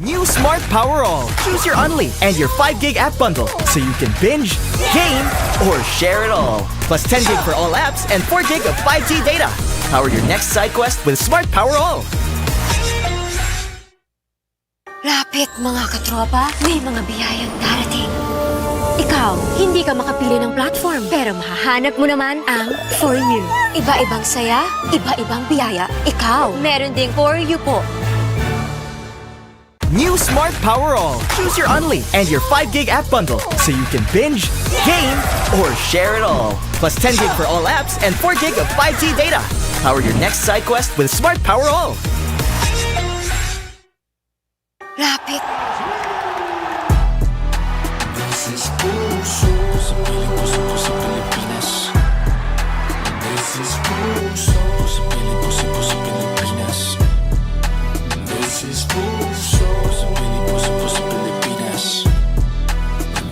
New Smart Power All. Choose your Unli and your 5 gig app bundle so you can binge, game, or share it all. Plus 10 gig for all apps and 4 gig of 5G data. Power your next side quest with Smart Power All. Lapit mga katropa, may mga biyayang darating. Ikaw, hindi ka makapili ng platform, pero mahahanap mo naman ang For You. Iba-ibang saya, iba-ibang biyaya. Ikaw, meron ding For You po. New Smart Power All. Choose your Unli and your 5 gig app bundle so you can binge, game, or share it all. Plus 10 gig for all apps and 4 gig of 5G data. Power your next side quest with Smart Power All. Lapit. This is puso sa Pilipinas. This is puso sa Pilipinas. This is puso sa Pilipinas.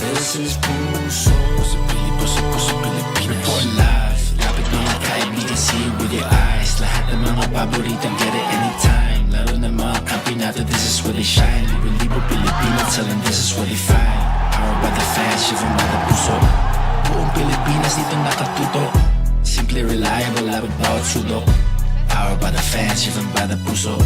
This is puso sa Pilipinas. Report live, lapit mga kaibigan, see with your eyes. Lahat ng mga paboritang get it anytime. Laro ng mga kampinato, this is where they shine. Libo Pilipino, tell them this is where they find. Powered by the fans, driven by the puso. Buong Pilipinas dito nakatuto. Simply reliable, labot bawat sulok. Powered by the fans, driven by the puso.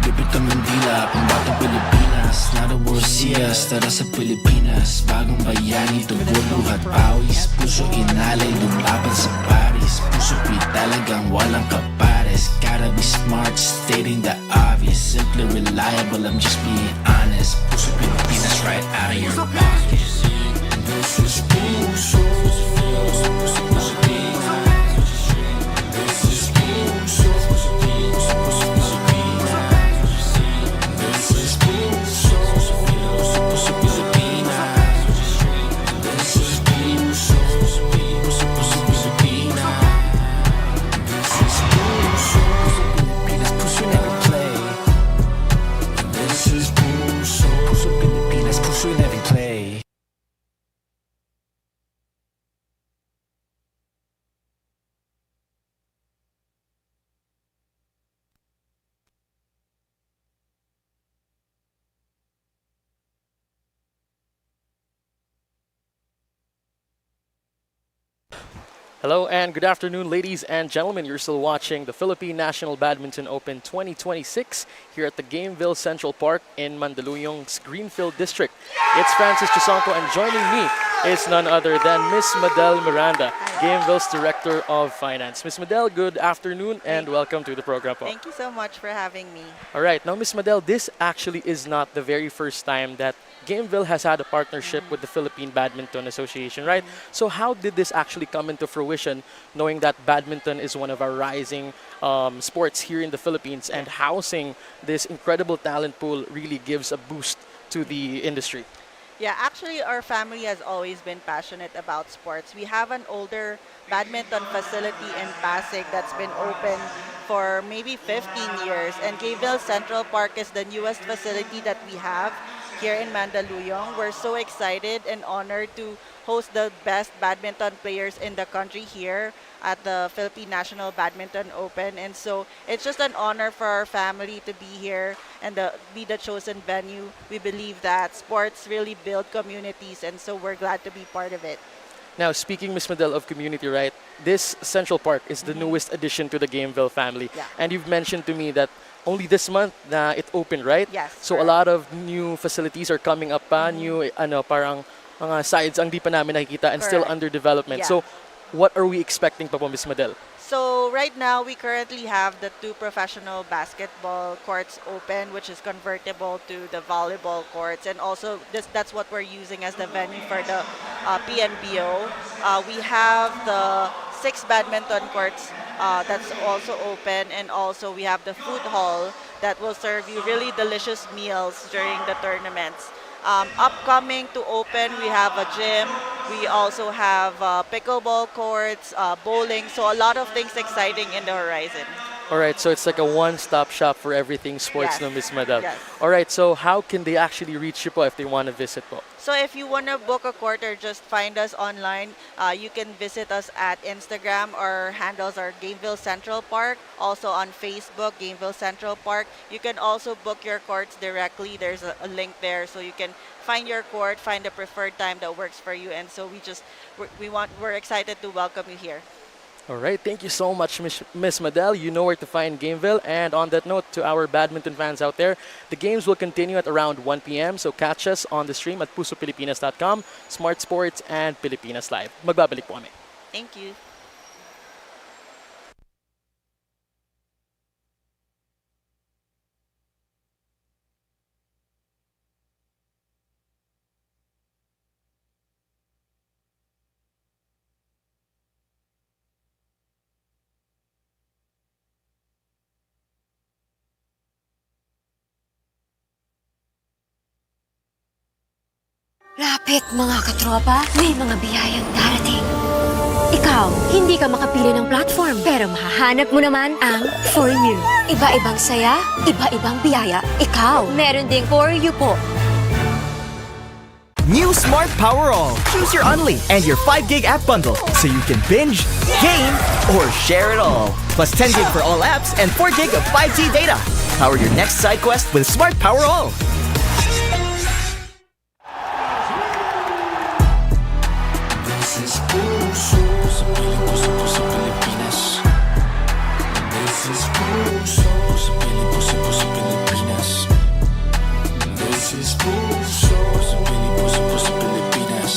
Lipit ang Mandila, pambatang Pilipinas. Now the world see us, tara sa Pilipinas. Bagong bayani, tugon, luhat, pawis. Puso inalay, lumaban sa Paris. Puso talagang walang kapares. Gotta be smart, stating the obvious. Simply reliable, I'm just being honest. Puso Pilipinas, right out of your pocket. This is puso. Hello and good afternoon, ladies and gentlemen. You're still watching the Philippine National Badminton Open 2026 here at the Gameville Central Park in Mandaluyong's Greenfield District. It's Francis Chisonco, and joining me is none other than Miss Madel Miranda, Gameville's Director of Finance. Miss Madel, good afternoon and welcome to the program po. Thank you so much for having me. All right, now Miss Madel, this actually is not the very first time that Gameville has had a partnership with the Philippine Badminton Association, right? So how did this actually come into fruition, knowing that badminton is one of our rising sports here in the Philippines, and housing this incredible talent pool really gives a boost to the industry? Yeah, actually our family has always been passionate about sports. We have an older badminton facility in Pasig that's been open for maybe 15 years, and Gameville Central Park is the newest facility that we have here in Mandaluyong. We're so excited and honored to host the best badminton players in the country here at the Philippine National Badminton Open. And so it's just an honor for our family to be here and be the chosen venue. We believe that sports really build communities, and so we're glad to be part of it. Now, speaking, Ms. Madel, of community, right, this Central Park is the newest addition to the Gameville family. Yeah. And you've mentioned to me that only this month na it opened, right? Yes, So a correct. lot of new facilities are coming up pa, new parang mga sides ang di pa namin nakikita and still Correct. under development. Yeah. So what are we expecting pa po, Ms. Madel? So right now we currently have the 2 professional basketball courts open, which is convertible to the volleyball courts, and also that's what we're using as the venue for the PNBO. We have the 6 badminton courts that's also open, and also we have the food hall that will serve you really delicious meals during the tournaments. Upcoming to open, we have a gym. We also have pickleball courts, bowling. So a lot of things exciting in the horizon. All right, so it's like a one-stop shop for everything sports, Yes. no, Miss Madal. Yes. All right, so how can they actually reach you po if they want to visit po? So if you want to book a quarter, just find us online. You can visit us at Instagram. Our handles are Gameville Central Park. Also on Facebook, Gameville Central Park. You can also book your courts directly. There's a link there, so you can find your court, find the preferred time that works for you. And so we're excited to welcome you here. All right, thank you so much, Miss Madel. You know where to find Gameville. And on that note, to our badminton fans out there, the games will continue at around 1 p.m. So catch us on the stream at pusopilipinas.com, Smart Sports, and Pilipinas Live. Magbabalik po kami. Thank you. Lapit mga katropa, may mga biyayang darating. Ikaw, hindi ka makapili ng platform, pero mahahanap mo naman ang For You. Iba-ibang saya, iba-ibang biyaya. Ikaw, meron ding For You po. New Smart Power All. Choose your Only and your 5 gig app bundle so you can binge, game, or share it all. Plus 10 gig for all apps and 4 gig of 5G data. Power your next side quest with Smart Power All. This is Puso sa Pilipinas. This is Puso sa Pilipinas. This is Puso sa Pilipinas.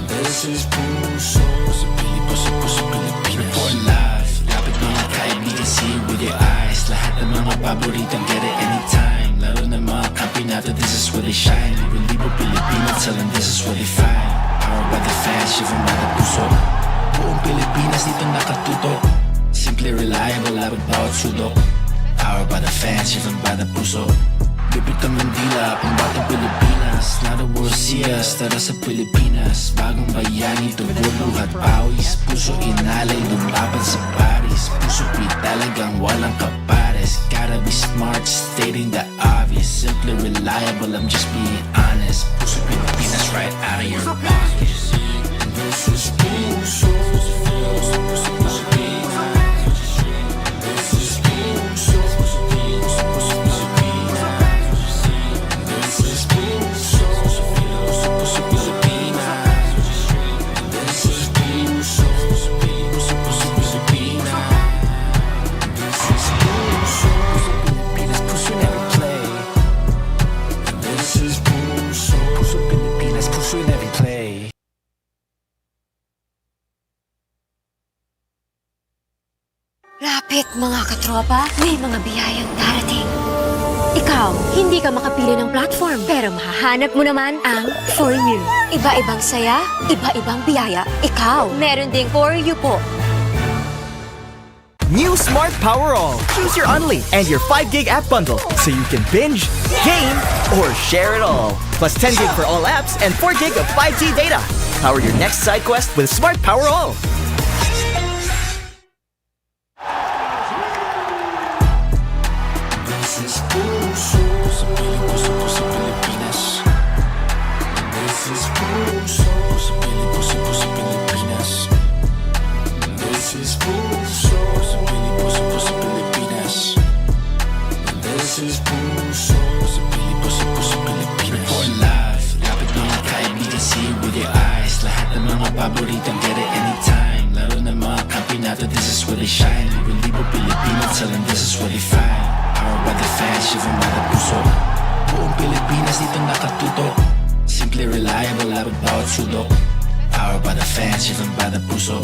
This is Puso sa Pilipinas. Report live, lapit mga kaibigan, see with your eyes. Lahat ng mga paboritong get it anytime. Laro ng mga kampinato, this is where they shine. Libo Pilipino, tell them this is where they find. Powered by the fans, driven by the puso. Buong Pilipinas dito nakatutok. Simply reliable, labot bawat sulok. Powered by the fans, driven by the puso. Bibit ang Mandila, pambatang Pilipinas. Now the world see us, tara sa Pilipinas. Bagong bayani, tubo, luhat, pawis. Puso inalay, lumaban sa Paris. Puso talagang walang kapares. Gotta be smart, stating the obvious. Simply reliable, I'm just being honest. Puso Pilipinas, right out of your pocket. This is Puso, Puso Pilipinas. This is Puso, Lapit mga katropa, may mga biyayang darating. Ikaw, hindi ka makapili ng platform, pero mahahanap mo naman ang For You. Iba-ibang saya, iba-ibang biyaya. Ikaw, meron ding For You po. New Smart Power All. Choose your Only and your 5 gig app bundle so you can binge, game, or share it all. Plus 10 gig for all apps and 4 gig of 5G data. Power your next side quest with Smart Power All. This is Puso sa Pilipinas. This is Puso sa Pilipinas. This is Puso sa Pilipinas. This is Puso sa Pilipinas. Report live, lapit mga kaibigan, see with your eyes. Lahat ng mga paboritong get it anytime. Laro ng mga kampinato, this is where they shine. Libo Pilipino, tell them this is where they find. Powered by the fans, driven by the puso. Buong Pilipinas dito nakatutok. Simply reliable, labot bawat sulok. Powered by the fans, driven by the puso.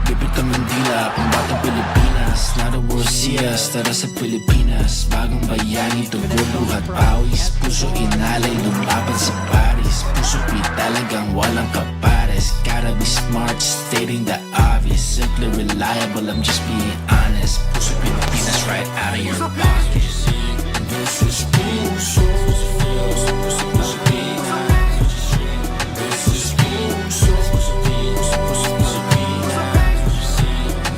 Bibit ang Mandila, pambatang Pilipinas. Now the world see us, tara sa Pilipinas. Bagong bayani, tubo, luhat, pawis. Puso inalay, lumaban sa Paris. Puso talagang walang kapares. Gotta be smart, stating the obvious. Simply reliable, I'm just being honest. Puso Pilipinas, right out of your pocket. This is Puso, Puso Pilipinas. This is Puso, Puso Pilipinas.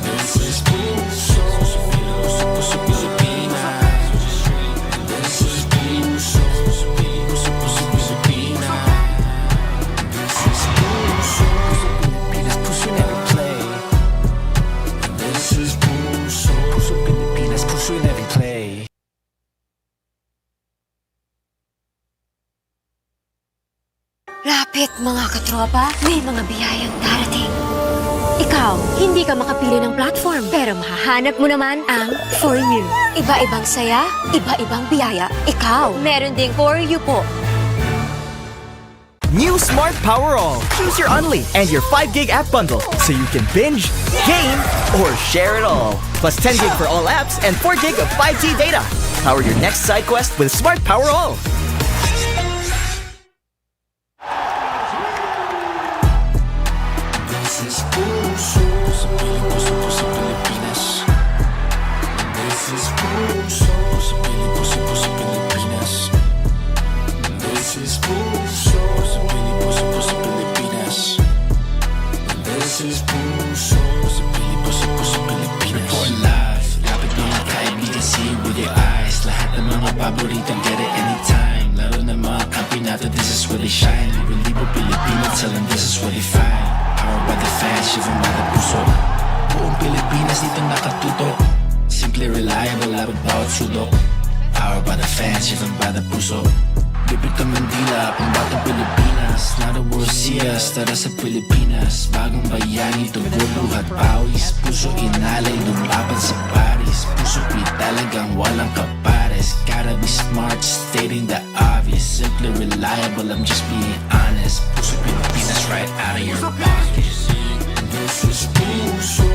This is Puso. Lapit mga katropa, may mga biyayang darating. Ikaw, hindi ka makapili ng platform, pero mahahanap mo naman ang For You. Iba-ibang saya, iba-ibang biyaya. Ikaw, meron ding For You po. New Smart Power All. Choose your Unli and your 5 gig app bundle so you can binge, game, or share it all. Plus 10 gig for all apps and 4 gig of 5G data. Power your next side quest with Smart Power All. This is puso sa Pilipinas. This is puso sa Pilipinas. This is puso sa Pilipinas. This is puso sa Pilipinas. Report live, lapit mga kaibigan, see with your eyes. Lahat ng mga paboritong get it anytime. Laro ng mga kampi natin, this is where they shine. Libo Pilipino, tell them this is where they find. Powered by the fans, shivan by the puso. Buong Pilipinas dito nakatutok. Simply reliable, labot bawat sulok. Powered by the fans, shivan by the puso. Bibit ang Mandila, pambatang Pilipinas. Now the world see us, tara sa Pilipinas. Bagong bayani, tugon, luhat, pawis. Puso inalay, lumaban sa Paris. Puso talagang walang kapares. Gotta be smart, stating the obvious. Simply reliable, I'm just being honest. Puso Pilipinas right out of your pocket. This is puso.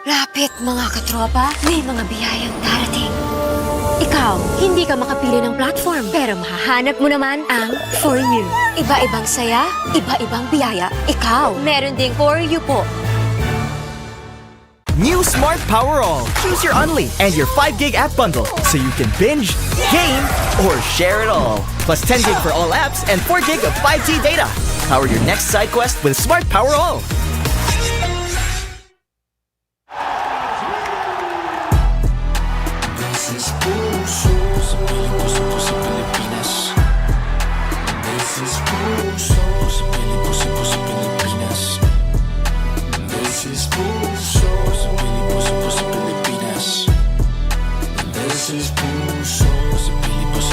Lapit mga katropa, may mga biyayang darating. Ikaw, hindi ka makapili ng platform, pero mahahanap mo naman ang For You. Iba-ibang saya, iba-ibang biyaya. Ikaw, meron ding For You po. New Smart Power All. Choose your Unli and your 5 gig app bundle so you can binge, game, or share it all. Plus 10 gig for all apps and 4 gig of 5G data. Power your next side quest with Smart Power All. This is puso sa Pilipinas. This is puso sa Pilipinas. This is puso sa Pilipinas. This is puso sa Pilipinas.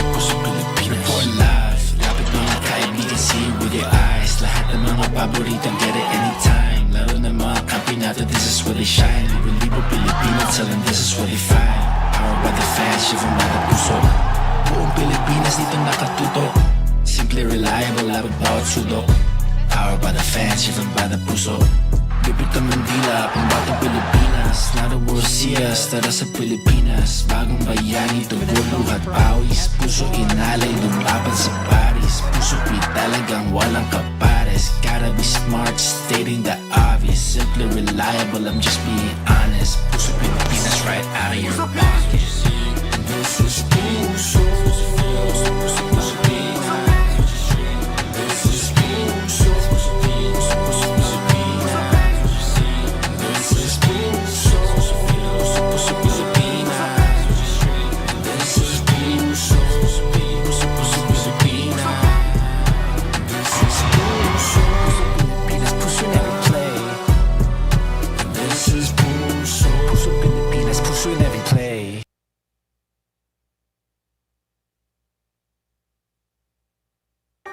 Report live, lapit mga kaibigan, see with your eyes. Lahat ng mga paboritong get it anytime. Laro ng mga kampi natin, this is where they shine. Libo Pilipino, tell them this is where they find. Powered by the fans, shivan by the puso. Buong Pilipinas dito nakatutok. Simply reliable, labot bawat sulok. Powered by the fans, shivan by the puso. Bibit ang Mandila, pambatang Pilipinas. Now the world see us, tara sa Pilipinas. Bagong bayani, tugon, luhat, pawis. Puso inalay, lumaban sa Paris. Puso talagang walang kapares. Gotta be smart, stating the obvious. Simply reliable, I'm just being honest. Puso Pilipinas right out of your pocket. This is puso.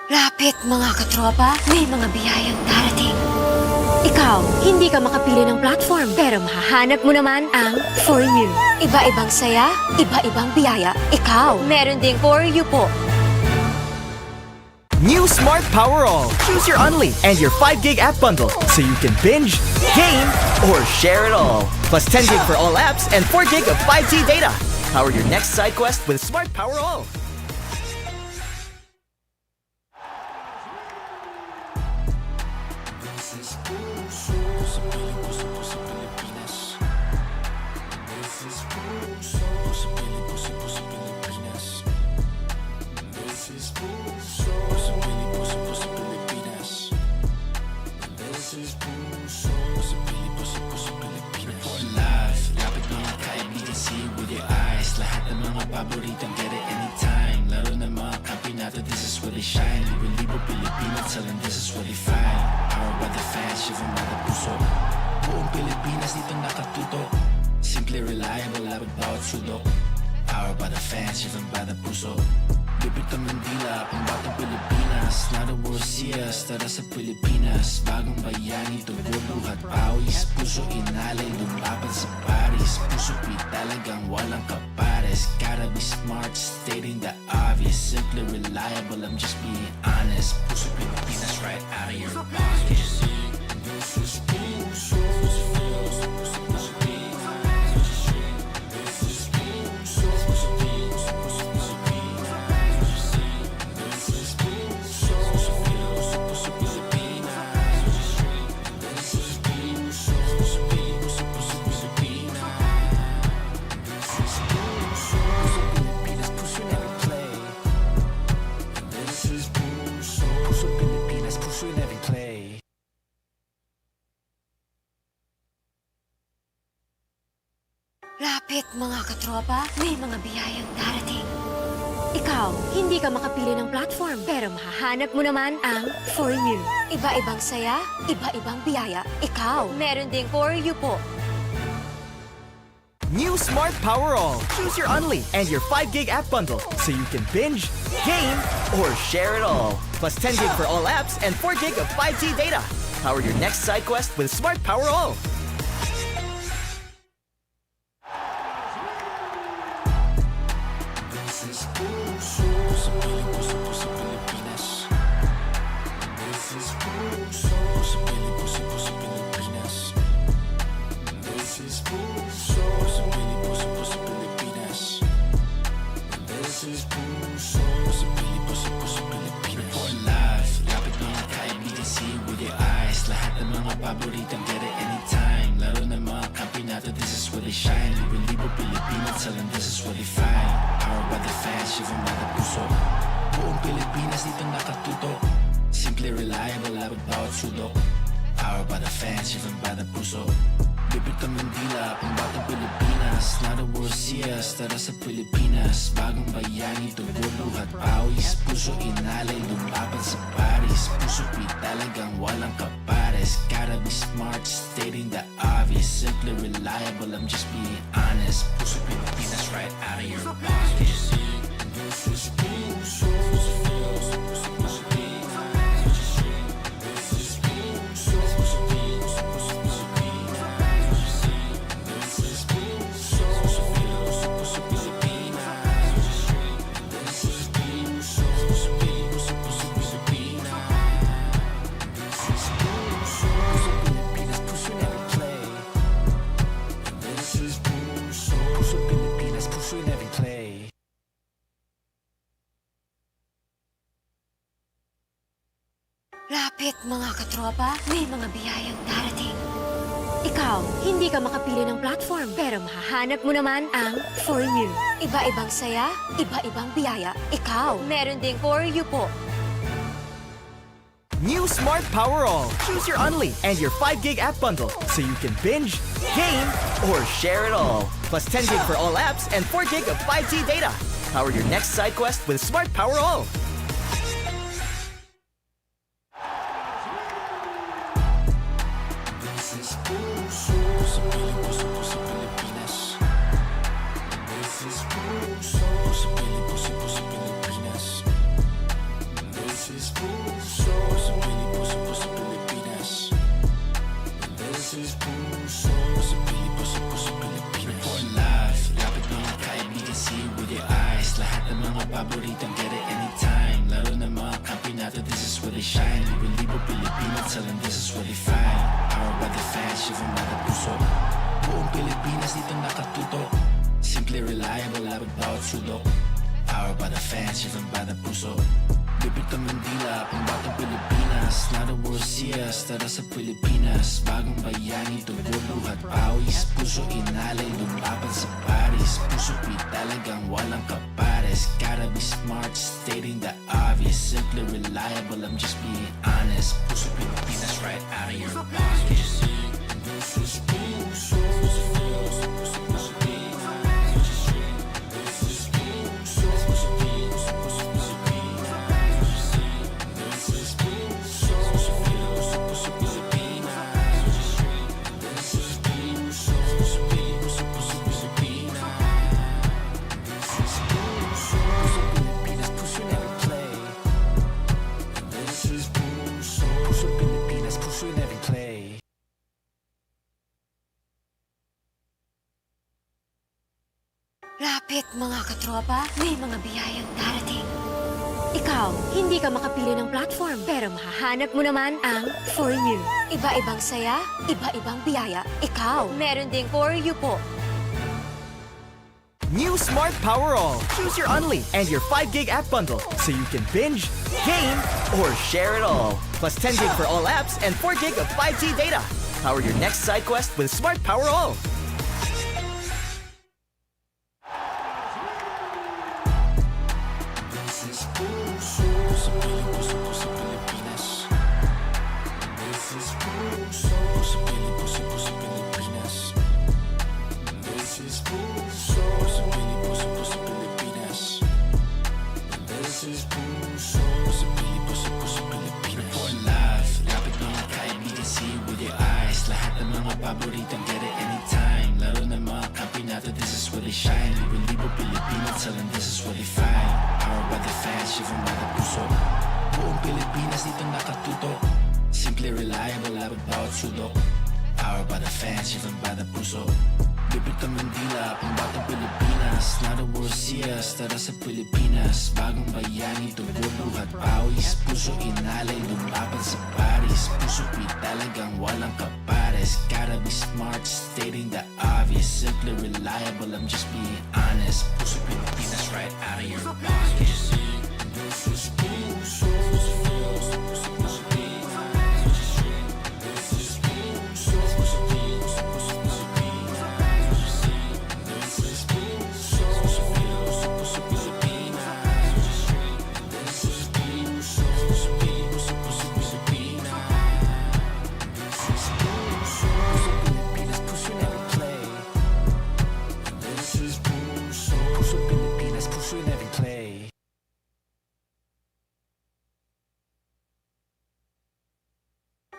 Lapit mga katropa, may mga biyayang darating. Ikaw, hindi ka makapili ng platform, pero mahahanap mo naman ang For You. Iba-ibang saya, iba-ibang biyaya. Ikaw, meron ding For You po. New Smart Power All. Choose your Unli and your 5 gig app bundle so you can binge, game, or share it all. Plus 10 gig for all apps and 4 gig of 5G data. Power your next side quest with Smart Power All. This is puso sa Pilipinas. This is puso sa Pilipinas. This is puso. Puso, pili, puso, puso, Pilipinas. This is puso. Puso, pili, puso, puso, Pilipinas. Report live, lapit mga kaibigan, see it with your eyes. Lahat ng mga paboritong get it anytime. Laro ng mga kampinato, this is where they shine. Libo-libo Pilipino, tell them this is where they find. Powered by the fans, shivan by the puso. Buong Pilipinas dito nakatuto. Simple, reliable, labag bawat sulok. Powered by the fans, shivan by the puso. Bibit ang Mandila, pambatang Pilipinas. Not a world see us, tara sa Pilipinas. Bagong bayani, tubo, luhat, pawis. Puso inalay, lumaban sa Paris. Puso pi talagang walang kapares. Gotta be smart, stating the obvious. Simply reliable, I'm just being honest. Puso Pilipinas, right out of your pocket. This is puso. Lapit mga katropa, may mga biyayang darating. Ikaw, hindi ka makapili ng platform, pero mahahanap mo naman ang For You. Iba-ibang saya, iba-ibang biyaya. Ikaw, meron ding For You po. New Smart Power All. Choose your Only and your 5 gig app bundle so you can binge, game, or share it all. Plus 10 gig for all apps and 4 gig of 5G data. Power your next side quest with Smart Power All. This is puso. Puso, pili, puso, puso, Pilipinas. This is puso. Puso, pili, puso, puso, Pilipinas. This is puso. Puso, pili, puso, puso, Pilipinas. This is puso. Puso, pili, puso, puso, Pilipinas. Report live, lapit mga kaibigan, see it with your eyes. Lahat ng mga paboritong get it anytime. Laro ng mga kampinato, this is where they shine. Libo-libo Pilipino, tell them this is where they find. Powered by the fans, shivan by the puso. Buong Pilipinas dito nakatuto. Simple, reliable, labag bawat sulok. Powered by the fans, shivan by the puso. Bibit ang Mandila, pambatang Pilipinas. Not a world see us, tara sa Pilipinas. Bagong bayani, tubo, luhat, pawis. Puso inalay, lumaban sa Paris. Puso pi talagang walang kapares. Gotta be smart, stating the obvious. Simply reliable, I'm just being honest. Puso Pilipinas, right out of your pocket. This is puso. Lapit mga katropa, may mga biyayang darating. Ikaw, hindi ka makapili ng platform, pero mahahanap mo naman ang For You. Iba-ibang saya, iba-ibang biyaya. Ikaw, meron ding For You po. New Smart Power All. Choose your Only and your 5 gig app bundle so you can binge, game, or share it all. Plus 10 gig for all apps and 4 gig of 5G data. Power your next side quest with Smart Power All. This is puso. Puso, pili, puso, puso, Pilipinas. This is puso. Puso, pili, puso, puso, Pilipinas. This is puso. Puso, pili, puso, puso, Pilipinas. This is puso. Puso, pili, puso, puso, Pilipinas. Report live, lapit mga kaibigan, see it with your eyes. Lahat ng mga paboritong get it anytime. Laro ng mga kampinato, this is where they shine. Libo-libo Pilipino, tell them this is where they find. Powered by the fans, shivan by the puso. Buong Pilipinas dito nakatuto. Simple, reliable, labag bawat sulok. Powered by the fans, shivan by the puso. Bibit ang Mandila, pambatang Pilipinas. Not a world see us, tara sa Pilipinas. Bagong bayani, tubo, luhat, pawis. Puso inalay, lumaban sa Paris. Puso pi talagang walang kapares. baddest. Gotta be smart, stating the obvious. Simply reliable, I'm just being honest. Puso Pilipinas right out of your pocket. This is puso. Lapit mga katropa, may mga biyayang darating. Ikaw, hindi ka makapili ng platform, pero mahahanap mo naman ang For You. Iba-ibang saya, iba-ibang biyaya. Ikaw, meron ding For You po. New Smart Power All. Choose your Only and your 5 gig app bundle so you can binge, game, or share it all. Plus 10 gig for all apps and 4 gig of 5G data. Power your next side quest with Smart Power All. Paborito, get it anytime. Laro ng mga kampinato, this is where they shine. Libo-libo Pilipino, tell them this is where they find. Powered by the fans, driven by the puso. Buong Pilipinas dito nakatuto. Simply reliable, laro bawat sulok. Powered by the fans, driven by the puso. Bibit ang Mandila, pambatang Pilipinas. Not a world seas, tara sa Pilipinas. Bagong bayani, tubo, luhat, pawis. Puso inalay, lumaban sa Paris. Puso talagang walang kapares. Gotta be smart, stating the obvious. Simply reliable, I'm just being honest. Puso Pilipinas right out of your pocket. This is puso.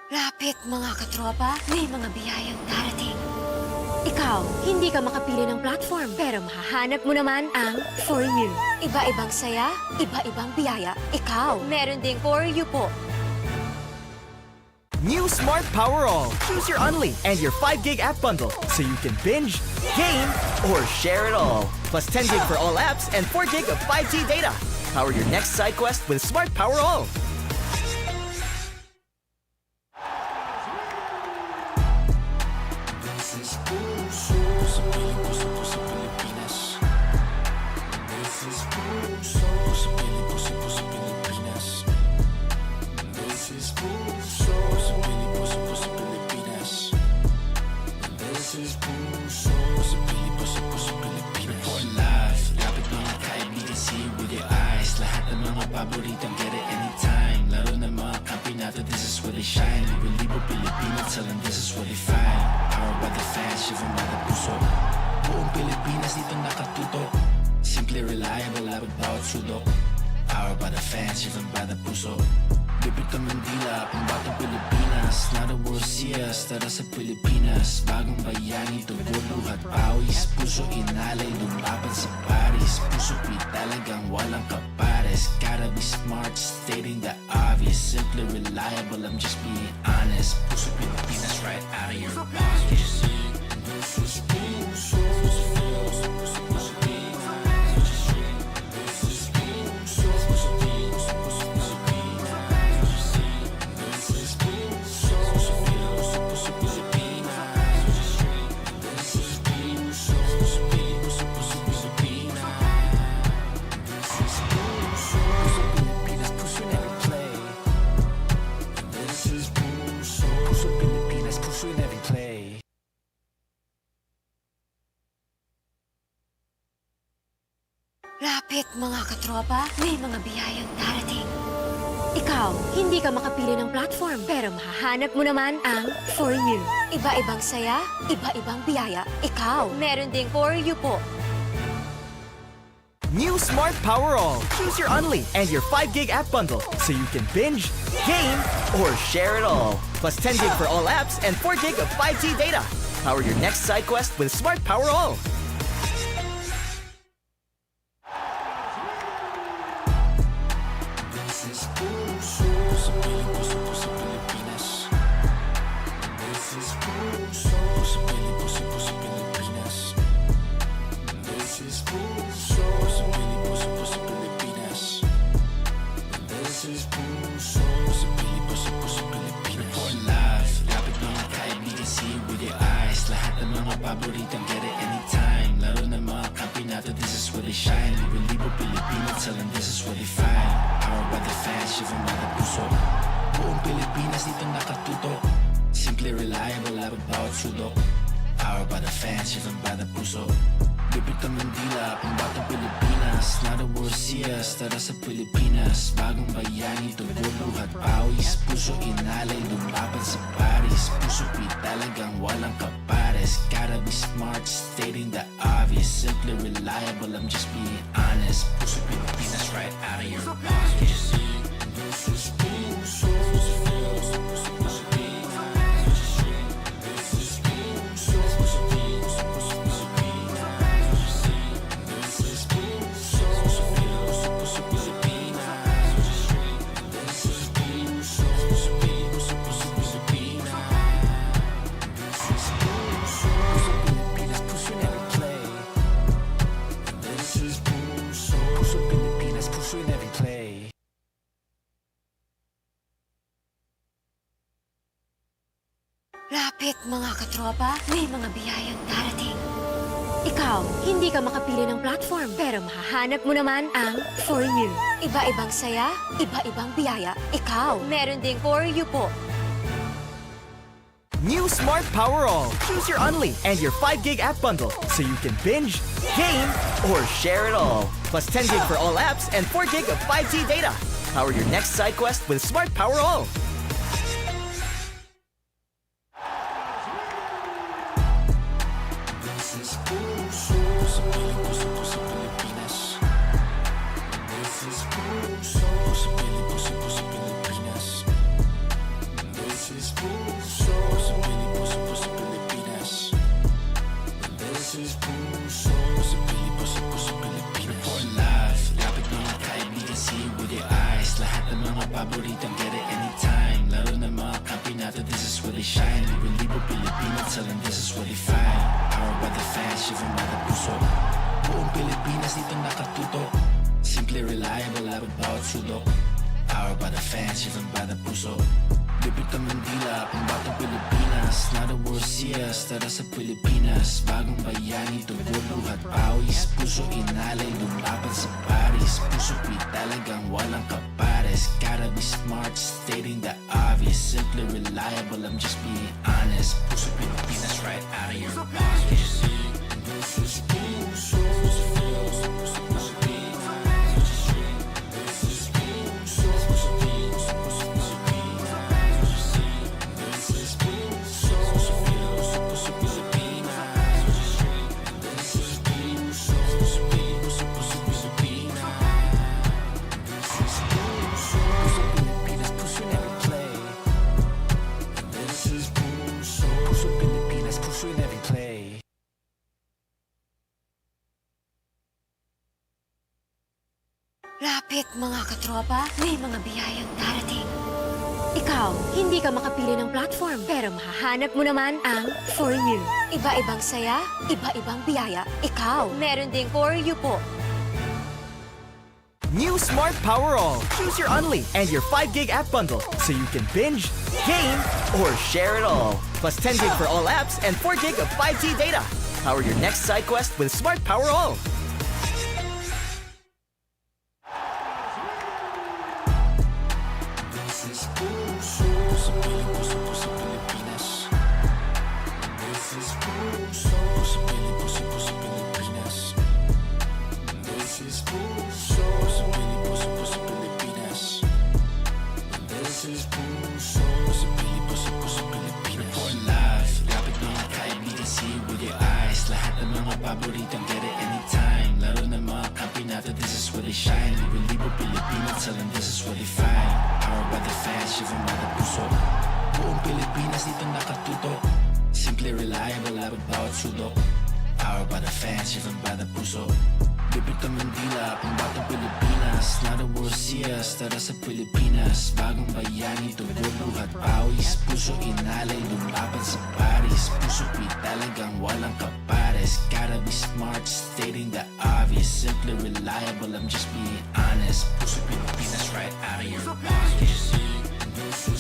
Lapit mga katropa, may mga biyayang darating. Ikaw, hindi ka makapili ng platform, pero mahahanap mo naman ang For You. Iba-ibang saya, iba-ibang biyaya. Ikaw, meron ding For You po. New Smart Power All. Choose your Only and your 5 gig app bundle so you can binge, game, or share it all. Plus 10 gig for all apps and 4 gig of 5G data. Power your next side quest with Smart Power All. Paborito, get it anytime. Laro ng mga kampinato, this is where they shine. Libo-libo Pilipino, tell them this is where they find. Powered by the fans, driven by the puso. Buong Pilipinas dito nakatuto. Simply reliable, laro bawat sulok. Powered by the fans, driven by the puso. Bibit ang Mandila, pambatang Pilipinas. Not a world seas, tara sa Pilipinas. Bagong bayani, tubo, luhat, pawis. Puso inalay, lumaban sa Paris. Puso talagang walang kapares. Gotta be smart, stating the obvious. Simply reliable, I'm just being honest. Puso Pilipinas right out of your pocket. This is puso. Lapit mga katropa, may mga biyayang darating. Ikaw, hindi ka makapili ng platform, pero mahahanap mo naman ang For You. Iba-ibang saya, iba-ibang biyaya. Ikaw, meron ding For You po. New Smart Power All. Choose your Only and your 5 gig app bundle so you can binge, game, or share it all. Plus 10 gig for all apps and 4 gig of 5G data. Power your next side quest with Smart Power All. This is puso sa puso sa Pilipinas. This is puso sa puso Pilipinas. This is puso sa puso Pilipinas. This is puso sa puso Pilipinas. Report live, lapit mga kaibigan, see with your eyes. Lahat ng mga paboritang get it anytime. Laro ng mga kampinato, this is where they shine. Libo-libo Pilipino, tell them this is where they find. Powered by the fans, shiver by the puso. Buong Pilipinas dito nakatuto. Simple, reliable, laro bawat sulok. Powered by the fans, shiver by the puso. Bibit ang Mandila, pambatang Pilipinas. Not a world siyas, tara sa Pilipinas. Bagong bayani, tubo, luhat, pawis. Puso inalay, lumaban sa Paris. Puso talagang walang kapares. Gotta be smart, stating the obvious. Simply reliable, I'm just being honest. Puso Pilipinas, right out of your pocket. This is puso. Lapit mga katropa, may mga biyayang darating. Ikaw, hindi ka makapili ng platform, pero mahahanap mo naman ang For You. Iba-ibang saya, iba-ibang biyaya. Ikaw, meron ding For You po. New Smart Power All. Choose your Only and your 5 gig app bundle so you can binge, game, or share it all. Plus 10 gig for all apps and 4 gig of 5G data. Power your next side quest with Smart Power All. This is puso sa puso Pilipinas. This is puso sa puso Pilipinas. This is puso sa puso Pilipinas. This is puso sa puso Pilipinas. Report live, lapit mga kaibigan, see with your eyes. Lahat ng mga paboritang get it anytime. Laro ng mga kampinato, this is where they shine. Libo-libo Pilipino, tell them this is where they find. Powered by the fans, shiver by the puso. Buong Pilipinas dito nakatuto. Simple, reliable, laro bawat sulok. Powered by the fans, shiver by the puso. Bibit ang Mandila, pambatang Pilipinas. Not a world siyas, tara sa Pilipinas. Bagong bayani, tubo, luhat, pawis. Puso inalay, lumaban sa Paris. Puso talagang walang kapares. Gotta be smart, stating the obvious. Simply reliable, I'm just being honest. Puso Pilipinas, right out of your pocket. This is puso. Lapit mga katropa, may mga biyayang darating. Ikaw, hindi ka makapili ng platform, pero mahahanap mo naman ang For You. Iba-ibang saya, iba-ibang biyaya. Ikaw, meron ding For You po. New Smart Power All. Choose your Only and your 5 gig app bundle so you can binge, game, or share it all. Plus 10 gig for all apps and 4 gig of 5G data. Power your next side quest with Smart Power All. This is puso sa puso Pilipinas. This is puso sa puso Pilipinas. This is puso. shine. Libo-libo Pilipino, tell them this is where they find. Powered by the fans, driven by the puso. Buong Pilipinas dito nakatuto. Simple, reliable, labag bawat sulok. Powered by the fans, driven by the puso. Bibig ang Mandila, pambatang Pilipinas. Not a world seas, tara sa Pilipinas. Bagong bayani, tubo, luhat, pawis. Puso inalay, lumaban sa Paris. Puso ko'y talagang walang kapares. Gotta be smart, stating the obvious. Simply reliable, I'm just being honest. Puso Pilipinas, right out of your pocket. News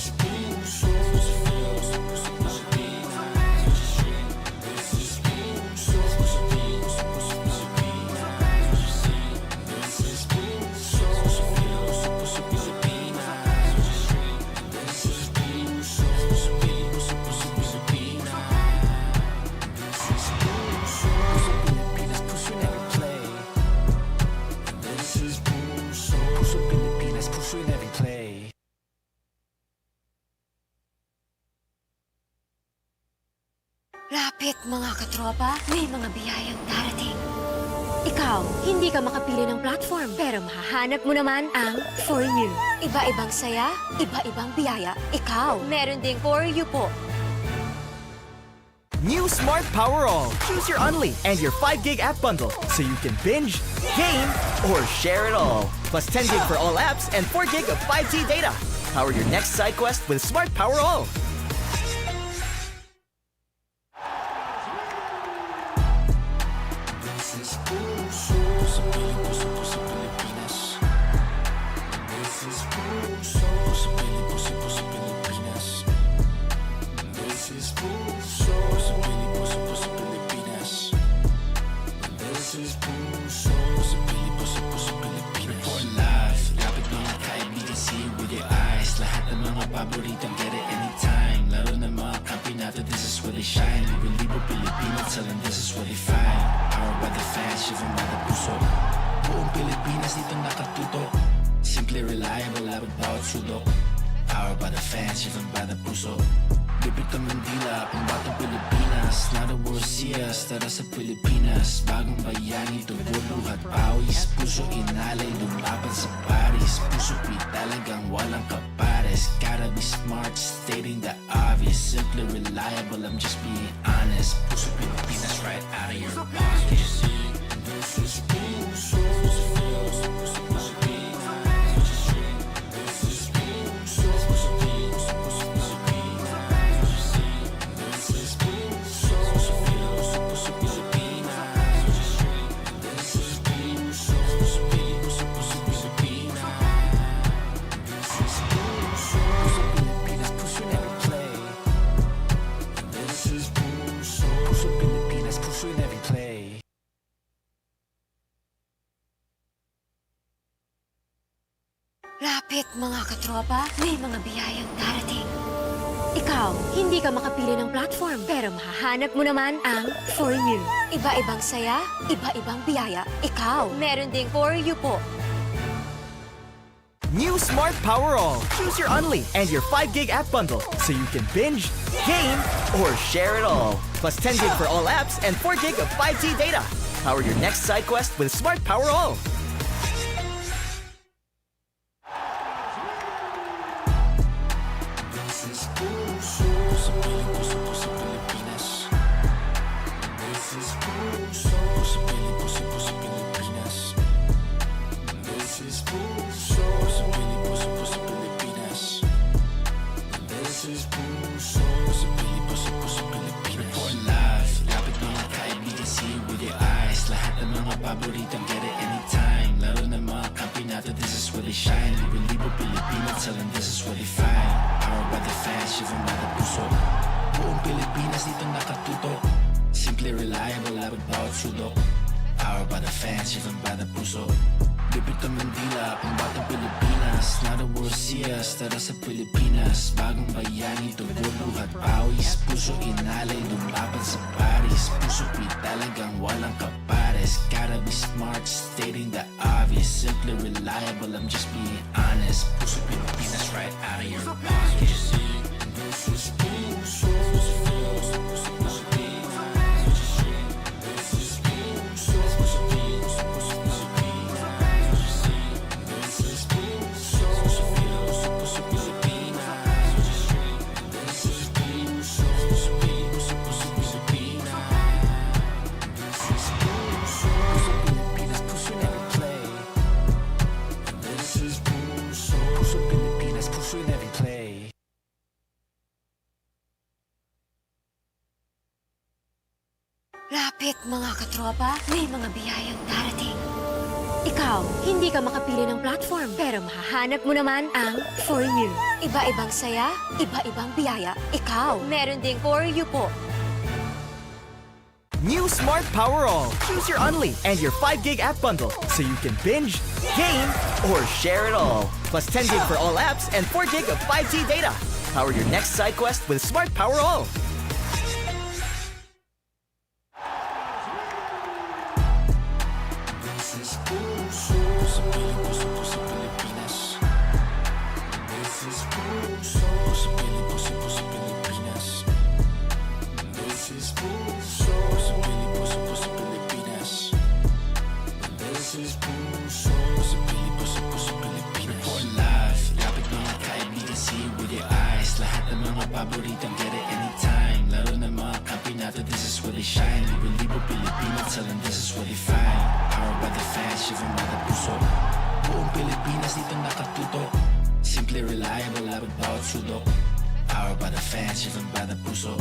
Lapit mga katropa, may mga biyayang darating. Ikaw, hindi ka makapili ng platform, pero mahahanap mo naman ang For You. Iba-ibang saya, iba-ibang biyaya. Ikaw, meron ding For You po. New Smart Power All. Choose your Only and your 5 gig app bundle so you can binge, game, or share it all. Plus 10 gig for all apps and 4 gig of 5G data. Power your next side quest with Smart Power All. Paborito, get it anytime. Laro ng mga kampinato, this is where they shine. Libo-libo Pilipino, tell them this is where they find. Powered by the fans, driven by the puso. Buong Pilipinas dito nakatuto. Simple, reliable, labag bawat sulok. Powered by the fans, driven by the puso. Bibig ang Mandila, pambatang Pilipinas. Not a world seas, tara sa Pilipinas. Bagong bayani, tubo, luhat, pawis. Puso inalay, lumaban sa Paris. Puso ko'y talagang walang kapares. Gotta be smart, stating the obvious. Simply reliable, I'm just being honest. Puso Pilipinas, right out of your pocket. This is puso. Lapit mga katropa, may mga biyayang darating. Ikaw, hindi ka makapili ng platform, pero mahahanap mo naman ang For You. Iba-ibang saya, iba-ibang biyaya. Ikaw, meron ding For You po. New Smart Power All. Choose your Only and your 5 gig app bundle so you can binge, game, or share it all. Plus 10 gig for all apps and 4 gig of 5G data. Power your next side quest with Smart Power All. Paborito, get it anytime. Laro ng mga kampinato, this is where they shine. Libo-libo Pilipino, tell them this is where they find. Powered by the fans, driven by the puso. Buong Pilipinas dito nakatuto. Simple, reliable, labag bawat sulok. Powered by the fans, driven by the puso. Bibig ang Mandila, pambatang Pilipinas. Not a world seas, tara sa Pilipinas. Bagong bayani, tubo, luhat, pawis. Puso inalay, lumaban sa Paris. Puso ko'y talagang walang kapares. Gotta be smart, stating the obvious. Simply reliable, I'm just being honest. Puso Pilipinas, right out of your pocket. This is puso. This is puso. katropa, may mga biyayang darating. Ikaw, hindi ka makapili ng platform, pero mahahanap mo naman ang For You. Iba-ibang saya, iba-ibang biyaya. Ikaw, meron ding For You po. New Smart Power All. Choose your Only and your 5 gig app bundle so you can binge, game, or share it all. Plus 10 gig for all apps and 4 gig of 5G data. Power your next side quest with Smart Power All. This is puso sa Puso sa Pilipinas. This is puso sa Pilipinas. This is puso sa Pilipinas. This is puso sa Pilipinas. Report live, lapit mga kaibigan, see with your eyes. Lahat ng mga paboritang get it anytime. Laro ng mga kampinato, this is where they shine. Libo-libo Pilipino, tell them this is where they find. Powered by the fans, shiver by the puso. Buong Pilipinas dito nakatuto. Simple, reliable, labot bawat sulok. Powered by the fans, shiver by the puso.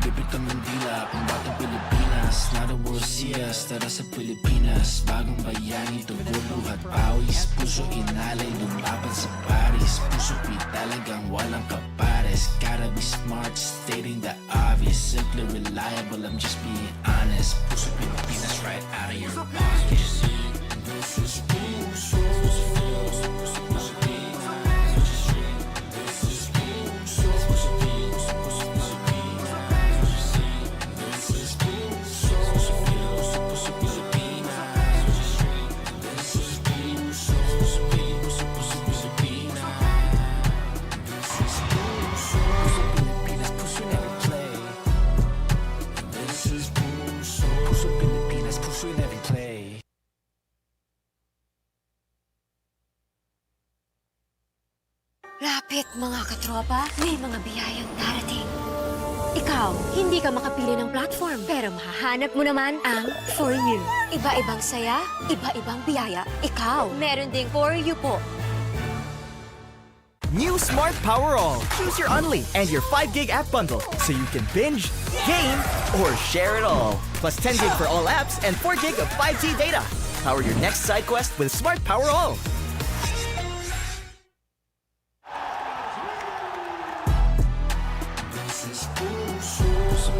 Bibit ang Mandila, pambatang Pilipinas. Not a world see us, tara sa Pilipinas. Bagong bayani, tubo, luhat, pawis. Puso inalay, lumaban sa Paris. Puso talagang walang kapares. Gotta be smart, stating the obvious. Simply reliable, I'm just being honest. Puso Pilipinas, right out of your pocket. This is puso. Lapit mga katropa, may mga biyayang darating. Ikaw, hindi ka makapili ng platform, pero mahahanap mo naman ang For You. Iba-ibang saya, iba-ibang biyaya. Ikaw, meron ding For You po. New Smart Power All. Choose your Only and your 5 gig app bundle so you can binge, game, or share it all. Plus 10 gig for all apps and 4 gig of 5G data. Power your next side quest with Smart Power All. This is puso sa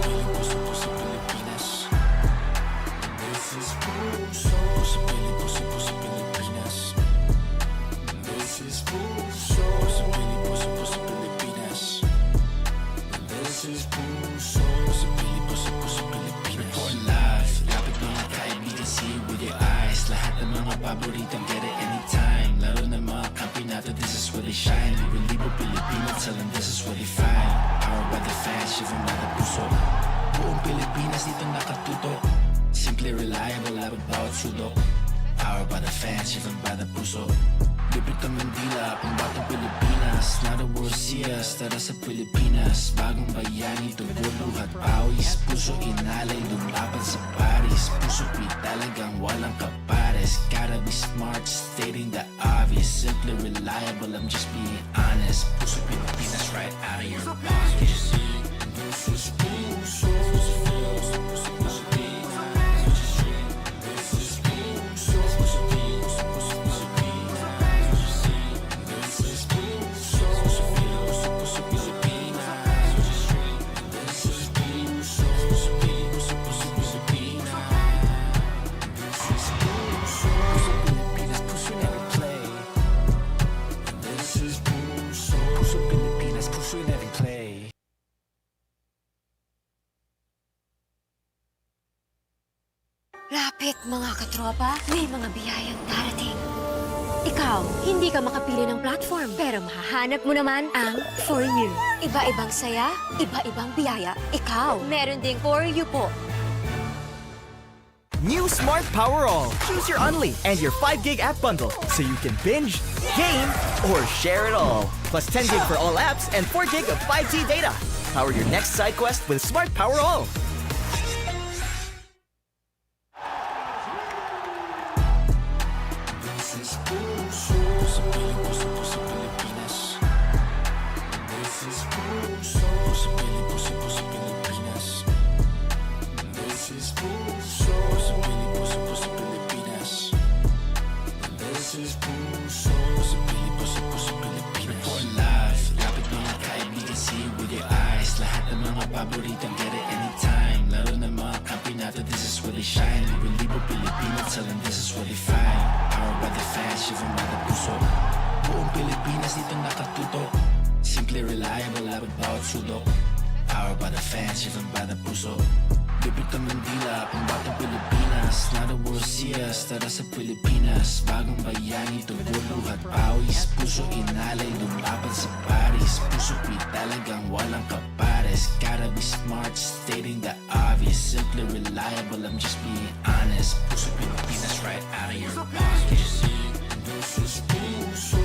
Pilipinas. This is puso sa Pilipinas. This is puso sa Pilipinas. This is puso sa Pilipinas. Report live, lapit mga kaibigan, see with your eyes. Lahat ng mga paboritang get it anytime. Laro ng mga kampinato, this is where they shine. Libo-libo Pilipino, tell them this is where they find. Powered by the fans, shiver by the puso. Buong Pilipinas dito nakatuto. Simple, reliable, labot bawat sulok. Powered by the fans, shiver by the puso. Bibit ang Mandila, pambatang Pilipinas. Not a world see us, tara sa Pilipinas. Bagong bayani, tubo, luhat, pawis. Puso inalay, lumaban sa Paris. Puso talagang walang kapares. Gotta be smart, stating the obvious. Simply reliable, I'm just being honest. Puso Pilipinas, right out of your pocket. This is puso. Lapit mga katropa, may mga biyayang darating. Ikaw, hindi ka makapili ng platform, pero mahahanap mo naman ang For You. Iba-ibang saya, iba-ibang biyaya. Ikaw, meron ding For You po. New Smart Power All. Choose your Only and your 5 gig app bundle so you can binge, game, or share it all. Plus 10 gig for all apps and 4 gig of 5G data. Power your next side quest with Smart Power All. This is puso sa Pilipinas. This is puso sa Pilipinas. This is puso sa This is puso. Puso, puso, Pilipinas. Report live. Lapit mga kaibigan, see it with your eyes. Lahat ng mga paboritong get it anytime. Laro ng mga kampinato, this is where they shine. Libo-libo Pilipino, tell them this is where they find. Powered by the fans, shiver by the puso. Buong Pilipinas dito nakatuto. Simple, reliable, labot bawat sulok. Powered by the fans, shiver by the puso. Bibit ang Mandila, pambatang Pilipinas. Not a world see us, tara sa Pilipinas. Bagong bayani, tubo, luhat, pawis. Puso inalay, lumaban sa Paris. Puso pi talagang walang kapares. Gotta be smart, stating the obvious. Simply reliable, I'm just being honest. Puso Pilipinas, right out of your pocket. This is puso.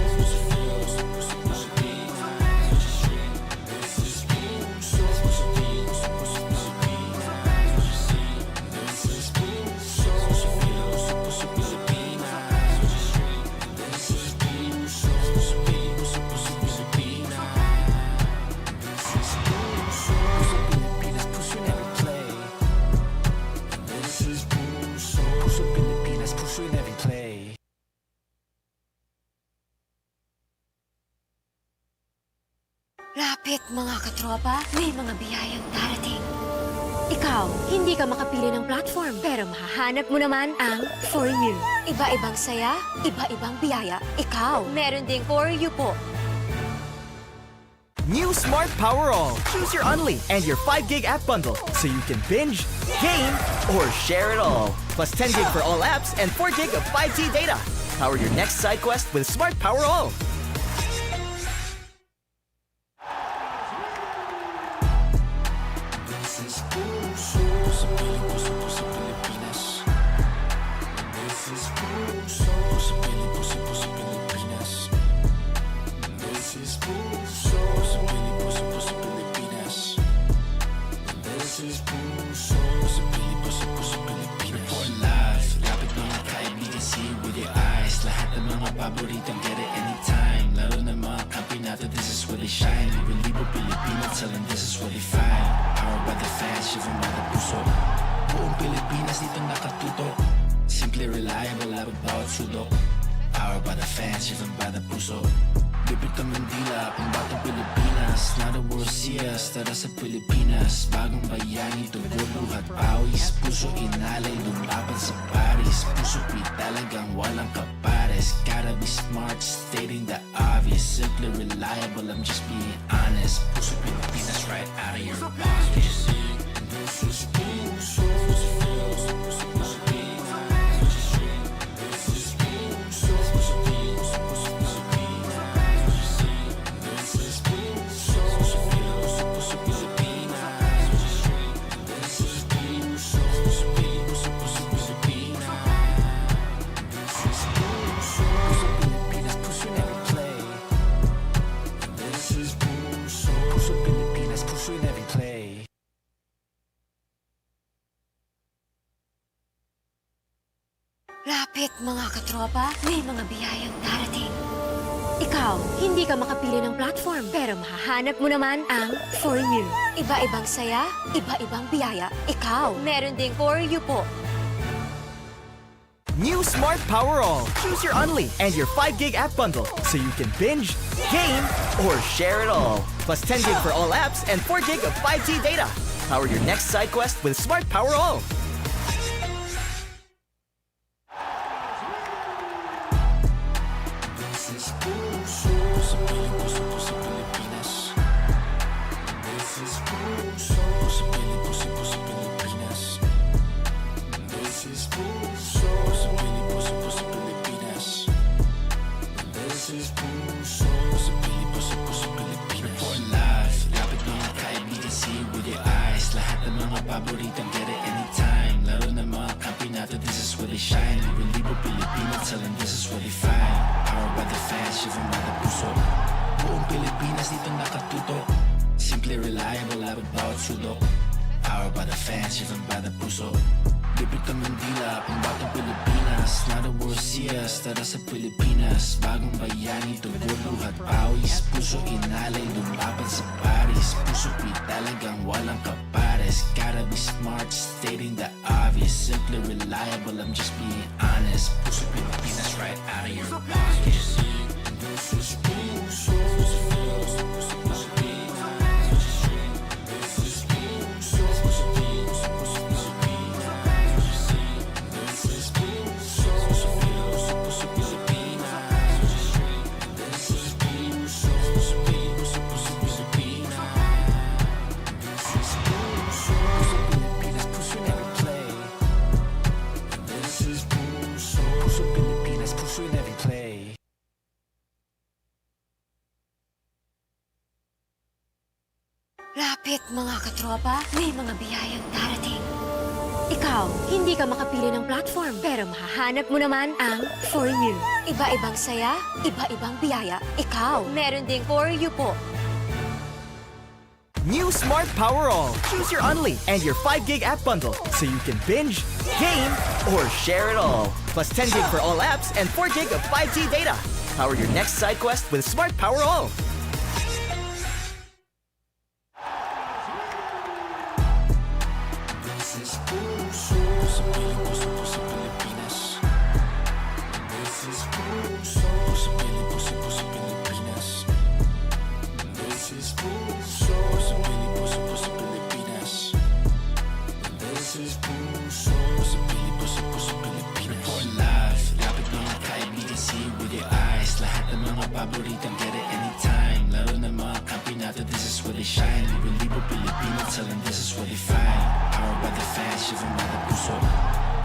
Lapit mga katropa, may mga biyayang darating. Ikaw, hindi ka makapili ng platform, pero mahahanap mo naman ang For You. Iba-ibang saya, iba-ibang biyaya. Ikaw, meron ding For You po. New Smart Power All. Choose your Only and your 5 gig app bundle so you can binge, game, or share it all. Plus 10 gig for all apps and 4 gig of 5G data. Power your next side quest with Smart Power All. This is puso. Puso, puso, Pilipinas. This is puso. Puso, Pilipinas. This is puso. Puso, Pilipinas. This is puso. Puso, Pilipinas. Report live. Lapit mga kaibigan, see it with your eyes. Lahat ng mga paboritong get it anytime. Laro ng mga kampinato, this is where they shine. Libo-libo Pilipino, tell them this is where they find. Powered by the fans, shiver by the puso. Buong Pilipinas dito nakatuto. Simple, reliable, labot bawat sulok. Powered by the fans, shiver by the puso. Bibit ang Mandila, pambatang Pilipinas. Not a world see us, tara sa Pilipinas. Bagong bayani, tubo, luhat, pawis. Puso inalay, lumaban sa Paris. Puso pi talagang walang kapares. Gotta be smart, stating the obvious. Simply reliable, I'm just being honest. Puso Pilipinas, right out of your pocket. This is puso. Lapit mga katropa, may mga biyayang darating. Ikaw, hindi ka makapili ng platform, pero mahahanap mo naman ang For You. Iba-ibang saya, iba-ibang biyaya. Ikaw, meron ding For You po. New Smart Power All. Choose your Only and your 5 gig app bundle so you can binge, game, or share it all. Plus 10 gig for all apps and 4 gig of 5G data. Power your next side quest with Smart Power All. This is puso. Puso, Pilipinas. This is puso. Puso, Pilipinas. This is puso. Puso, Pilipinas. This is puso. Puso, Pilipinas. Report live. Lapit mga kaibigan, see it with your eyes. Lahat ng mga paboritong get it anytime. Laro ng mga kampinato, this is where they shine. Libo-libo Pilipino, tell them this is where they find. Powered by the fans, shiver by the puso. Buong Pilipinas dito nakatuto. Simple, reliable, labot bawat sulok. Powered by the fans, shiver by the puso. Bibit ang Mandila, pambatang Pilipinas. Not a world see us, tara sa Pilipinas. Bagong bayani, tubo, luhat, pawis. Puso inalay, lumaban sa Paris. Puso pi talagang walang kapares. Gotta be smart, stating the obvious. Simply reliable, I'm just being honest. Puso Pilipinas, right out of your Puso Pilipinas, puso in every play. Lapit mga katropa, may mga biyayang darating. Ikaw, hindi ka makapili ng platform, pero mahahanap mo naman ang For You. Iba-ibang saya, iba-ibang biyaya. Ikaw, meron ding For You po. New Smart Power All. Choose your Only and your 5 gig app bundle so you can binge, game, or share it all. Plus 10 gig for all apps and 4 gig of 5G data. Power your next side quest with Smart Power All. This is puso sa Pilipinas, puso Pilipinas. This is puso sa Pilipinas. This is puso sa Pilipinas. This is puso sa Pilipinas. Report live, lapit mga kaibigan, see with your eyes. Lahat ng mga paboritang get it anytime. Laro ng mga kampinato, this is where they shine. Libo Pilipino, tell them this is where they find. Powered by the fans, driven by the puso.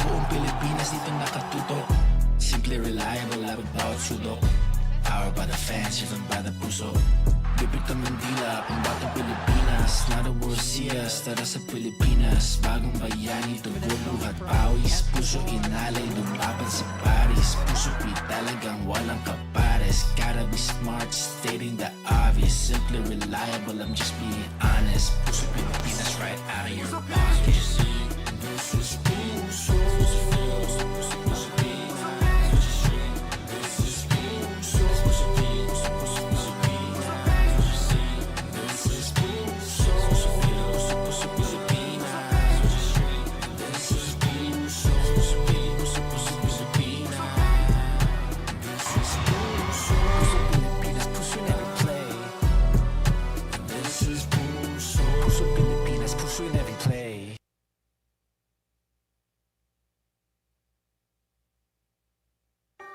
Buong Pilipinas dito nakatutok. Simple, reliable, labot bawat sulok. Powered by the fans, driven by the puso. Bibig ka Mandila, pambatang Pilipinas. Not a world see us, tara sa Pilipinas. Bagong bayani, tugon, luhat, pawis. Puso inalay, lumaban sa Paris. Puso talagang walang kapares. Gotta be smart, stating the obvious. Simply reliable, I'm just being honest. Puso Pilipinas, right out of your pocket. This is puso.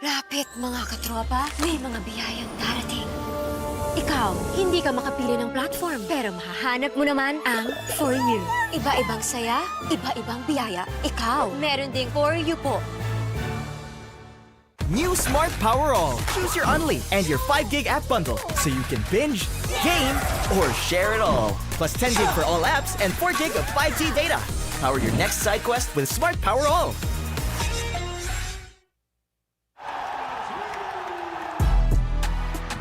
Lapit mga katropa, may mga biyayang darating. Ikaw, hindi ka makapili ng platform, pero mahahanap mo naman ang For You. Iba-ibang saya, iba-ibang biyaya. Ikaw, meron ding For You po. New Smart Power All. Choose your Only and your 5 gig app bundle so you can binge, game, or share it all. Plus 10 gig for all apps and 4 gig of 5G data. Power your next side quest with Smart Power All.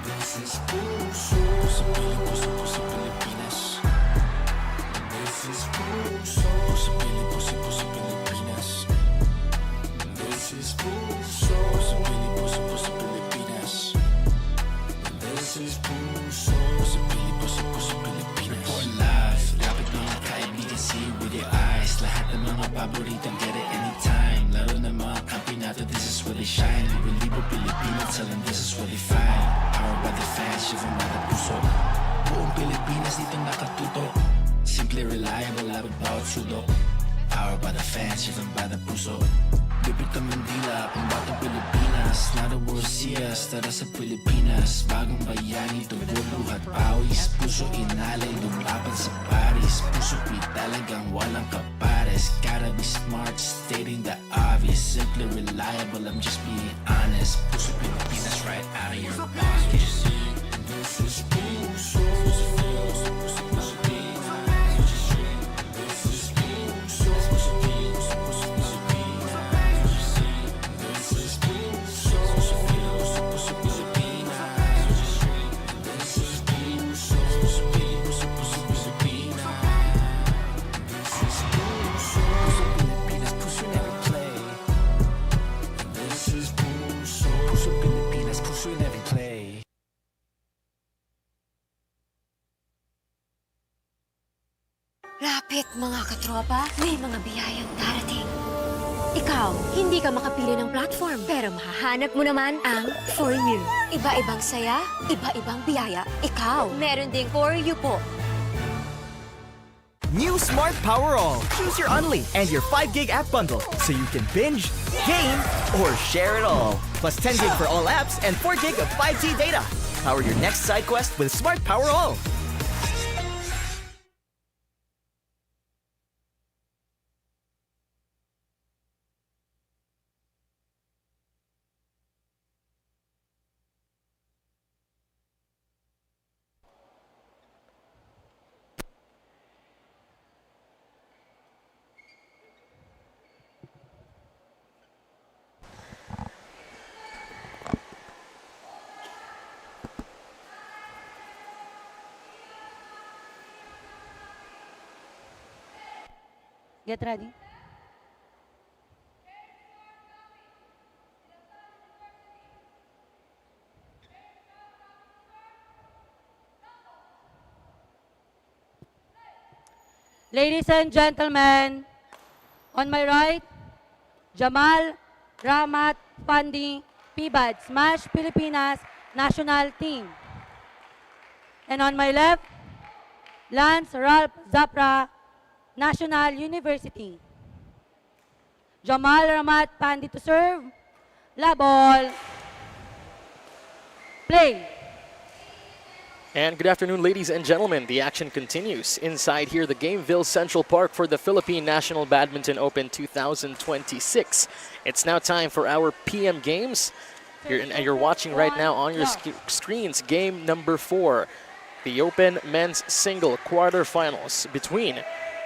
This is puso sa Pilipinas. This is puso sa Pilipinas. This is puso sa Pilipinas. This is puso sa Pilipinas. Report live, lapit mga kaibigan, see with your eyes. Lahat ng mga paboritang get it anytime. Laro ng mga kampinato, this is where they shine. Libo Pilipino, tell them this is where they find. Powered by the fans, driven by the puso. Buong Pilipinas dito nakatutok. Simple, reliable, labot bawat sulok. Powered by the fans, driven by the puso. Bibig ka Mandila, pambatang Pilipinas. Not a world see us, tara sa Pilipinas. Bagong bayani, tugon, luhat, pawis. Puso inalay, lumaban sa Paris. Puso talagang walang kapares. Gotta be smart, stating the obvious. Simply reliable, I'm just being honest. Puso Pilipinas, right out of your pocket. This is puso. Lapit mga katropa, may mga biyayang darating. Ikaw, hindi ka makapili ng platform, pero mahahanap mo naman ang For You. Iba-ibang saya, iba-ibang biyaya. Ikaw, meron ding For You po. New Smart Power All. Choose your Only and your 5 gig app bundle so you can binge, game, or share it all. Plus 10 gig for all apps and 4 gig of 5G data. Power your next side quest with Smart Power All. Get ready. Ladies and gentlemen, on my right, Jamal Ramat Pandi Pibad, Smash Pilipinas National Team. And on my left, Lance Ralph Zapra, National University. Jamal Ramat Pandi to serve. La ball. Play. And good afternoon, ladies and gentlemen. The action continues inside here, the Gameville Central Park for the Philippine National Badminton Open 2026. It's now time for our PM games. You're watching right now on your screens game number 4, the Open Men's Single Quarterfinals between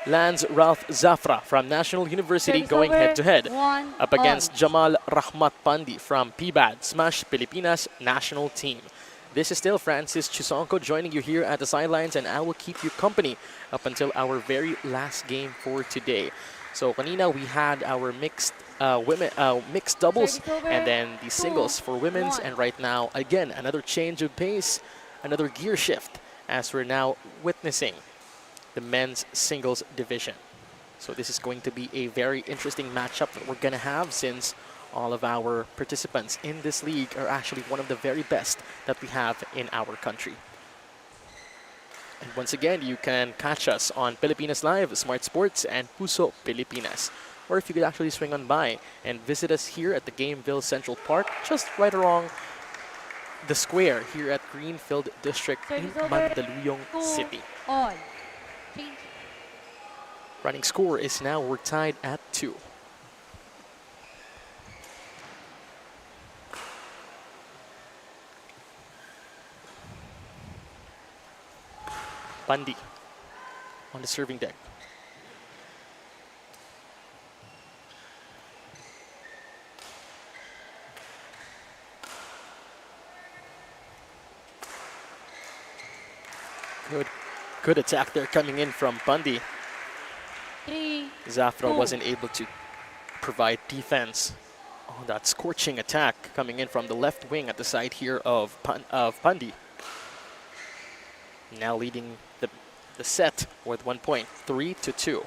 Lance Ralph Zafra from National University Service going over, head-to-head one up against all. Jamal Rahmat Pandi from PBAD, Smash Pilipinas National Team. This is still Francis Chisonco joining you here at the sidelines, and I will keep you company up until our very last game for today. So kanina we had our mixed mixed doubles Service over, and then the singles 2, for women's, 1. and right now again another change of pace, another gear shift as we're now witnessing the men's singles division. So this is going to be a very interesting matchup that we're gonna have, since all of our participants in this league are actually one of the very best that we have in our country. And once again, you can catch us on Pilipinas Live, Smart Sports, and Puso Pilipinas. Or if you could actually swing on by and visit us here at the Gameville Central Park, just right along the square here at Greenfield District in Service over, Mandaluyong 2 City. all. Change. Running score is now we're tied at 2. Pandi on the serving deck. Good attack there coming in from Pandi. 3, Zafra 2. wasn't able to provide defense on that scorching attack coming in from the left wing at the side here of Pandi. Now leading the set with 1 point, 3-2.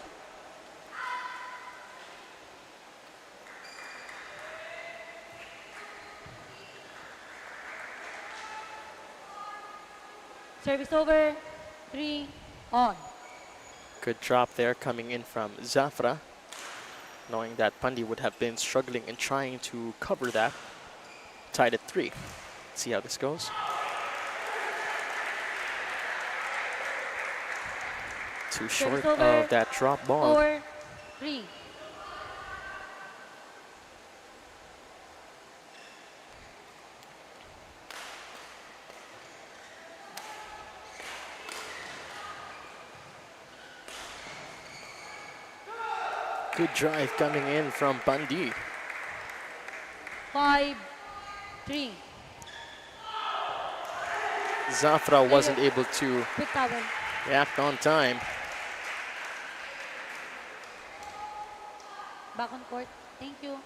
Service over, 3, on. Good drop there coming in from Zafra, knowing that Pandi would have been struggling and trying to cover that. Tied at 3. Let's see how this goes. Too short over. of that drop ball. 4, 3. Good drive coming in from Pandi. 5, 3. Zafra wasn't able to Quick towel. react on time. Back on court. Thank you.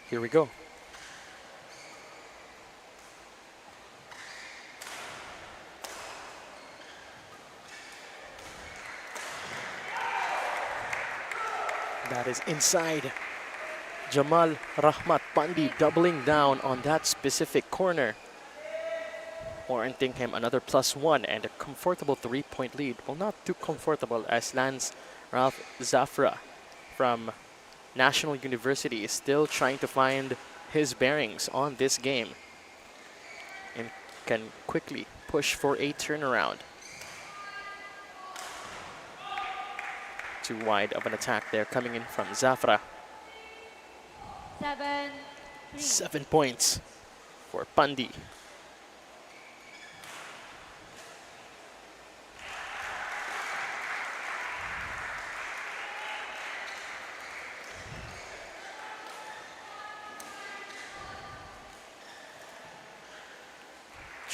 Here we go. That is inside. Jamal Rahmat Pandi doubling down on that specific corner, warranting him another +1 and a comfortable 3-point lead. Well, not too comfortable, as Lance Ralph Zafra from National University is still trying to find his bearings on this game and can quickly push for a turnaround. Too wide of an attack there coming in from Zafra. 7, 3. 7 points for Pandi.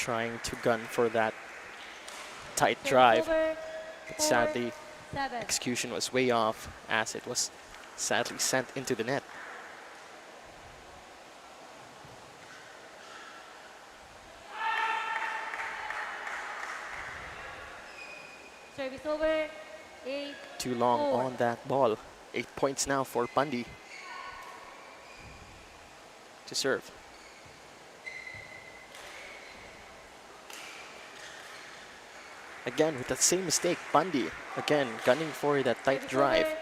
trying to gun for that tight Service drive. over. But 4, sadly, 7. execution was way off as it was sadly sent into the net. Service over. 8. Too long 4. on that ball. 8 points now for Pandi to serve. Again, with that same mistake, Pandi again gunning for that tight Service drive. over.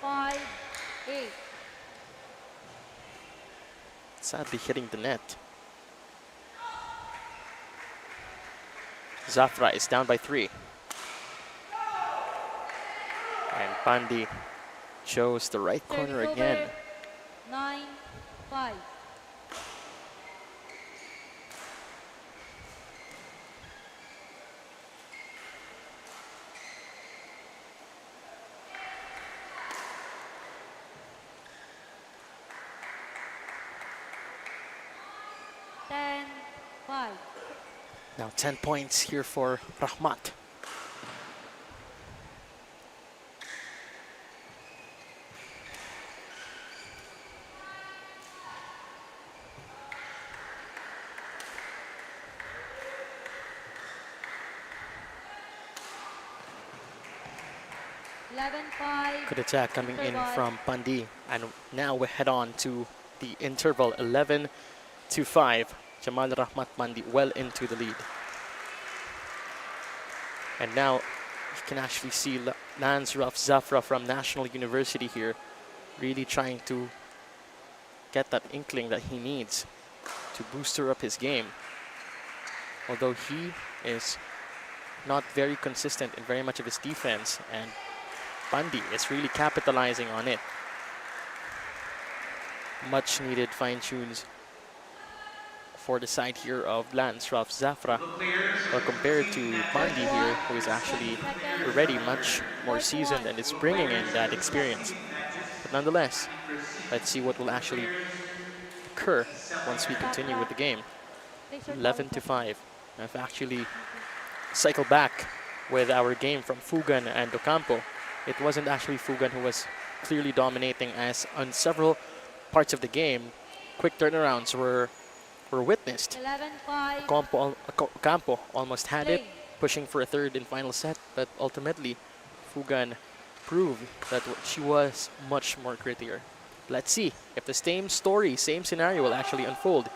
5. 8. Sadly hitting the net. Zafra is down by 3. And Pandi chose the right corner Service again. over. 9. 5. Now 10 points here for Rahmat. Good attack coming in from Pandi. And now we head on to the interval 11-5. Jamal Rahmat Pandi well into the lead. And now you can actually see Lance Zafra from National University here really trying to get that inkling that he needs to booster up his game. Although he is not very consistent in very much of his defense, and Pandi is really capitalizing on it. Much needed fine tunes for the side here of Lance Zafra, or compared to Pandi here, who is actually already much more seasoned and is bringing in that experience. But nonetheless, let's see what will actually occur once we continue with the game. 11-5. I've actually cycled back with our game from Fugan and Docampo. It wasn't actually Fugan who was clearly dominating, as on several parts of the game, quick turnarounds were witnessed. 11-5. Ocampo almost had it, pushing for a third and final set, but ultimately Fugan proved that she was much more grittier. Let's see if the same story, same scenario will actually unfold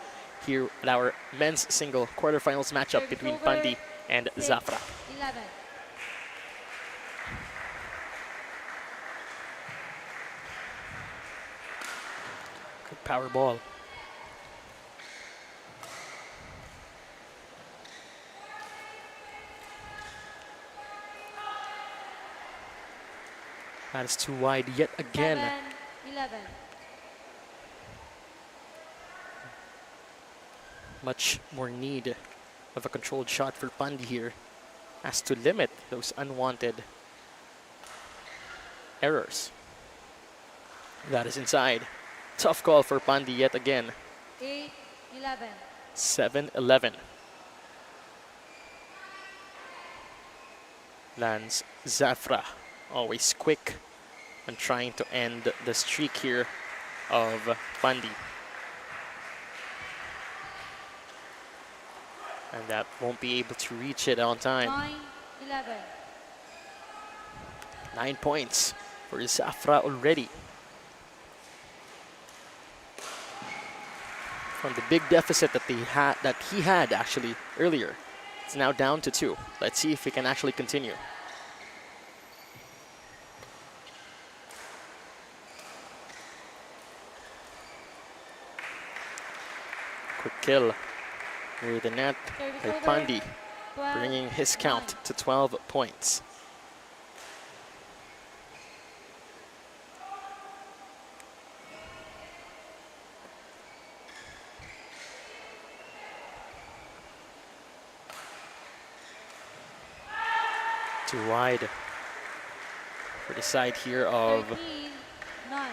here at our men's single quarterfinals matchup between Pandi and Zafra. 11. Good power ball. That is too wide yet again. 11. Much more need of a controlled shot for Pandi here, as to limit those unwanted errors. That is inside. Tough call for Pandi yet again. 8-11. 7-11. Lands Zafra, always quick and trying to end the streak here of Pandi. And that won't be able to reach it on time. 9-11. 9 points for Zafra already. From the big deficit that he had actually earlier, it's now down to 2. Let's see if we can actually continue. Quick kill near the net by Pandi, bringing his count to 12 points. Too wide for the side here of 13-9.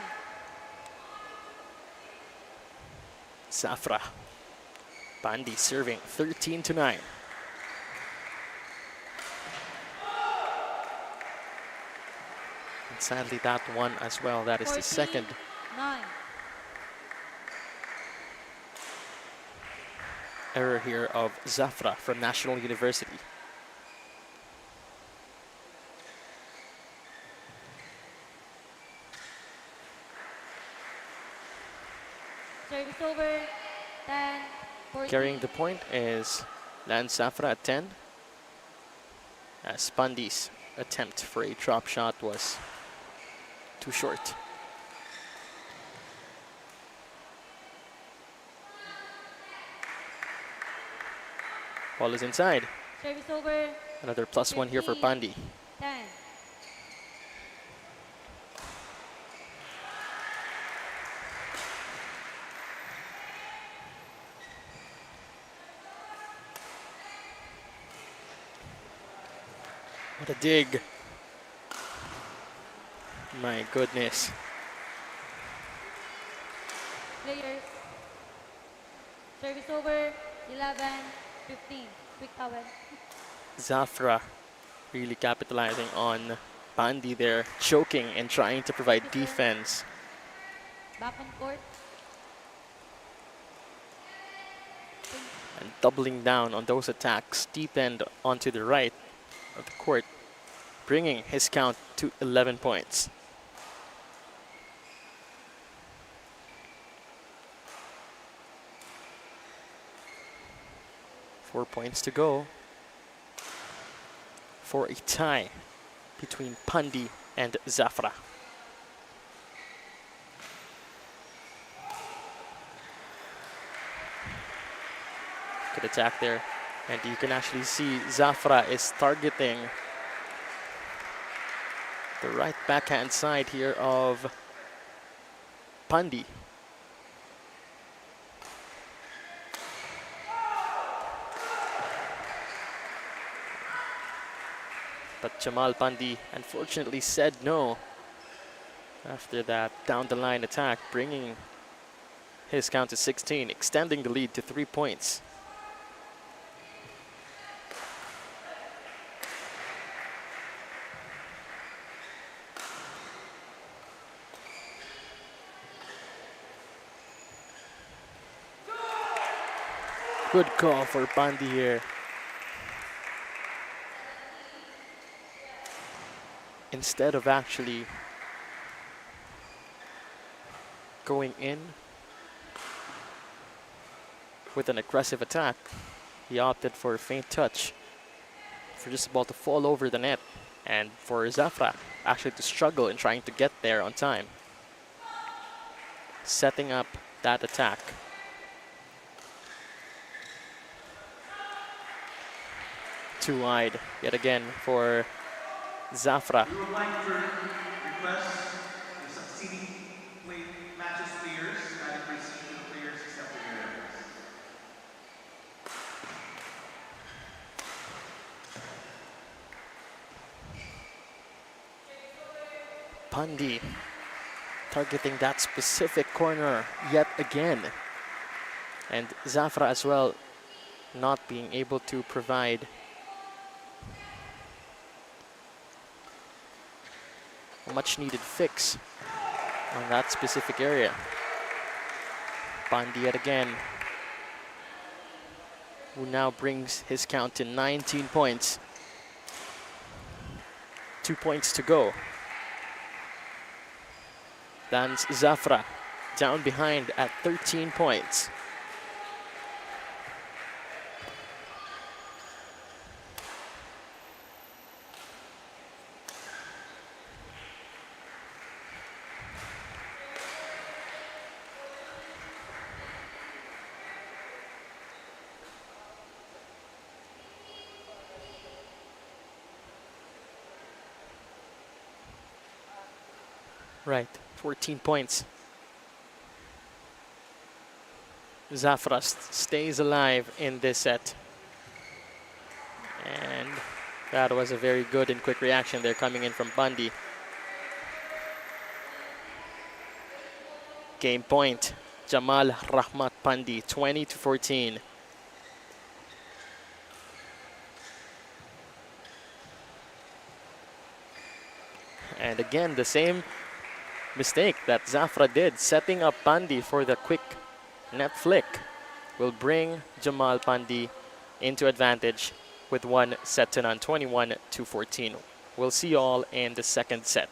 Zafra. Pandi serving 13-9. And sadly, that one as well. That is the second 9. error here of Zafra from National University. Service over. 10. 14. Carrying the point is Lance Zafra at 10. As Pandi's attempt for a drop shot was too short. Ball is inside. Service over. Another +1 here for Pandi. 10. What a dig. My goodness. Players. Service over. 11. 15. Quick towel. Zafra really capitalizing on Pandi there, choking and trying to provide defense. Back on court. And doubling down on those attacks, deep end onto the right of the court, bringing his count to 11 points. Four points to go for a tie between Pandi and Zafra. Good attack there. And you can actually see Zafra is targeting the right backhand side here of Pandi. But Jamal Pandi unfortunately said no after that down the line attack, bringing his count to 16, extending the lead to 3 points. Good call for Pandi here. Instead of actually going in with an aggressive attack, he opted for a faint touch for just about to fall over the net, and for Zafra actually to struggle in trying to get there on time. Setting up that attack. Too wide yet again for Zafra. We would like to request the succeeding matches players and receiving players except for your errors. Pandi targeting that specific corner yet again. And Zafra as well not being able to provide a much needed fix on that specific area. Pandi yet again, who now brings his count to 19 points. 2 points to go. That's Zafra down behind at 13 points. Right, 14 points. Zafra stays alive in this set. And that was a very good and quick reaction there coming in from Pandi. Game point, Jamal Rahmat Pandi, 20-14. And again, the same mistake that Zafra did, setting up Pandi for the quick net flick, will bring Jamal Pandi into advantage with 1-0, 21-14. We'll see you all in the second set.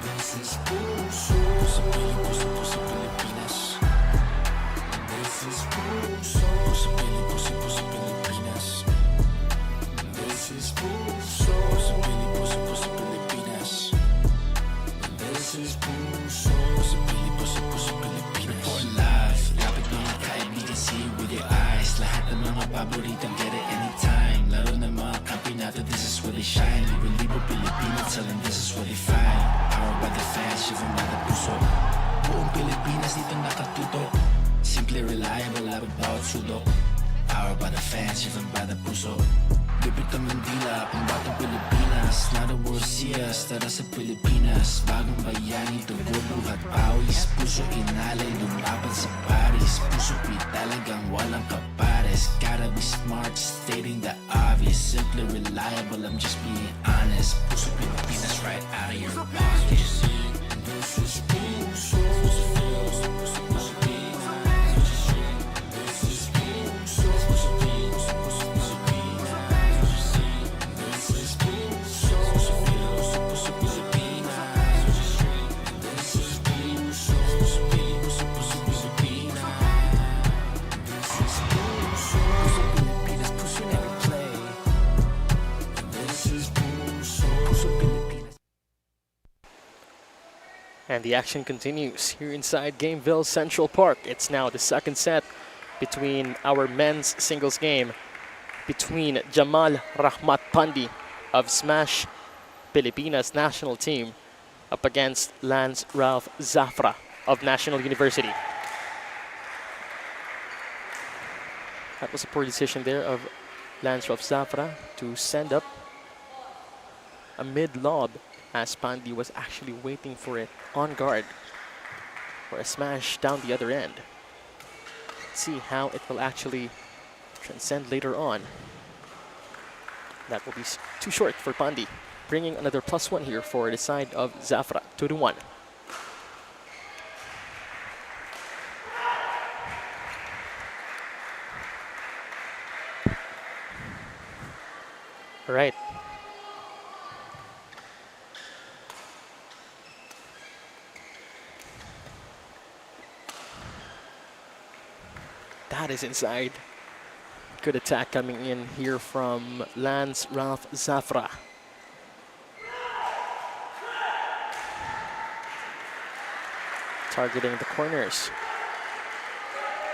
This is puso sa Puso sa Pilipinas. This is puso sa Pilipinas. This is puso sa Pilipinas. This is puso sa Pilipinas. Report live, lapit mga kaibigan, see with your eyes. Lahat ng mga paboritang get it anytime. Laro ng mga kampi natin, this is where they shine. Libo Pilipino, tell them this is where they find. Powered by the fans, driven by the puso. Buong Pilipinas dito nakatutok. Simply reliable, laro bawat sulok. Powered by the fans, driven by the puso. Lupit ang Mandila, pambatang Pilipinas. Not a world see us, tara sa Pilipinas. Bagong bayani, tugo, buhat, pawis. Puso inalay, lumaban sa Paris. Puso talagang walang kapares. Gotta be smart, stating the obvious. Simply reliable, I'm just being honest. Puso Pilipinas, right out of your pocket. This is puso. And the action continues here inside Gameville Central Park. It's now the second set between our men's singles game between Jamal Rahmat Pandi of Smash Pilipinas national team up against Lance Ralph Zafra of National University. That was a poor decision there of Lance Ralph Zafra to send up a mid-lob as Pandi was actually waiting for it on guard for a smash down the other end. Let's see how it will actually transcend later on. That will be too short for Pandi, bringing another +1 here for the side of Zafra, 2-1. All right. That is inside. Good attack coming in here from Lance Ralph Zafra. Targeting the corners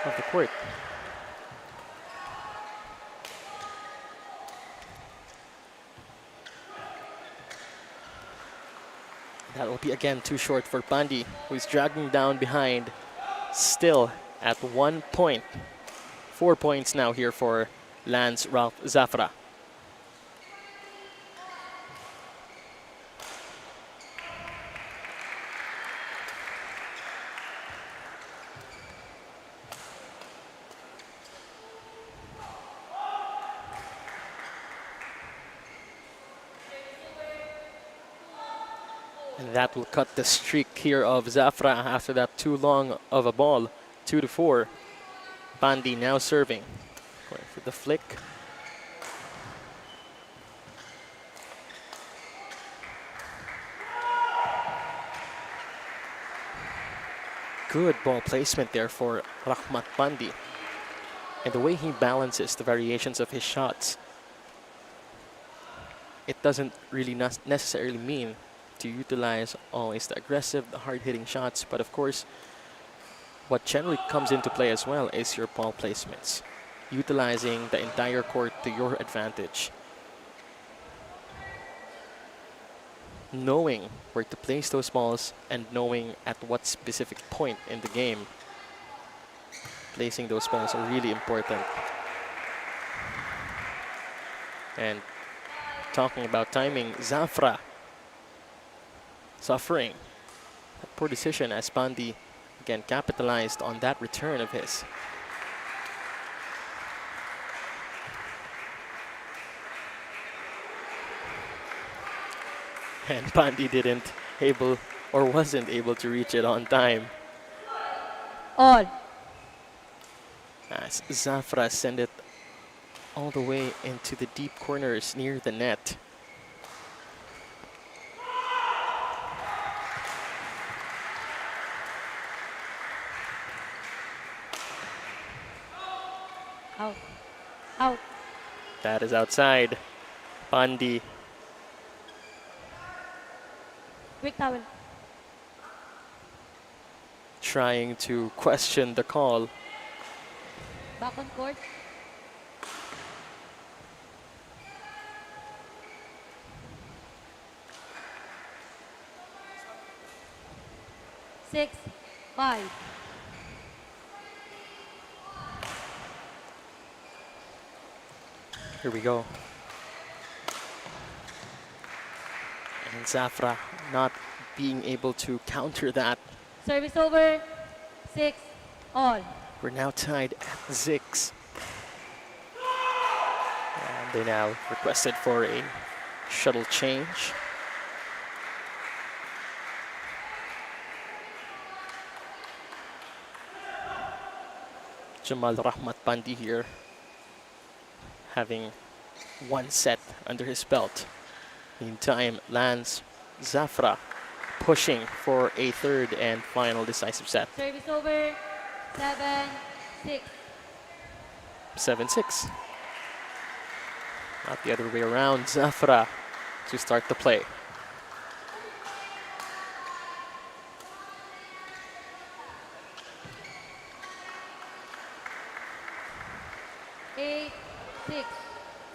of the court. That will be again too short for Pandi, who is dragging down behind, still at 1 point. 4 points now here for Lance Ralph Zafra. And that will cut the streak here of Zafra after that too long of a ball, 2-4. Pandi now serving. Going for the flick. Good ball placement there for Rahmat Pandi. And the way he balances the variations of his shots, it doesn't really necessarily mean to utilize always the aggressive, the hard-hitting shots, but of course, what generally comes into play as well is your ball placements, utilizing the entire court to your advantage. Knowing where to place those balls and knowing at what specific point in the game placing those balls are really important. And talking about timing, Zafra suffering. poor decision as Pandi again capitalized on that return of his. And Pandi wasn't able to reach it on time. All. As Zafra sent it all the way into the deep corners near the net. Out. Out. That is outside. Pandi Quick towel. trying to question the call. Back on court. Six. 5. Here we go. And Zafra not being able to counter that. Service over. 6. All. We're now tied at 6. And they now requested for a shuttle change. Jamal Rahmat Pandi here, having one set under his belt. Meantime, Lance Zafra pushing for a third and final decisive set. Service over. 7. 6. 7-6. Not the other way around. Zafra to start the play.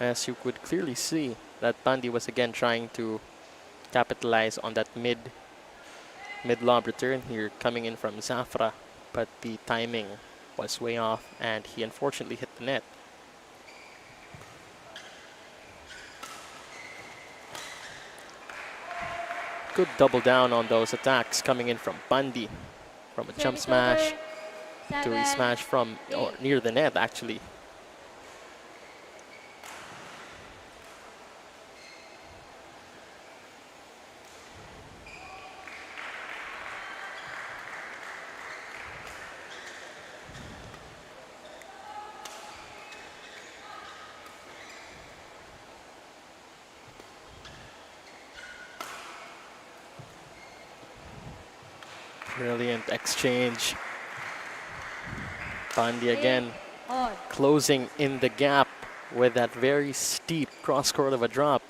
As you could clearly see that Pandi was again trying to capitalize on that mid-lob return here coming in from Zafra, but the timing was way off and he unfortunately hit the net. Good double down on those attacks coming in from Pandi, from a jump smash to a smash from near the net actually. Brilliant exchange. Pandi again closing in the gap with that very steep cross court of a drop.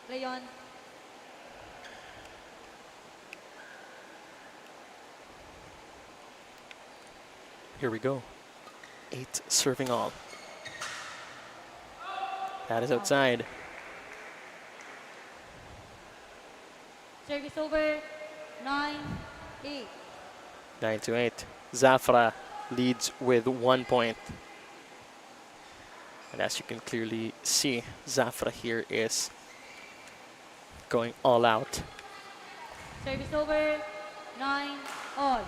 Play on. Here we go. 8 serving all. That is outside. Service over. 9. 8. 9-8. Zafra leads with 1 point. And as you can clearly see, Zafra here is going all out. Service over. 9. All.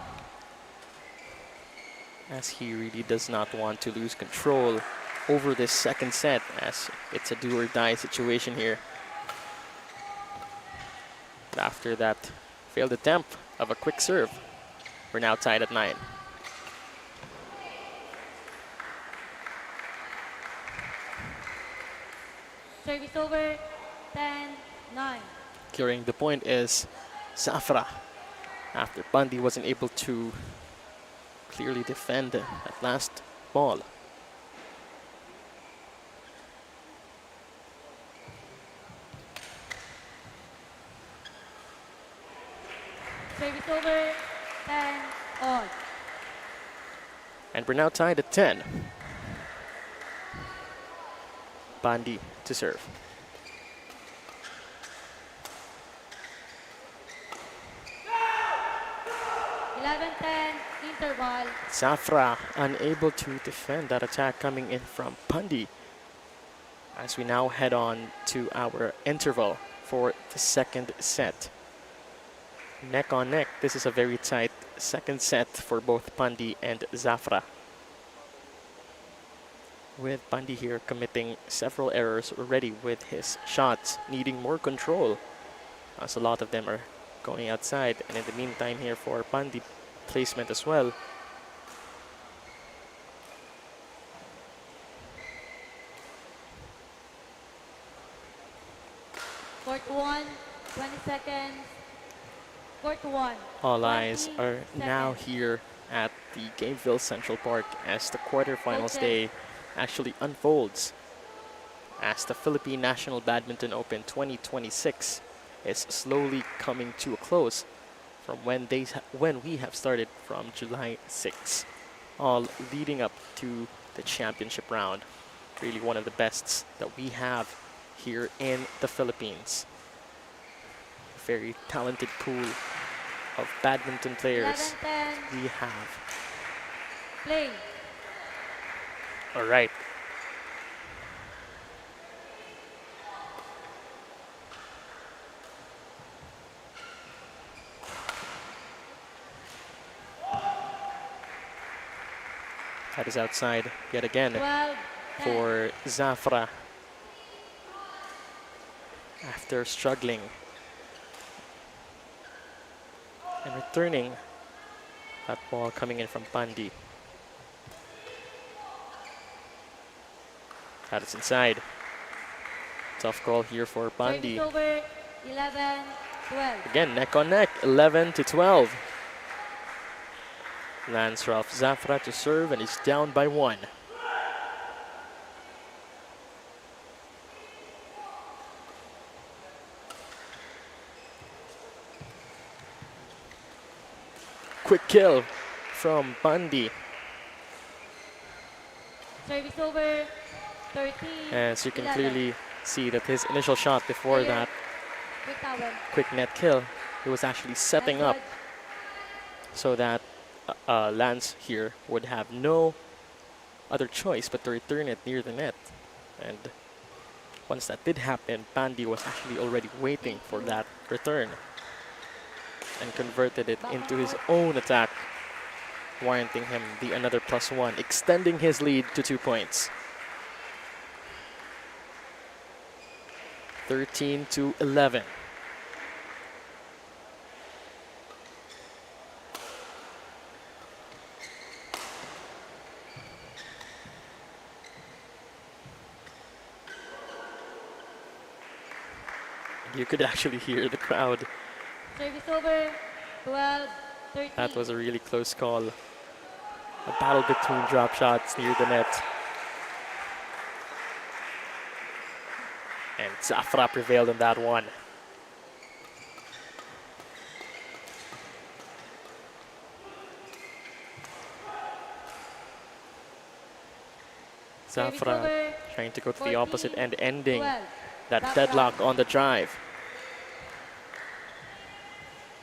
As he really does not want to lose control over this second set, as it's a do or die situation here. But after that failed attempt of a quick serve, we're now tied at 9. Service over. 10. 9. Clearing the point is Zafra, after Pandi wasn't able to clearly defend that last ball. Service over. 10. All. And we're now tied at 10. Pandi to serve. Interval. Zafra unable to defend that attack coming in from Pandi. as we now head on to our interval for the second set. Neck on neck, this is a very tight second set for both Pandi and Zafra. With Pandi here committing several errors already with his shots, needing more control, as a lot of them are going outside. And in the meantime here for Pandi, placement as well. Court 1, 20 seconds. Court 1. All eyes 20 are now seconds. here at the Gameville Central Park as the quarterfinals Coaches. day actually unfolds, as the Philippine National Badminton Open 2026 is slowly coming to a close from when we have started from July 6, all leading up to the championship round. Really one of the bests that we have here in the Philippines. Very talented pool of badminton players 11-10. we have. Play. All right. That is outside yet again 12, 10. for Zafra. After struggling and returning that ball coming in from Pandi. That is inside. Tough call here for Pandi. Service over. 11, 12. Again, neck on neck, 11-12. Lands Ralph Zafra to serve and is down by 1. Quick kill from Pandi. Service over. 13. As you can 11. clearly see that his initial shot before Player. that Quick towel. quick net kill, he was actually setting up so that Lance here would have no other choice but to return it near the net. And once that did happen, Pandi was actually already waiting for that return and converted it into his own attack, warranting him the another +1, extending his lead to 2 points. 13-11. You could actually hear the crowd. Service over. 12, 13. That was a really close call. A battle between drop shots near the net. And Zafra prevailed in that one. Service Zafra over. trying to go to the 14, opposite end, ending 12. that Drop deadlock shot. on the drive.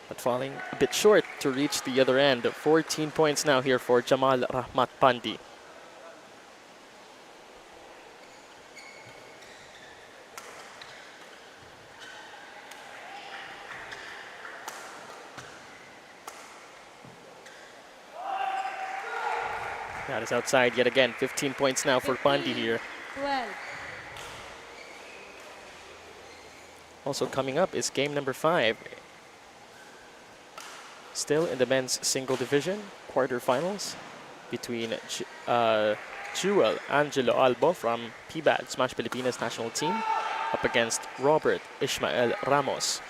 But falling a bit short to reach the other end. 14 points now here for Jamal Rahmat Pandi. That is outside yet again. 15 points now for Pandi here. 12. Also coming up is game number 5. Still in the men's single division, quarterfinals between Jewel Angelo Albo from PBAD, Smash Pilipinas national team, up against Robert Ishmael Ramos.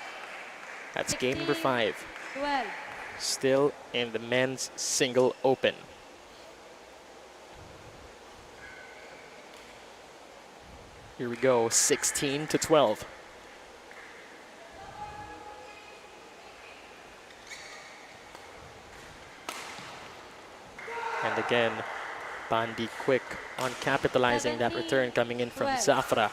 That's game number 5. 12. Still in the men's single open. Here we go, 16-12. And again, Pandi quick on capitalizing that 17, return coming in from 12. Zafra.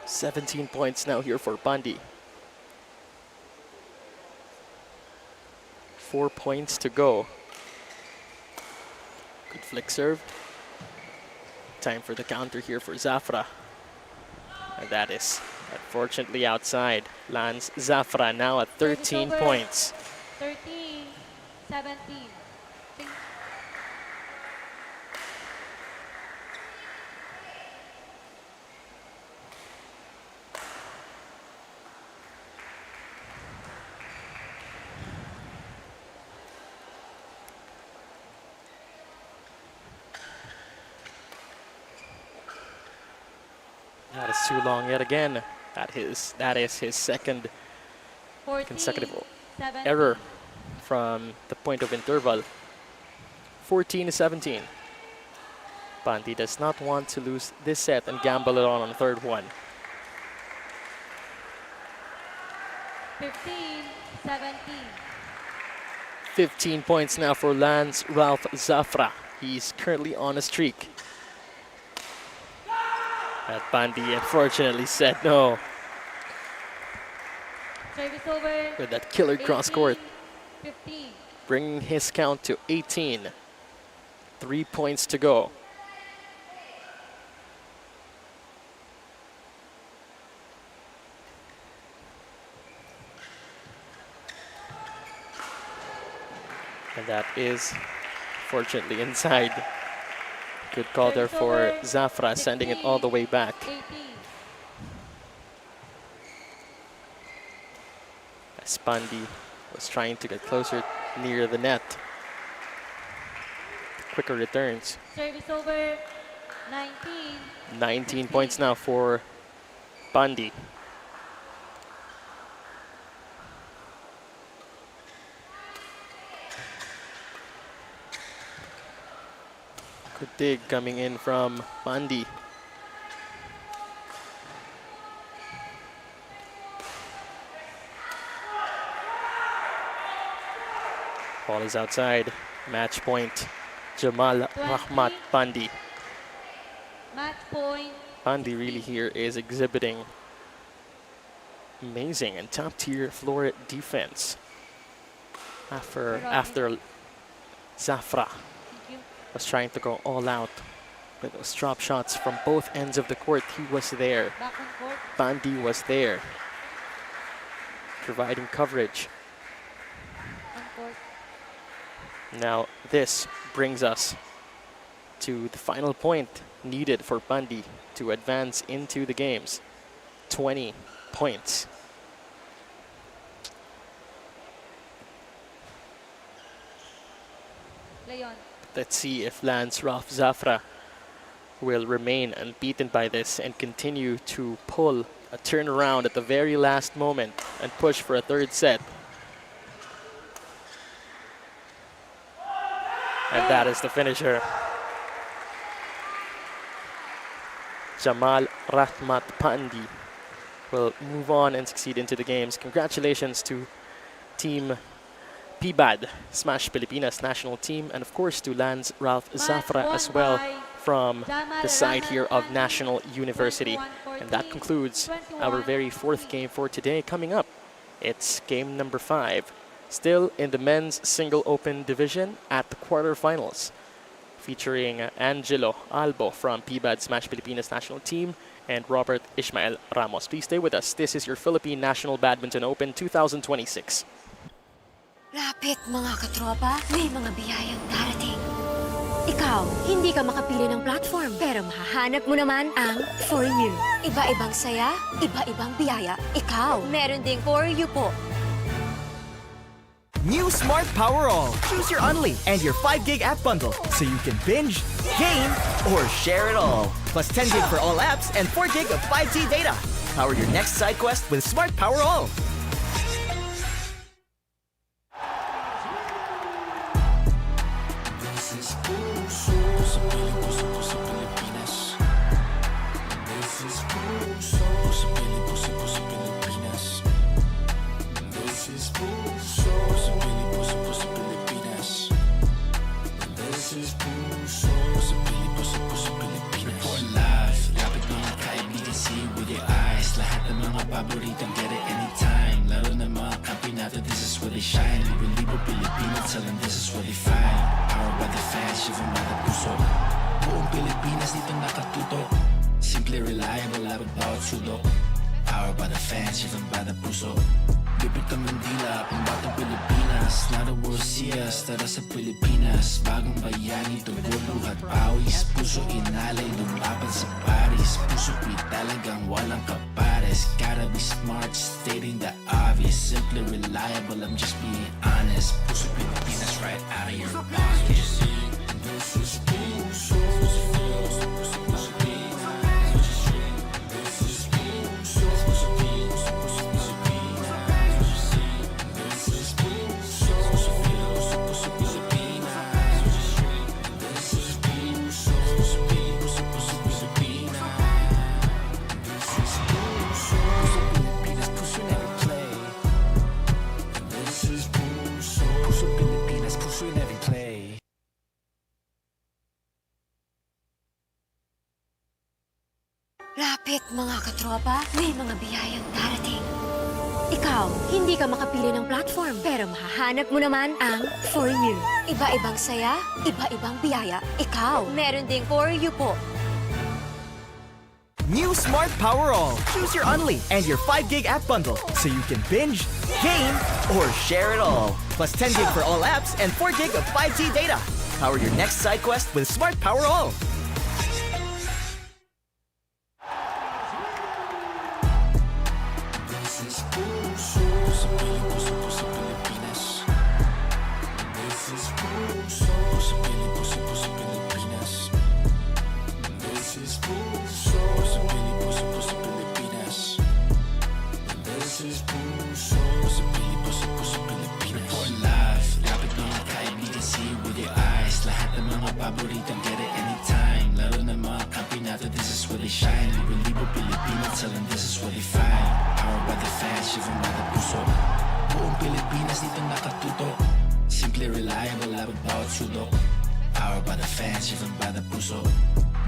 "17 points now here for Pandi. 4 points to go. Good flick serve. Time for the counter here for Zafra. And that is unfortunately outside. Lands Zafra now at 13 over. points. 13, 17. That is too long yet again. That is his second 14, consecutive 17. error from the point of interval. 14-17. Pandi does not want to lose this set and gamble it on the third one. 15, 17. 15 points now for Lance Ralph Zafra. He's currently on a streak. But Pandi unfortunately said no Service over. with that killer cross court, 15. bringing his count to 18. 3 points to go. And that is fortunately inside. Good call there for Zafra, sending it all the way back. 18. As Pandi was trying to get closer near the net. Quicker returns. Service over. 19. 19 points now for Pandi. Good dig coming in from Pandi. Ball is outside. Match point. Jamal Rahmat Pandi. Match point. Pandi really here is exhibiting amazing and top-tier floor defense. After Zafra Thank you. was trying to go all out with those drop shots from both ends of the court, he was there. Back on court. Pandi was there, providing coverage. On court. Now this brings us to the final point needed for Pandi to advance into the games. 20 points. Leon. Let's see if Lance Ralph Zafra will remain unbeaten by this and continue to pull a turnaround at the very last moment and push for a third set. And that is the finisher. Jamal Rahmat Pandi will move on and succeed into the games. Congratulations to Team PBAD, Smash Pilipinas national team, and of course to Lance Ralph Zafra as well from the side here of National University. And that concludes our very fourth game for today. Coming up, it's game number 5. Still in the men's single open division at the quarterfinals, featuring Angelo Albo from PBAD Smash Pilipinas national team and Robert Ishmael Ramos. Please stay with us. This is your Philippine National Badminton Open 2026. Lapit mga katropa, may mga biyayang darating. Ikaw, hindi ka makapili ng platform, pero mahahanap mo naman ang For You. Iba-ibang saya, iba-ibang biyaya. Ikaw, meron ding For You po. New Smart Power All. Choose your Unli and your 5 gig app bundle so you can binge, game, or share it all. Plus 10 gig for all apps and 4 gig of 5G data. Power your next side quest with Smart Power All. This is puso sa puso sa Pilipinas. This is puso sa Pilipinas. This is puso sa Pilipinas. This is puso sa Pilipinas. Report live, lapit mga kaibigan, see with your eyes. Lahat ng mga paboritong get it anytime. Laro ng mga kampiyonato, this is where they shine. Libre-libre libo Pilipino, tell them this is what they find. Powered by the fans, driven by the puso. Buong Pilipinas dito nakatuto. Simple, reliable, labot bawat sulok. Powered by the fans, driven by the puso. Bibig ka Mandila, pambatang Pilipinas. Now the world see us, tara sa Pilipinas. Bagong bayani, tubo, luhat, pawis. Puso inalay, lumaban sa Paris. Puso talagang walang kapares. Gotta be smart, stating the obvious. Simply reliable, I'm just being honest. Puso Pilipinas, right out of your pocket. This is puso. Lapit mga katropa, may mga biyayang darating. Ikaw, hindi ka makapili ng platform, pero mahahanap mo naman ang For You. Iba-ibang saya, iba-ibang biyaya. Ikaw, meron ding For You po. New Smart Power All. Choose your Unli and your 5 gig app bundle so you can binge, game, or share it all. Plus 10 gig for all apps and 4 gig of 5G data. Power your next side quest with Smart Power All. Paborito, get it anytime. Laro ng mga kampi nato, this is where they shine. Libo Pilipino, tell them this is where they find. Powered by the fans, driven by the puso. Buong Pilipinas dito nakatuto. Simple, reliable, labot bawat sulok. Powered by the fans, driven by the puso.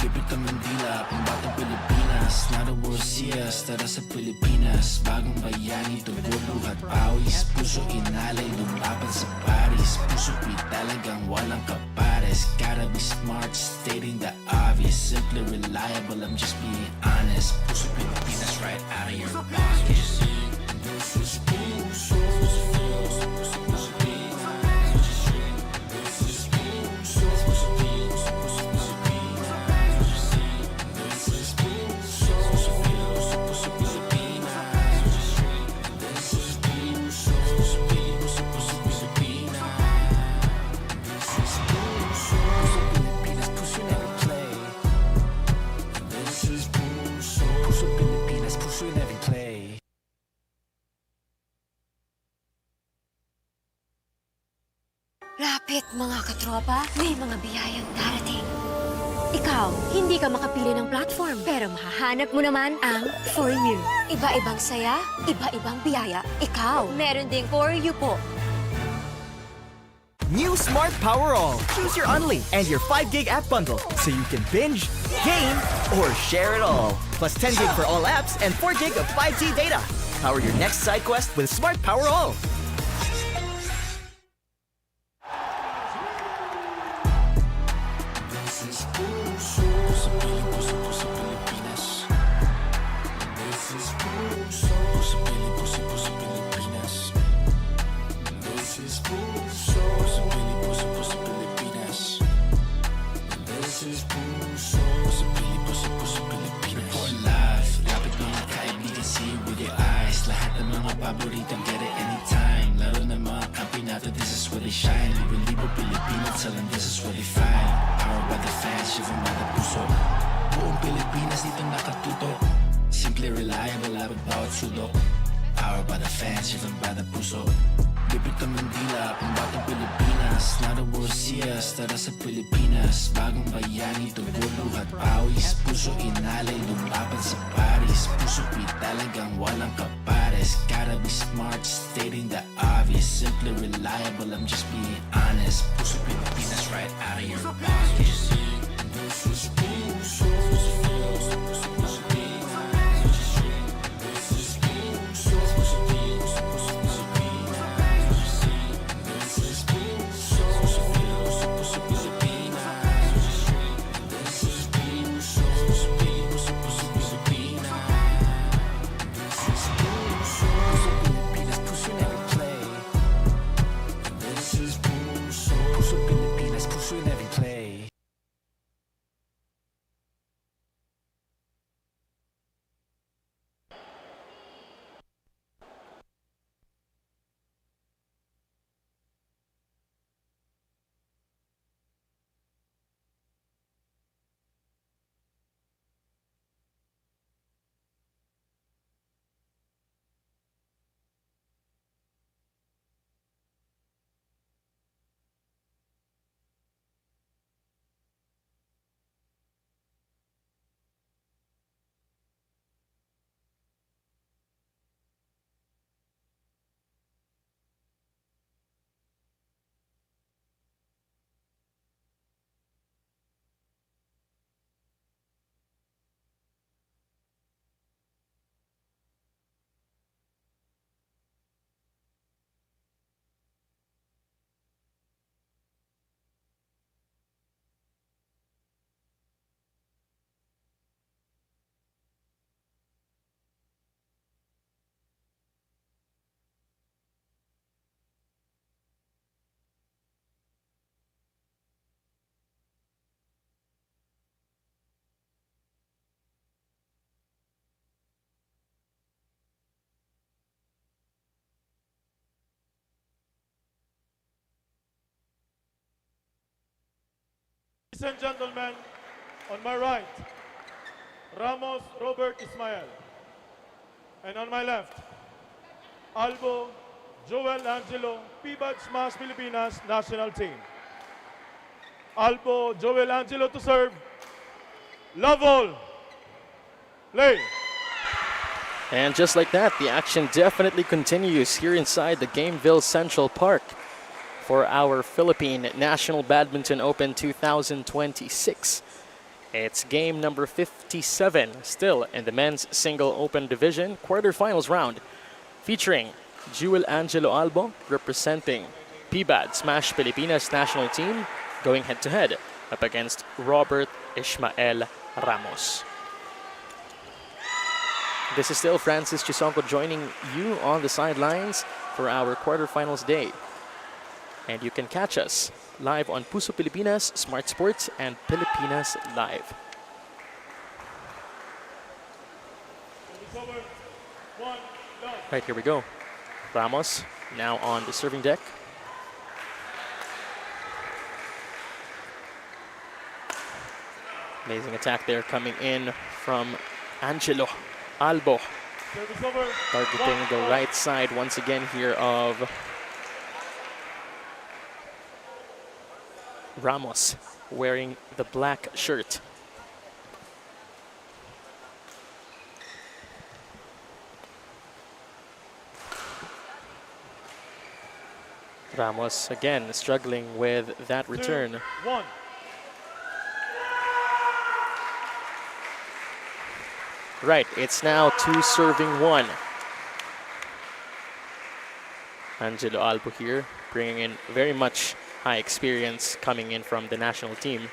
Bibig ka Mandila, pambatang Pilipinas. Now the world see us, tara sa Pilipinas. Bagong bayani, tubo, luhat, pawis. Puso inalay, lumaban sa Paris. Puso talagang walang kapares. Gotta be smart, stating the obvious. Simply reliable, I'm just being honest. Puso Pilipinas, right out of your pocket. This is puso. Lapit mga katropa, may mga biyayang darating. Ikaw, hindi ka makapili ng platform, pero mahahanap mo naman ang For You. Iba-ibang saya, iba-ibang biyaya. Ikaw, meron ding For You po. New Smart Power All. Choose your Unli and your 5 gig app bundle so you can binge, game, or share it all. Plus 10 gig for all apps and 4 gig of 5G data. Power your next side quest with Smart Power All. Paborito, get it anytime. Laro ng mga kampi nato, this is where they shine. Libo Pilipino, tell them this is where they find. Powered by the fans, driven by the puso. Buong Pilipinas dito nakatuto. Simple, reliable, labot bawat sulok. Powered by the fans, driven by the puso. Bibig ka Mandila, pambatang Pilipinas. Now the world see us, tara sa Pilipinas. Bagong bayani, tubo, luhat, pawis. Puso inalay, lumaban sa Paris. Puso talagang walang kapares. Gotta be smart, stating the obvious. Simply reliable, I'm just being honest. Puso Pilipinas, right out of your pocket. This is puso. This is Ladies and gentlemen, on my right, Ramos Robert Ismael. And on my left, Albo Joel Angelo, PBAD Smash Pilipinas National Team. Albo Joel Angelo to serve. Love all. Play. And just like that, the action definitely continues here inside the Gameville Central Park for our Philippine National Badminton Open 2026. It's game number 57, still in the men's single open division quarterfinals round, featuring Jewel Angelo Albo representing PBAD Smash Pilipinas national team, going head-to-head up against Robert Ishmael Ramos. This is still Francis Chisonco joining you on the sidelines for our quarterfinals day. And you can catch us live on Puso Pilipinas, Smart Sports, and Pilipinas Live. Right, here we go. Ramos now on the serving deck. Amazing attack there coming in from Angelo Albo. Targeting the right side once again here of Ramos, wearing the black shirt. Ramos again struggling with that return. 2-1. Right, it's now 2 serving 1. Angelo Albo here, bringing in very much high experience coming in from the national team.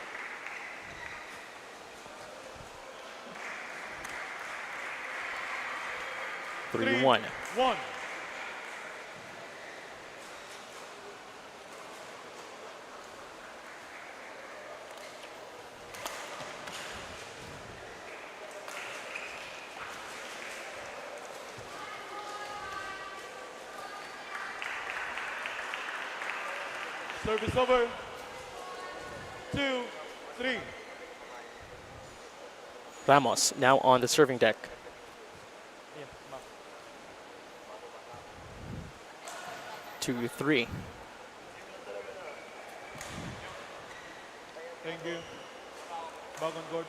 Three, 1. Service over. 2-3. Ramos now on the serving deck. Two, 3. Thank you. Back on board.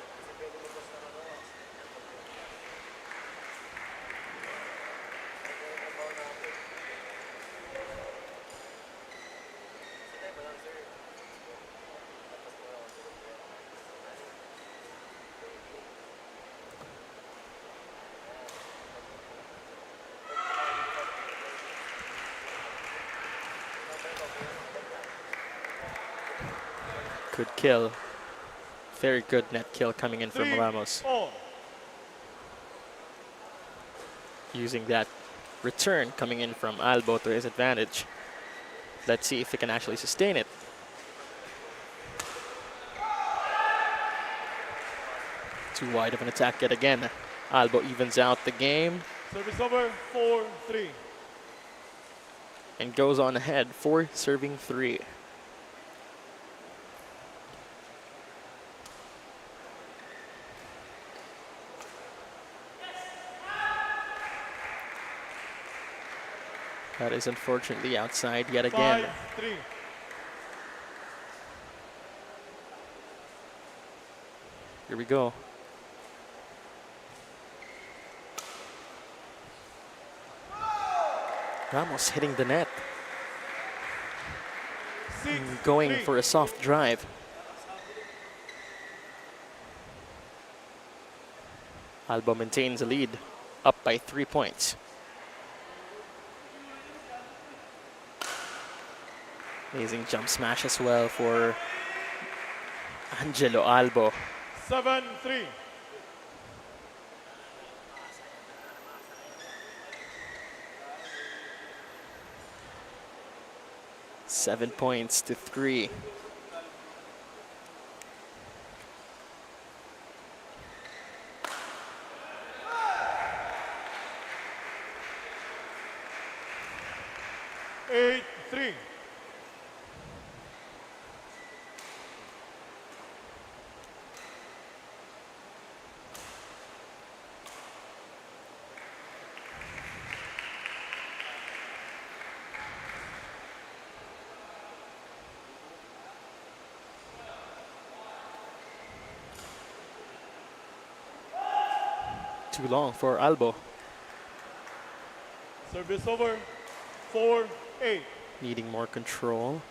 Good kill. Very good net kill coming in from 3-4. Ramos. Using that return coming in from Albo to his advantage. Let's see if he can actually sustain it. Too wide of an attack yet again. Albo evens out the game. Service over. 4-3. And goes on ahead for serving 3. That is unfortunately outside yet again. 5-3. Here we go. Ramos hitting the net. Going for a soft drive. Albo maintains the lead, up by 3 points. Amazing jump smash as well for Angelo Albo. 7-3. Seven points to 3. too long for Albo. Service over. 4-8. Needing more control.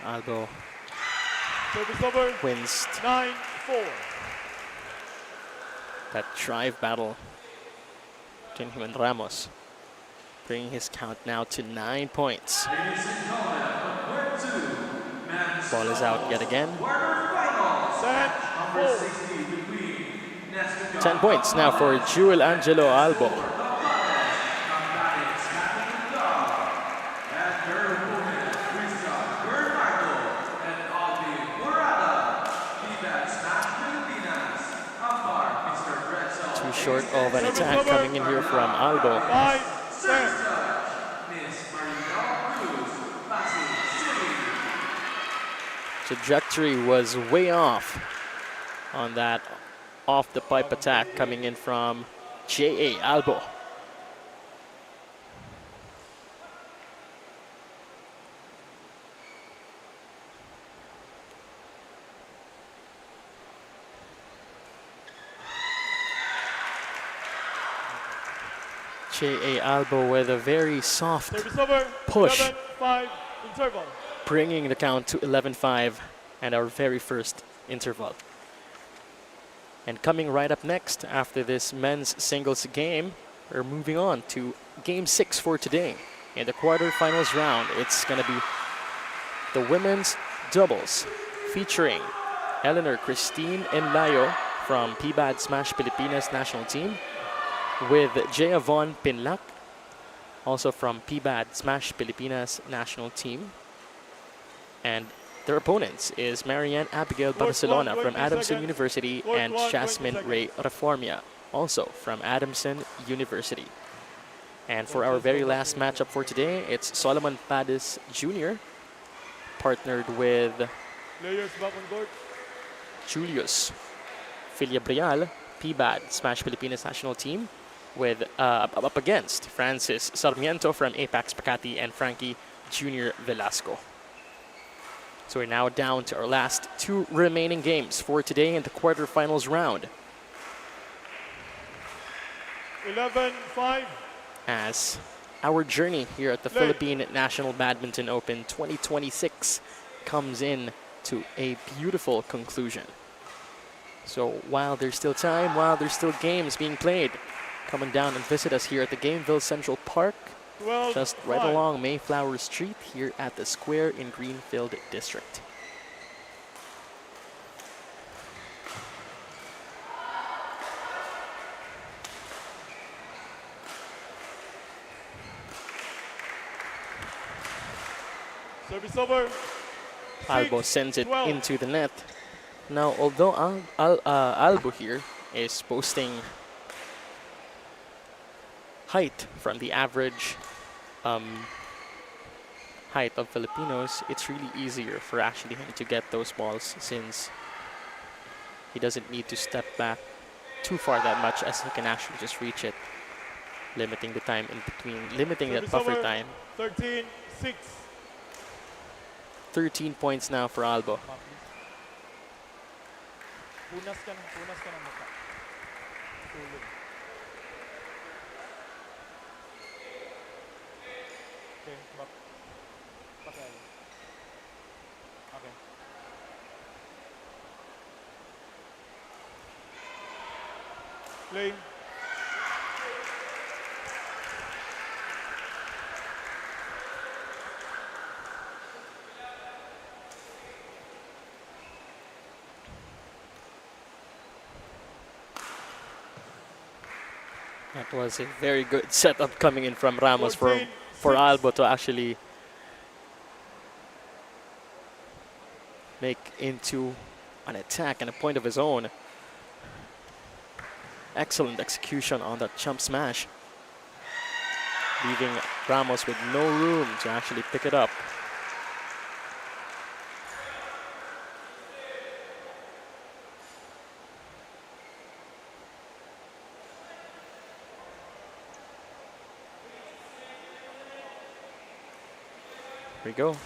Albo Service over. wins 9-4. that drive battle between him and Ramos, bringing his count now to 9 points. Ball is out yet again. 10 points now for Jewel Angelo Albo. Too short of an attack coming in here from Albo. 5-10. Trajectory was way off on that off the pipe attack coming in from J.A. Albo. J.A. Albo with a very soft Service over. push, 11-5. Interval. bringing the count to 11-5 and our very first interval. And coming right up next after this men's singles game, we're moving on to game 6 for today. In the quarterfinals round, it's going to be the women's doubles featuring Eleanor Christine Enlayo from PBAD Smash Pilipinas national team with Jaya Von Pinlac, also from PBAD Smash Pilipinas national team. And their opponents is Marianne Abigail Barcelona from Adamson University and Jasmine Ray Reformia, also from Adamson University. And for our very last matchup for today, it's Solomon Padis Jr. partnered with Players back on court. Julius Filiabrial, PBAD Smash Pilipinas national team, with up against Francis Sarmiento from Apex Pacati and Frankie Jr. Velasco. So we're now down to our last 2 remaining games for today in the quarterfinals round. 11-5. As our journey here at the Philippine National Badminton Open 2026 comes in to a beautiful conclusion. So while there's still time, while there's still games being played, come on down and visit us here at the Gameville Central Park, just right along Mayflower Street here at the Square in Greenfield District. Service over. Albo sends it 12. into the net. Now, although Albo here is posting height from the average height of Filipinos, it's really easier for actually him to get those balls since he doesn't need to step back too far that much, as he can actually just reach it, limiting the time in between, limiting that Service buffer over. time. 13-6. 13 points now for Albo. Punas ka ng mukha. Tulog. Okay, back. Patay. Okay. Play. That was a very good setup coming in from Ramos for 14-6. Albo to actually make into an attack and a point of his own. Excellent execution on that jump smash, leaving Ramos with no room to actually pick it up. Here we go.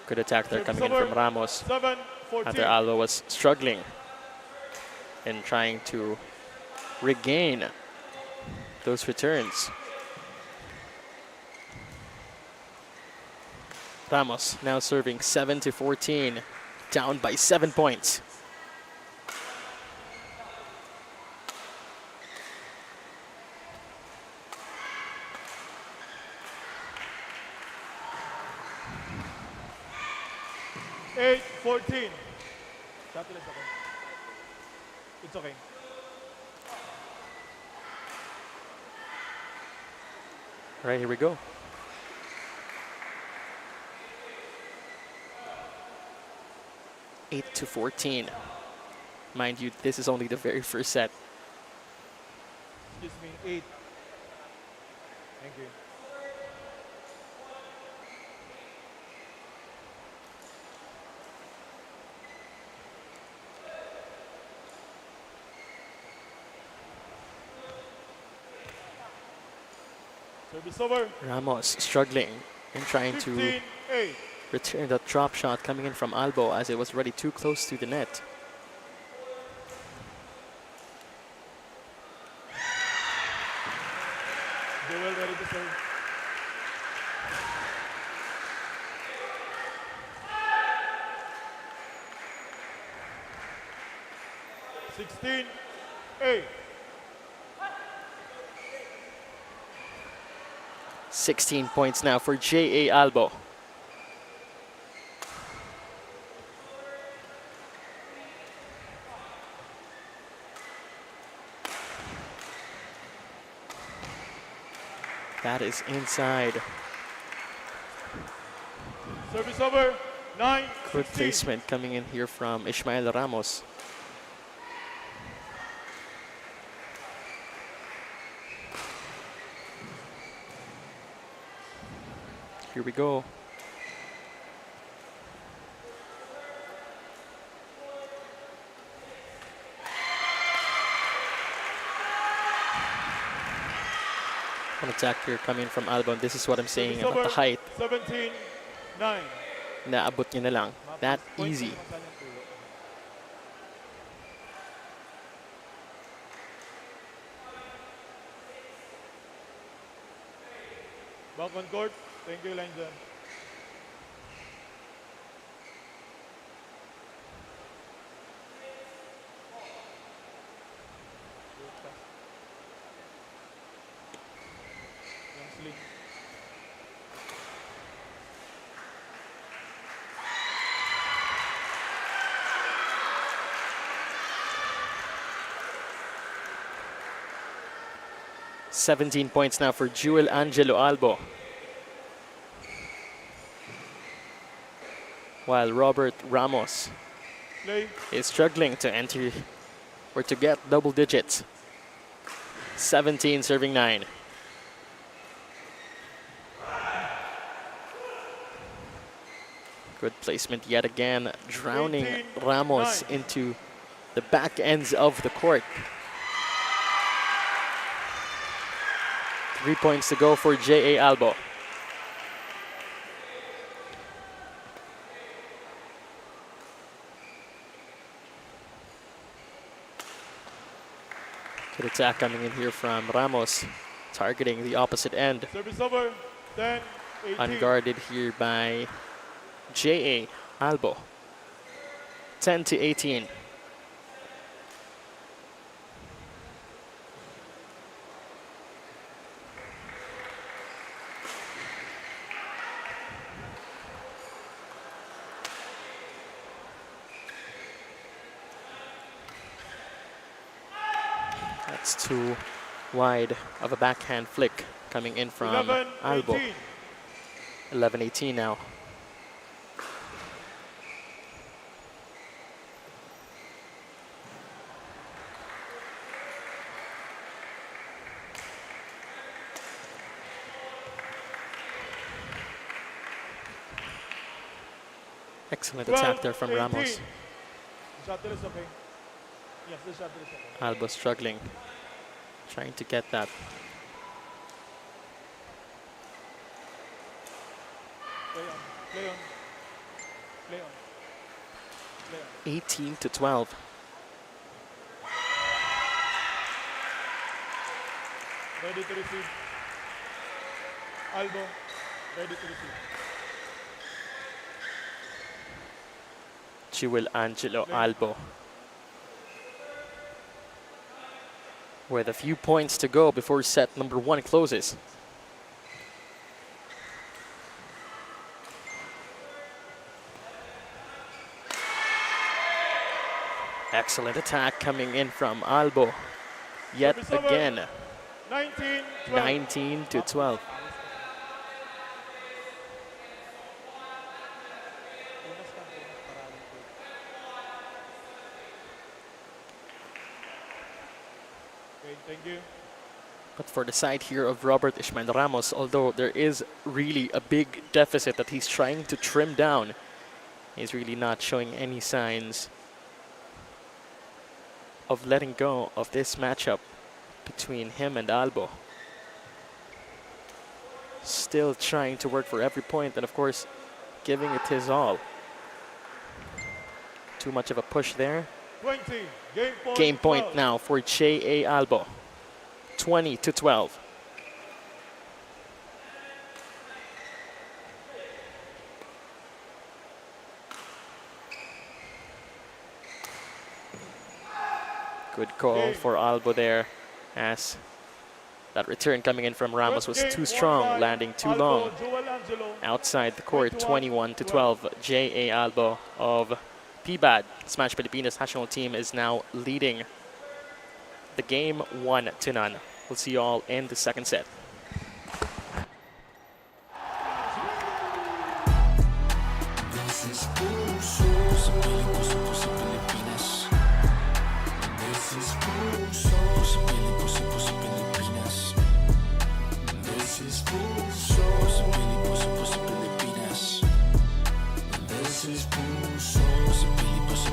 Good attack there Service coming in over. from Ramos. 7-14. After Alba was struggling and trying to regain those returns. Ramos now serving 7-14, down by 7 points. Eight, 14. Shuttle is okay. It's okay. All right, here we go. Eight to 14. Mind you, this is only the very first set. Excuse me, 8. Thank you. Service over. Ramos struggling and trying to 15-8. return that drop shot coming in from Albo as it was already too close to the net. Joel ready to serve. Sixteen, 8. 16 points now for J.A. Albo. That is inside. Service over. 9, Good 16. placement coming in here from Ishmael Ramos. Here we go. An attack here coming from Albon. This is what I'm saying Service about the over. height. 17, 9. Naabot niya na lang. That Point easy. naman sa tulo. Back on court. Thank you, Lanza. Young Sling. $17 points now for Jewel Angelo Albo. While Robert Ramos Play. is struggling to enter or to get double digits. 17 serving 9. Good placement yet again, drowning 18, Ramos 9. into the back ends of the court. 3 points to go for J.A. Albo. Good attack coming in here from Ramos, targeting the opposite end. Service over. 10, 18. Unguarded here by J.A. Albo. 10 to 18. That's too wide of a backhand flick coming in from 11, Albo. 18. 11-18 now. Excellent attack there from 12, Ramos. 18. Shuttle is okay. Yes, the shuttle is okay. Albo struggling, trying to get that. Play on. Play on. Play on. Play on. 18 to 12. Ready to receive. Albo, ready to receive. Jewel Angelo Albo. With a few points to go before set number 1 closes. Excellent attack coming in from Albo. Yet Service over. again, 19, 12. 19 to 12. Okay, thank you. But for the side here of Robert Ishmael Ramos, although there is really a big deficit that he's trying to trim down, he's really not showing any signs of letting go of this matchup between him and Albo. Still trying to work for every point and of course giving it his all. Too much of a push there. 20, game point. Game point 12. now for J.A. Albo. 20 to 12. Good call for Albo there, as that return coming in from Ramos was too strong, landing too long outside the court. 21 to 12. J.A. Albo of PBAD, Smash Pilipinas national team, is now leading the game 1-0. We'll see you all in the second set. This is puso sa puso sa Pilipinas. This is puso sa puso Pilipinas. This is puso sa puso Pilipinas. This is puso sa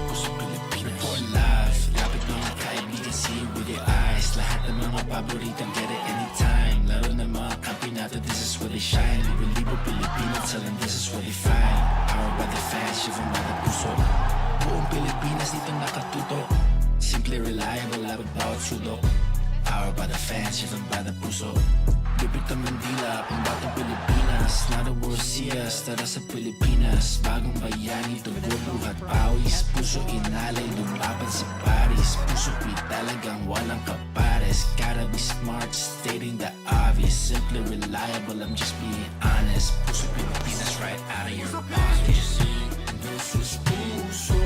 puso Pilipinas. Report live, lapit mga kaibigan, see with your eyes. Lahat ng mga paboritang get it anytime. Laro ng mga kampi natin, this is where they shine. Libo Pilipinas, tell them this is where they find. Powered by the fans, driven by the puso. Buong Pilipinas dito nakatutok. Simply reliable, laban bawat sulok. Powered by the fans, driven by the puso. Bibit ang Mandila, pambatang Pilipinas. Not a world see us, tara sa Pilipinas. Bagong bayani, tubo, buhat, pawis. Puso inalay, lumaban sa Paris. Puso talagang walang kapares. Gotta be smart, stating the obvious. Simply reliable, I'm just being honest. Puso Pilipinas right out of your pocket. This is puso.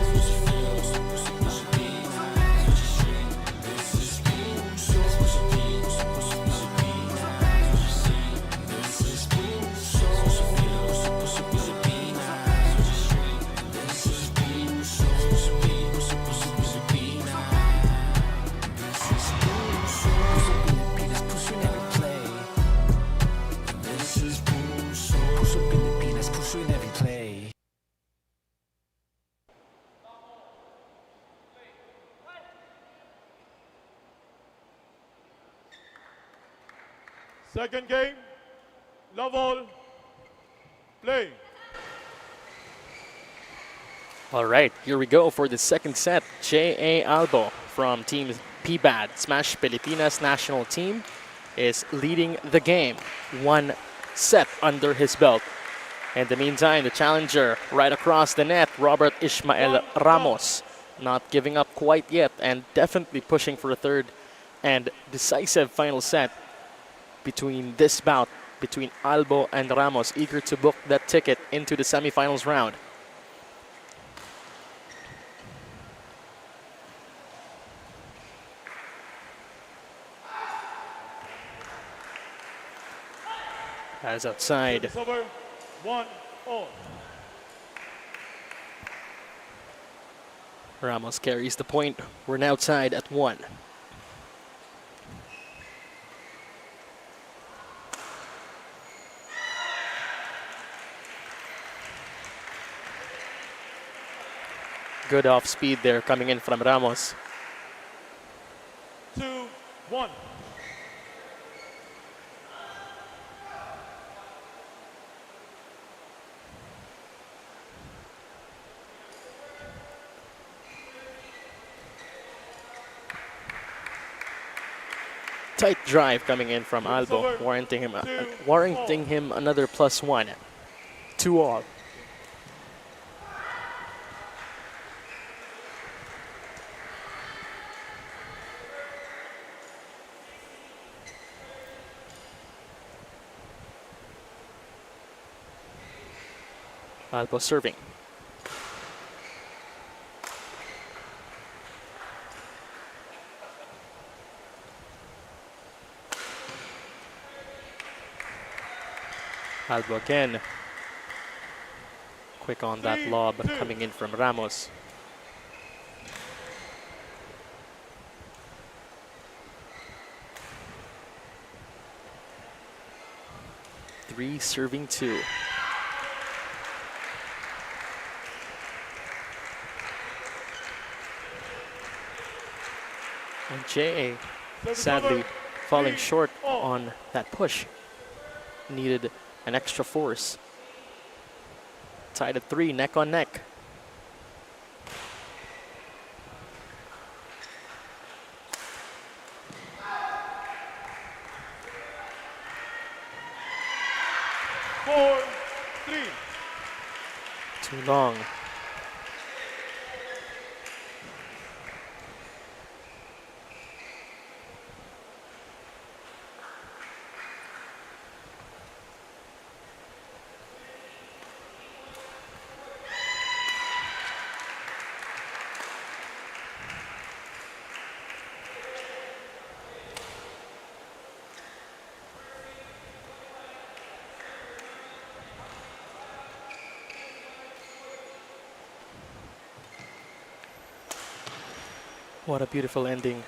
Second game, love all, play. All right, here we go for the second set. J.A. Albo from Team PBAD, Smash Pilipinas national team, is leading the game. 1 set under his belt. In the meantime, the challenger right across the net, Robert Ishmael Ramos, not giving up quite yet and definitely pushing for a third and decisive final set between this bout between Albo and Ramos, eager to book that ticket into the semifinals round. As outside. It's over, 1-1. Ramos carries the point. We're now tied at 1. Good off speed there coming in from Ramos. 2-1. Tight drive coming in from Albo, warranting him another +1. 2-all. Albo serving. Albo again. Quick on that lob coming in from Ramos. Three serving 2. And J.A. sadly falling short on that push. Needed an extra force. Tied at 3, neck on neck. Too long. What a beautiful ending.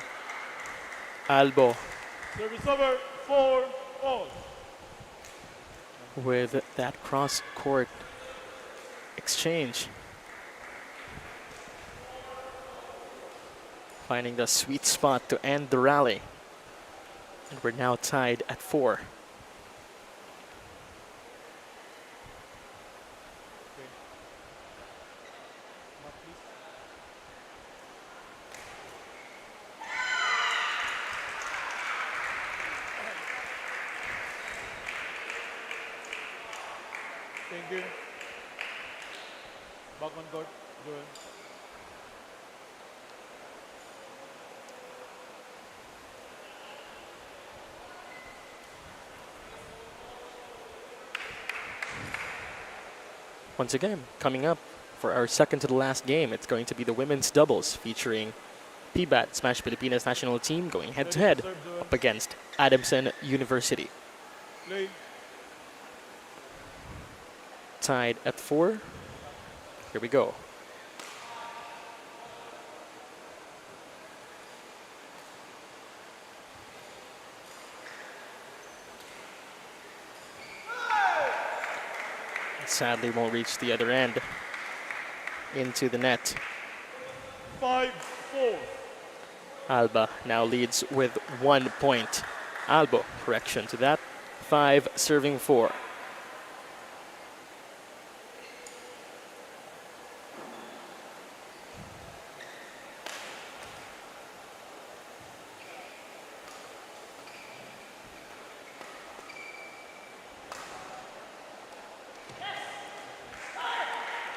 Albo Service over, 4-all. with that cross-court exchange. Finding the sweet spot to end the rally. And we're now tied at 4. Thank you. Back on court, Joel. Once again, coming up for our second to the last game, it's going to be the women's doubles featuring PBAT Smash Pilipinas national team going head-to-head up against Adamson University. Play. Tied at 4. Here we go. Sadly won't reach the other end. Into the net. 5-4. Alba now leads with 1 point. Albo, correction to that. 5 serving 4.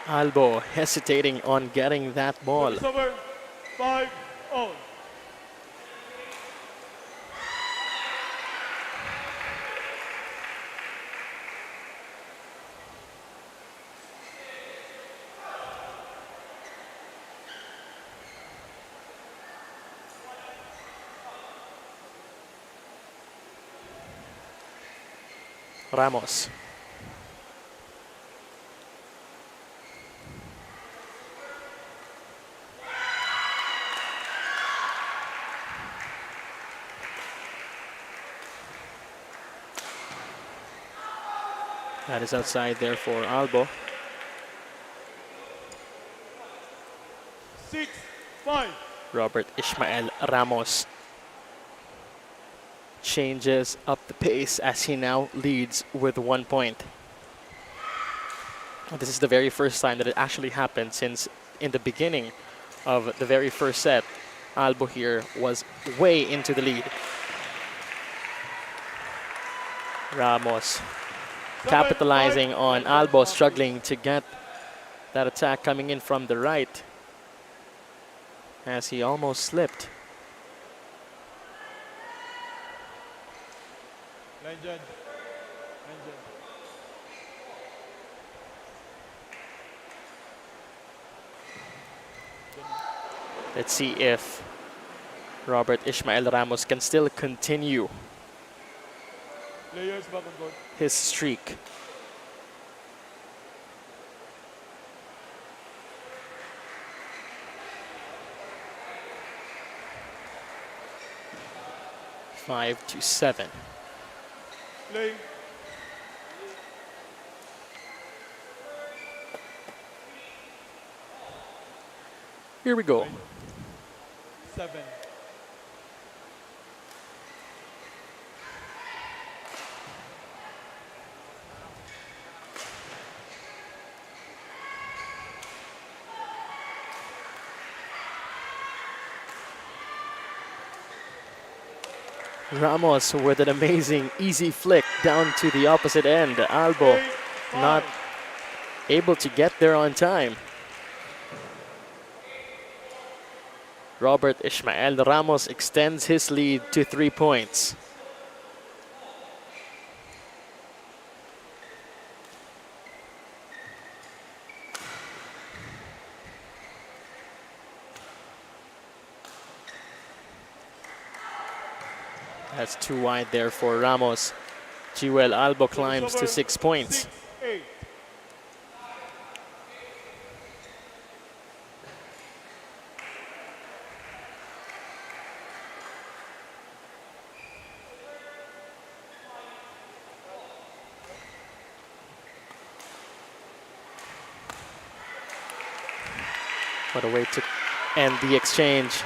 Albo hesitating on getting that ball. Service over, 5-all. Ramos. That is outside there for Albo. 6-5. Robert Ishmael Ramos changes up the pace as he now leads with 1 point. This is the very first time that it actually happened since in the beginning of the very first set, Albo here was way into the lead. Ramos capitalizing on Albo struggling to get that attack coming in from the right as he almost slipped. Line judge. Line judge. Let's see if Robert Ishmael Ramos can still continue Players back on court. his streak. Five to 7. Play. Here we go. 7. Ramos with an amazing easy flick down to the opposite end. Albo not able to get there on time. Robert Ishmael Ramos extends his lead to 3 points. That's too wide there for Ramos. Jewel Albo climbs to 6 points. 6-8. What a way to end the exchange.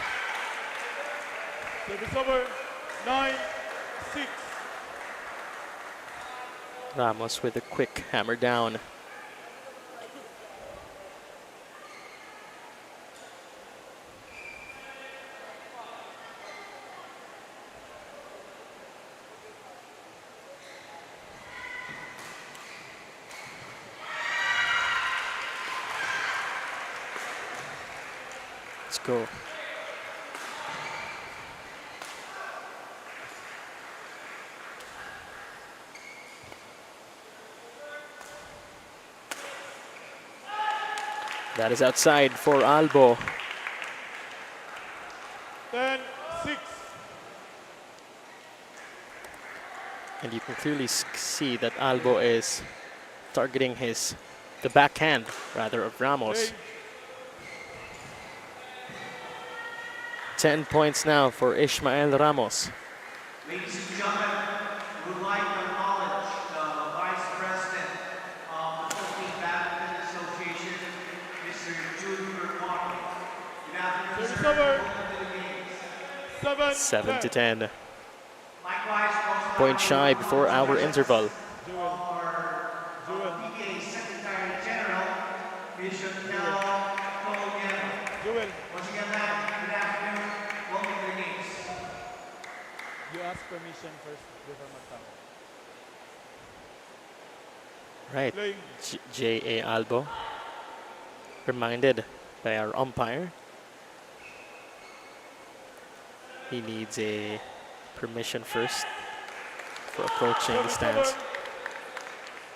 Service over. 9-6. Ramos with a quick hammer down. Let's go. That is outside for Albo. 10-6. And you can clearly see that Albo is targeting the backhand rather of Ramos. Play. 10 points now for Ishmael Ramos. Ladies and gentlemen, we would like to acknowledge the Vice President of the Philippine Badminton Association, Mr. Junior Martin. Good afternoon, Service sir. over. Welcome to the games. 7 7 to 10. Likewise, most Point shy before our interval. Jewel. PBA Secretary General, Bishop Del Colombiano. Jewel. Once again, ma'am, good afternoon. Welcome to the games. You ask permission first before magtawag. Right. Play. J.A. Albo reminded by our umpire he needs a permission first for approaching the stands.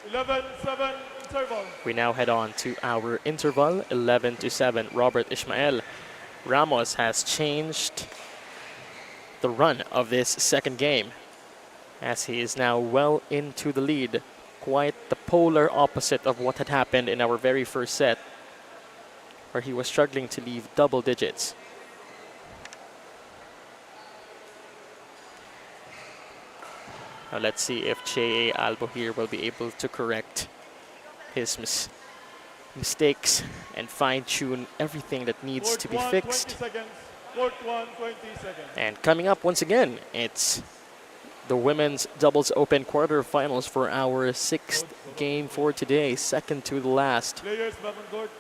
11-7 interval. We now head on to our interval, 11 to 7. Robert Ishmael Ramos has changed the run of this second game as he is now well into the lead. Quite the polar opposite of what had happened in our very first set, where he was struggling to leave double digits. Now let's see if J.A. Albo here will be able to correct his mistakes and fine-tune everything that needs Court to be 1, fixed. 20 seconds. Court 1, 20 seconds. And coming up once again, it's the Women's Doubles Open quarterfinals for our sixth game for today, second to the last. Players back on court.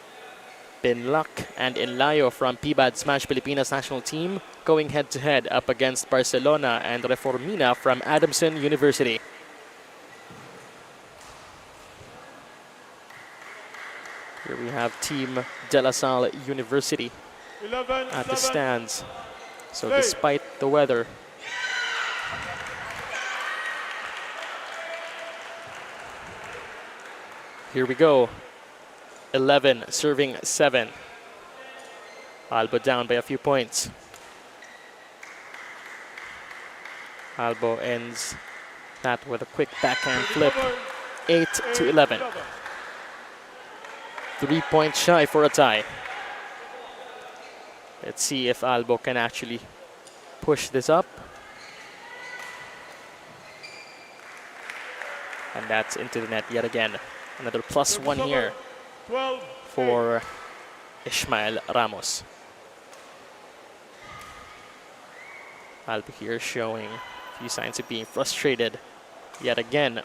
Binlak and Inlayo from PBAD Smash Pilipinas national team going head-to-head up against Barcelona and Reformina from Adamson University. Here we have Team De La Salle University 11, at the 7. stands. So Hey. despite the weather, here we go. 11 serving 7. Albo down by a few points. Albo ends that with a quick backhand flip. 8 to 11. 3 points shy for a tie. Let's see if Albo can actually push this up. And that's into the net yet again. Another +1 here 12, for Ishmael Ramos. Albo here showing a few signs of being frustrated yet again.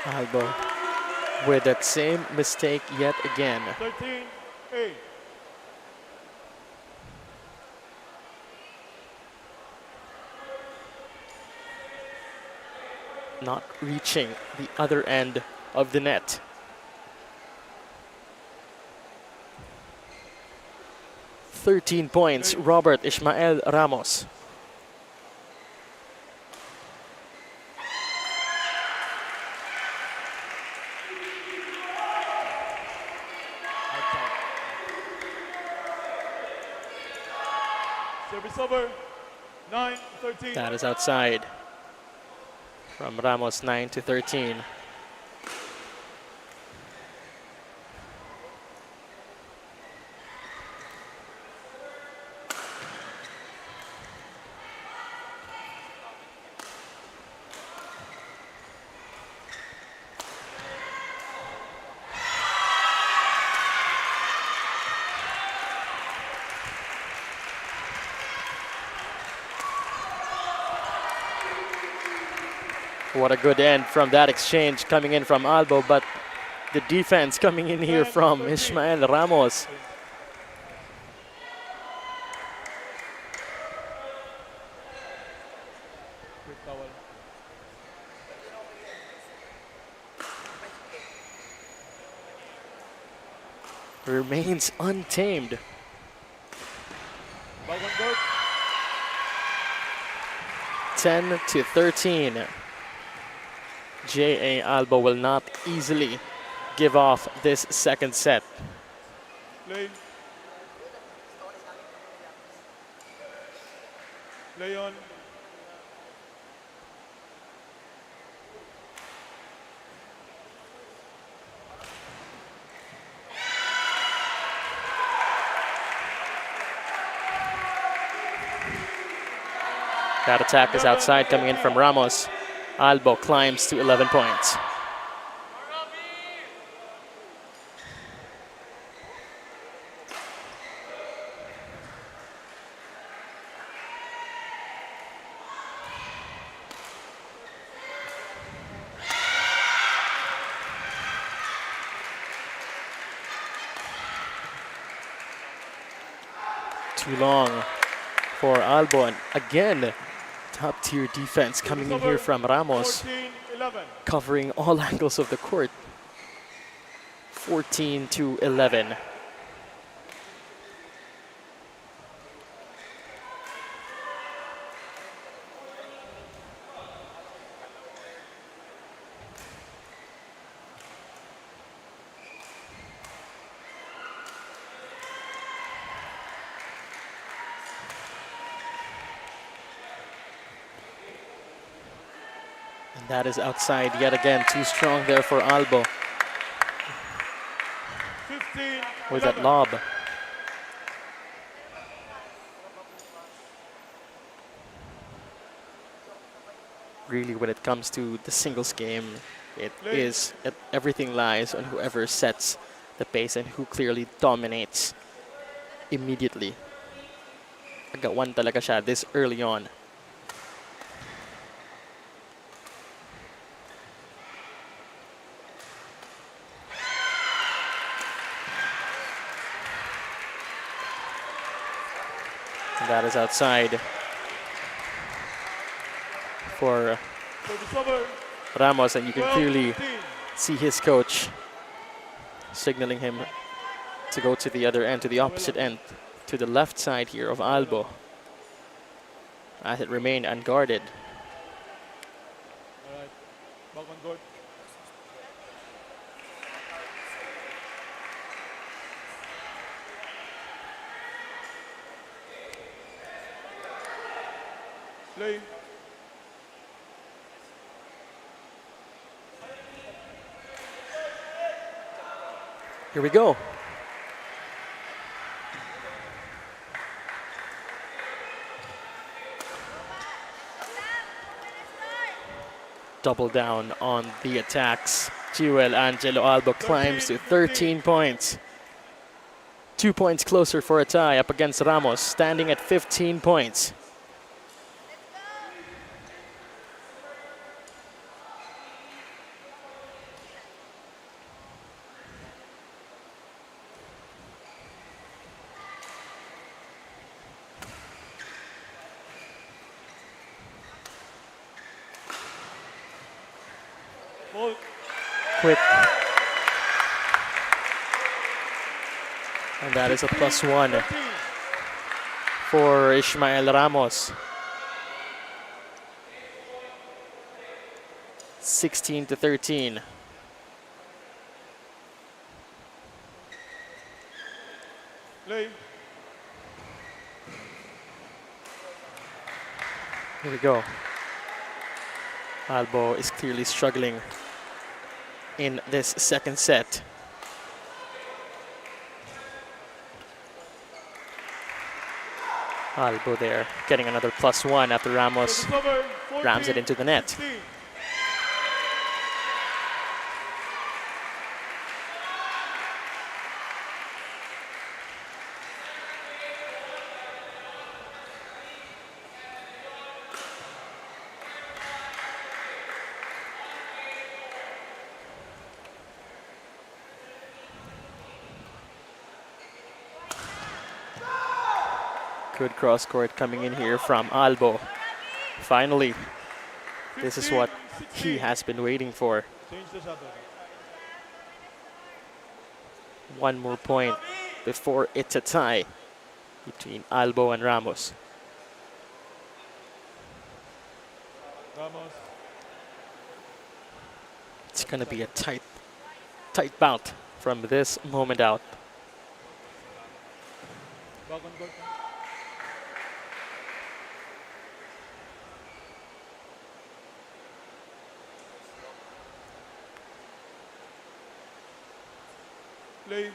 Albo with that same mistake yet again. 13, 8. Not reaching the other end of the net. "13 points, Robert Ishmael Ramos. Service over. 9, 13. That is outside. From Ramos, 9 to 13. What a good end from that exchange coming in from Albo, but the defense coming in here from Ishmael Ramos. Quick towel. Remains untamed. Ball on board. 10 to 13. J.A. Albo will not easily give off this second set. Play. Play on. That attack is outside coming in from Ramos. Albo climbs to 11 points. Too long for Albo, and again, top-tier defense coming in here from Ramos, 14, 11. covering all angles of the court. 14 to 11. And that is outside yet again. Too strong there for Albo 15, with that 11. lob. Really, when it comes to the singles game, everything lies on whoever sets the pace and who clearly dominates immediately. Agawan talaga siya this early on. And that is outside for Service over. Ramos, and you can 12, clearly 15. see his coach signaling him to go to the other end, to the opposite end, to the left side here of Albo, as it remained unguarded. All right. Back on court. Play. Here we go. Double down on the attacks. Jewel Angelo Albo climbs to 13 points. 2 points closer for a tie up against Ramos, standing at 15 points. Ball. Quick. And that is a +1 13. for Ishmael Ramos. 16-13. Play. Here we go. Albo is clearly struggling in this second set. Albo there getting another +1 after Ramos Service over. 14, rams it into the net. 16. Good cross court coming in here from Albo. Finally, this is what he has been waiting for. Change the shuttle. One more point before it's a tie between Albo and Ramos. Ramos. It's gonna be a tight bout from this moment out. Back on court. Play.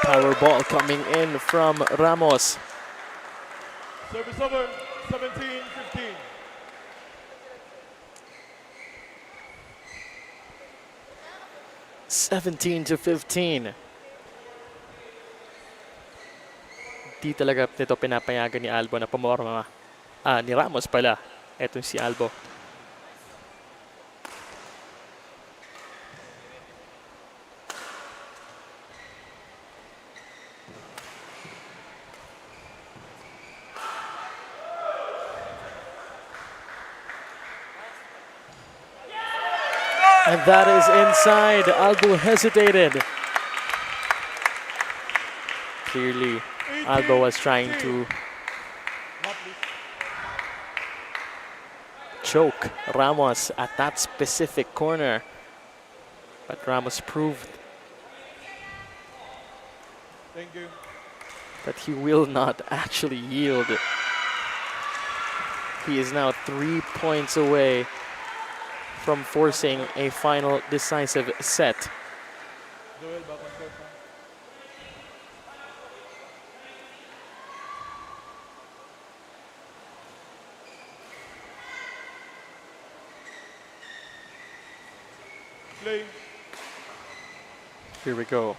Power ball coming in from Ramos. Service over. 17, 15. (17-15). Di talaga nito pinapayagan ni Albo na pumorma. Ni Ramos pala. Eto si Albo. And that is inside. Albo hesitated. Clearly, Albo was trying to choke Ramos at that specific corner. But Ramos proved Thank you. that he will not actually yield. He is now 3 points away from forcing a final decisive set. Joel, back on court. Play. Here we go.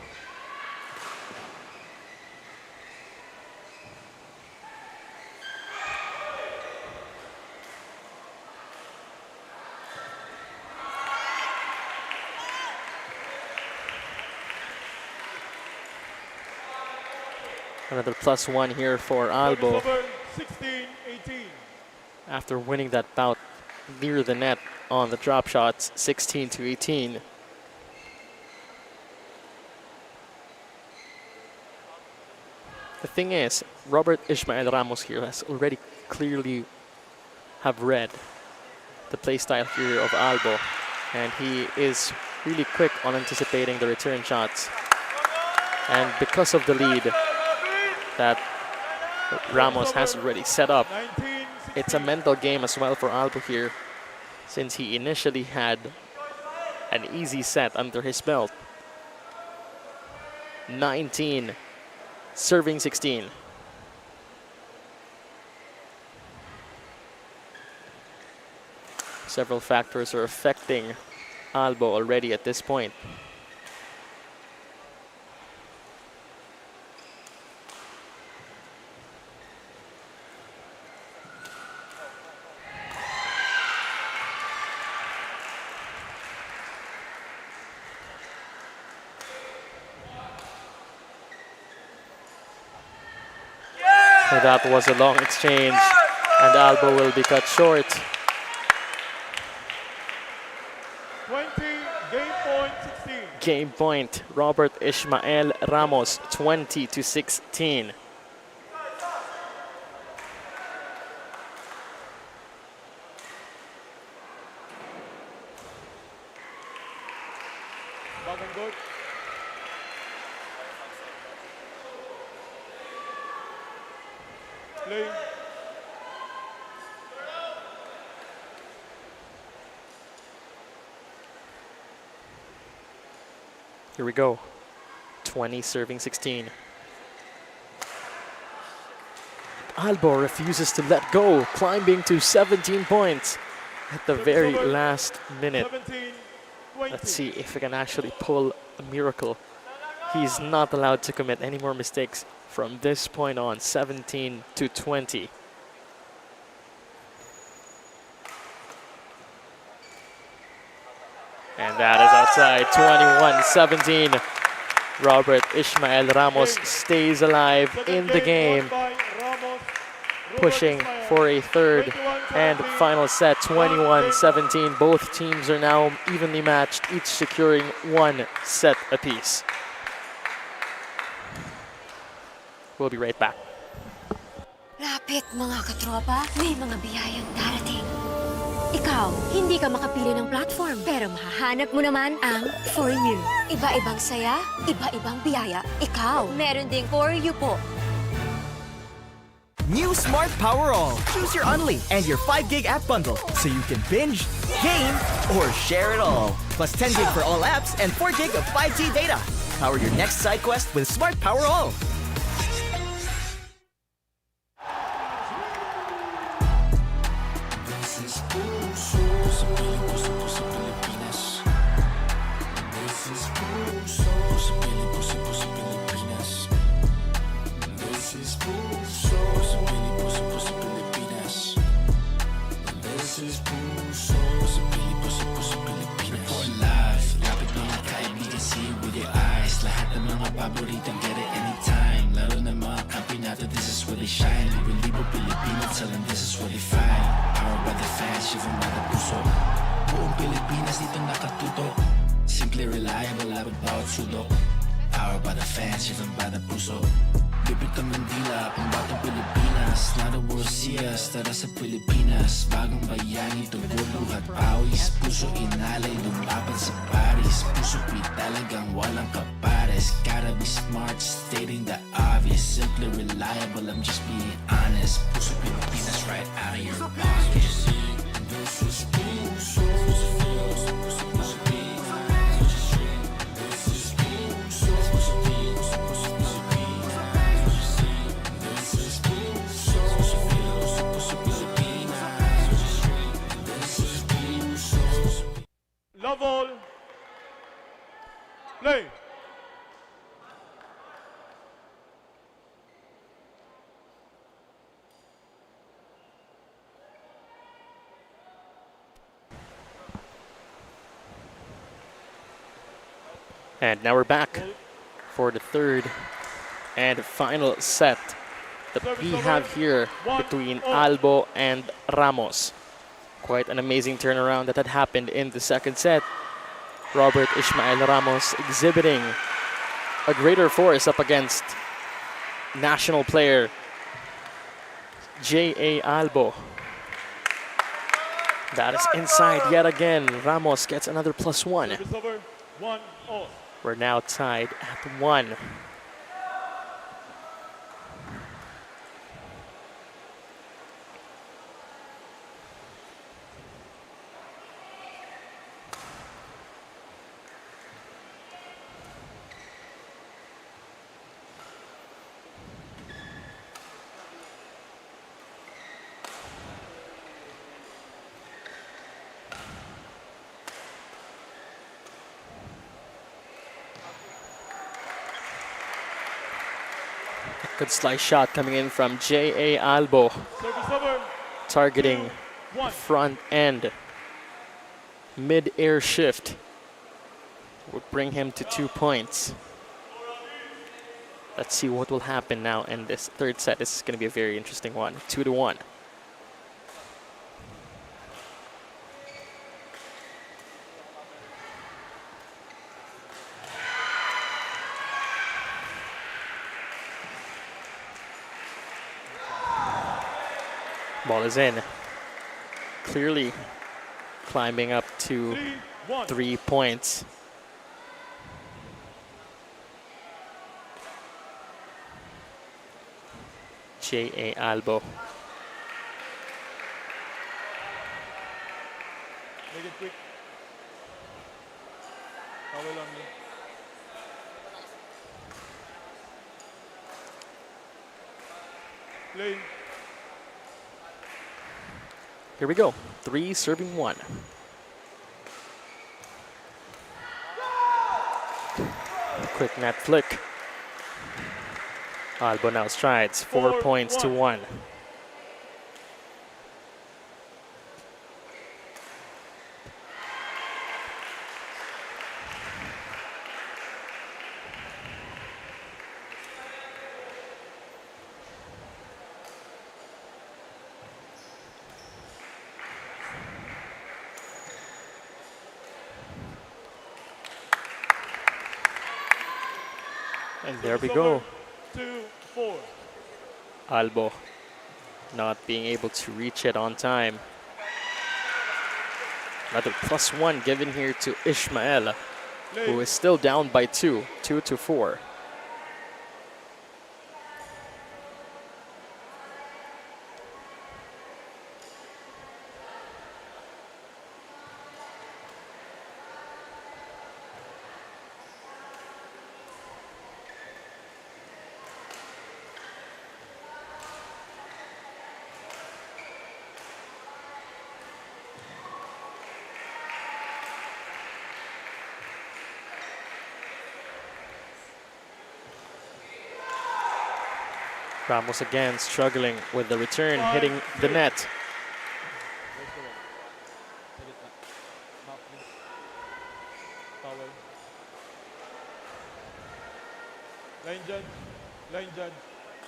Another +1 here for Albo Service over 16-18. after winning that bout near the net on the drop shots, 16-18. The thing is, Robert Ishmael Ramos here has already clearly have read the playstyle here of Albo, and he is really quick on anticipating the return shots. And because of the lead that Ramos has already set up, 19-16. it's a mental game as well for Albo here, since he initially had an easy set under his belt. 19, serving 16. Several factors are affecting Albo already at this point. So that was a long exchange, and Albo will be cut short. 20, game point 16. Game point, Robert Ishmael Ramos, 20-16. Back and good. Play. Here we go. 20 serving 16. Albo refuses to let go, climbing to 17 points at the very last minute. 17, 20. Let's see if we can actually pull a miracle. He's not allowed to commit any more mistakes from this point on, 17-20. And that is outside, 21-17. Robert Ishmael Ramos stays alive in the game, pushing for a third and final set, 21-17. Both teams are now evenly matched, each securing one set apiece. We'll be right back. Lapit mga katropa, may mga biyayang darating. Ikaw, hindi ka makapili ng platform, pero mahahanap mo naman ang For You. Iba-ibang saya, iba-ibang biyaya. Ikaw, meron ding For You po. New Smart Power All. Choose your Unli and your 5 gig app bundle so you can binge, game, or share it all. Plus 10 gig for all apps and 4 gig of 5G data. Power your next side quest with Smart Power All. This is puso sa Pilipinas. This is puso sa Pilipinas. This is puso sa Pilipinas. This is puso sa Pilipinas. Report live, lapit mga kaibigan, see with your eyes. Lahat ng mga paboritang get it anytime. Laro ng mga kampiyonato, this is where they shine. Libo Pilipino, tell them this is where they find. Powered by the fans, driven by the puso. Buong Pilipinas dito nakatuto. Simply reliable, labot bawat sulok. Powered by the fans, driven by the puso. Bibit ang Mandila, pambatang Pilipinas. Now the world see us, tara sa Pilipinas. Bagong bayani, tugon, luhat, pawis. Puso inalay, lumaban sa Paris. Puso talagang walang kapares. Gotta be smart, stating the obvious. Simply reliable, I'm just being honest. Puso Pilipinas, right out of your pocket. This is puso. Love all. Play. And now we're back for the third And final set that we have here between Albo and Ramos. Quite an amazing turnaround that had happened in the second set. Robert Ishmael Ramos exhibiting a greater force up against national player J.A. Albo. That is inside yet again. Ramos gets another +1. Service over, 1-all. We're now tied at 1. Good slice shot coming in from J.A. Albo, Service over, targeting 2-1. front end. Mid-air shift would bring him to 2 points. Let's see what will happen now in this third set. This is going to be a very interesting one. 2-1. Ball is in. Clearly climbing up to 3-1. 3 points. J.A. Albo. Make it quick. Towel on me. Play. Here we go. 3 serving 1. Quick net flick. Albo now strides. 4 points to 1. And there we go. 2-4. Albo not being able to reach it on time. Another +1 given here to Ishmael, who is still down by 2, 2-4. Ramos again struggling with the return, hitting the net. Line judge. Line judge.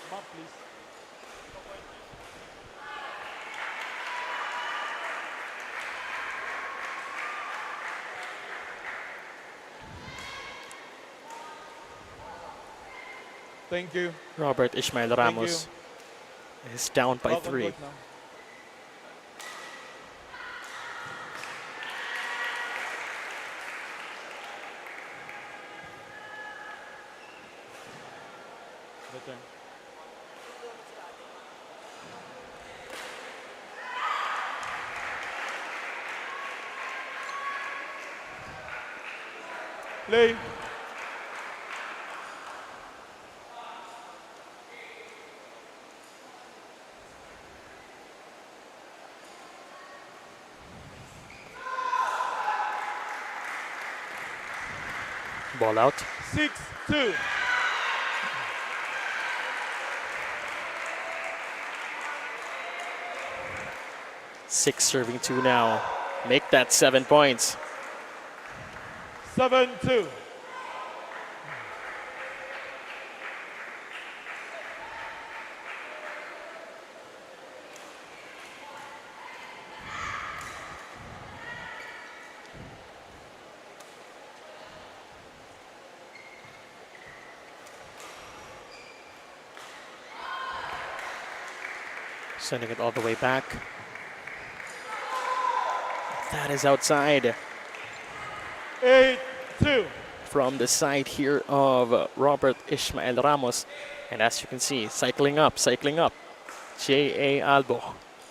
Mark, please. Thank you. Robert Ishmael Ramos is down by 3. Now. Return. Play. Ball out. 6-2. Six serving 2 now. Make that 7 points. 7-2. Sending it all the way back. That is outside. 8-2. From the side here of Robert Ishmael Ramos. And as you can see, cycling up. J.A. Albo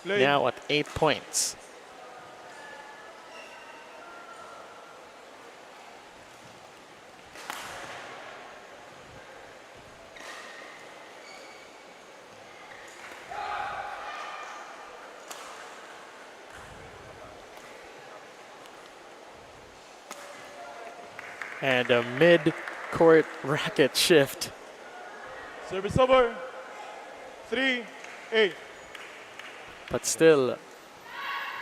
Play. now at 8 points. And a mid-court racket shift. Service over. 3-8. But still,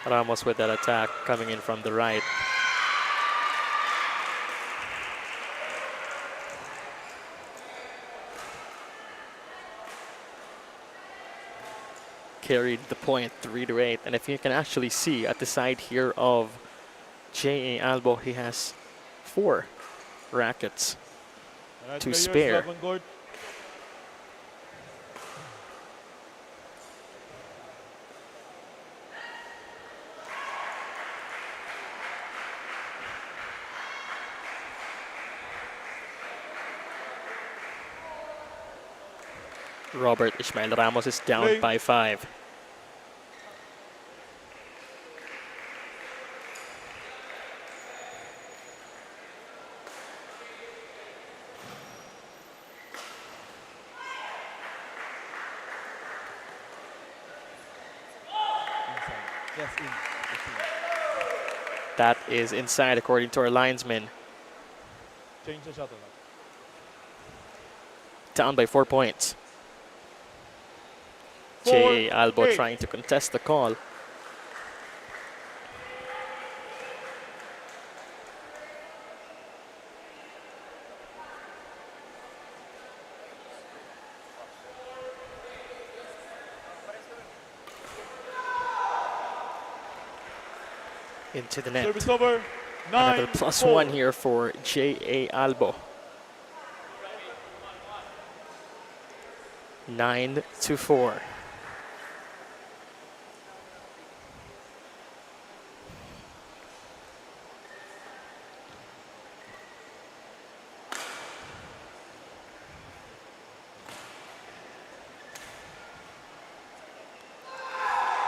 Ramos with that attack coming in from the right. Carried the point 3-8. And if you can actually see at the side here of J.A. Albo, he has 4 rackets Alright, to players spare. back on court. Robert Ishmael Ramos is down Play. by 5. That is inside according to our linesman. Change the shuttle. Down by 4 points. J.A. Albo 4-8. trying to contest the call. Into the net. Service over. Another 9-4. +1 here for J.A. Albo. 9-4.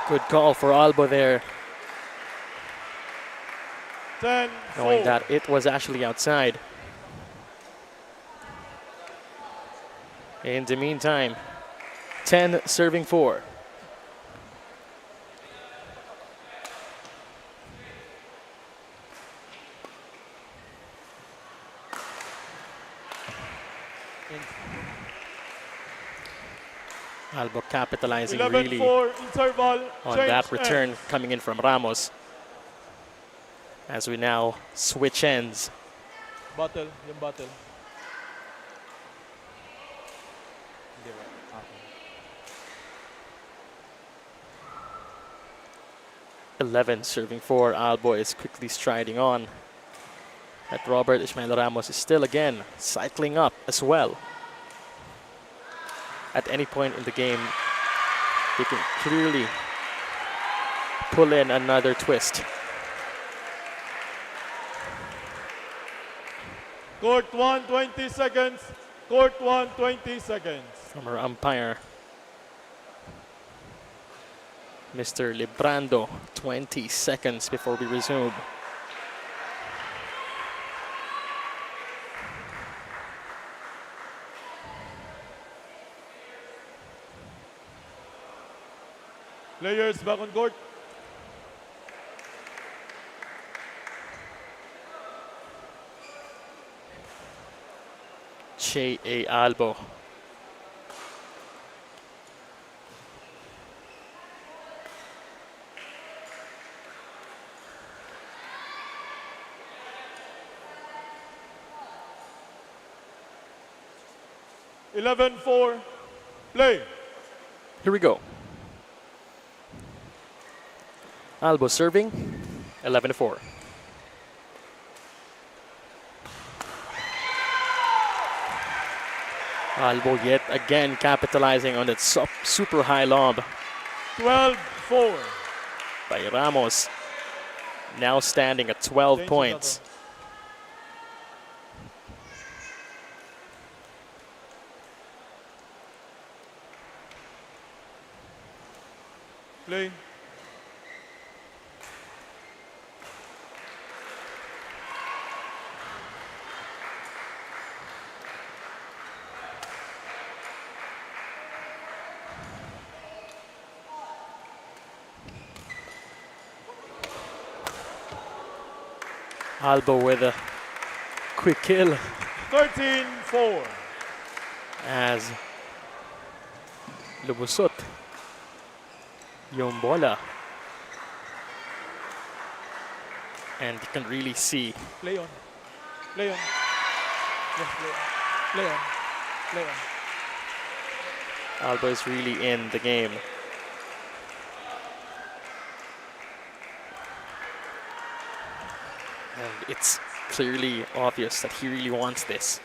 Good call for Albo there, 10-4. knowing that it was actually outside. In the meantime, 10 serving 4. Albo capitalizing really 11-4 interval. on Change that return ends. coming in from Ramos. As we now switch ends. Battle, yung battle. 11 serving 4. Albo is quickly striding on. But Robert Ishmael Ramos is still again cycling up as well. At any point in the game, they can clearly pull in another twist. Court 1, 20 seconds. Court 1, 20 seconds. From our umpire, Mr. Librando, 20 seconds before we resume. Players back on court. J.A. Albo. Eleven 4. Play. Here we go. Albo serving, 11-4. Albo yet again capitalizing on that super high lob. 12-4. by Ramos. Now standing at 12 Change points. Play. Albo with a quick kill 13-4. as lumusot yung bola. And you can really see Play on. Play on. Yes, play on. Play on. Play on. Albo is really in the game. And it's clearly obvious that he really wants this.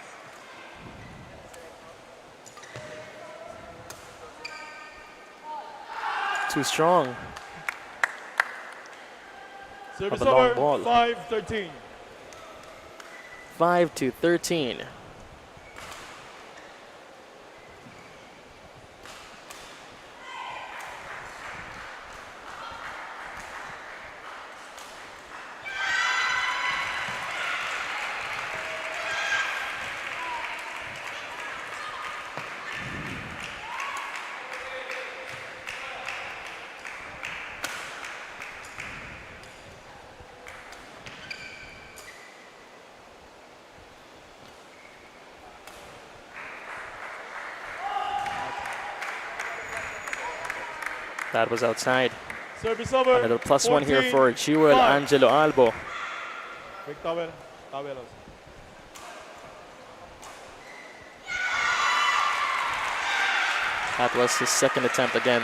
Too strong. Service Of a long over. ball. 5-13. 5-13. That was outside. Service over. Another +1 here for 14-5. Jewel Angelo Albo. Big tower. Tower also. That was his second attempt again.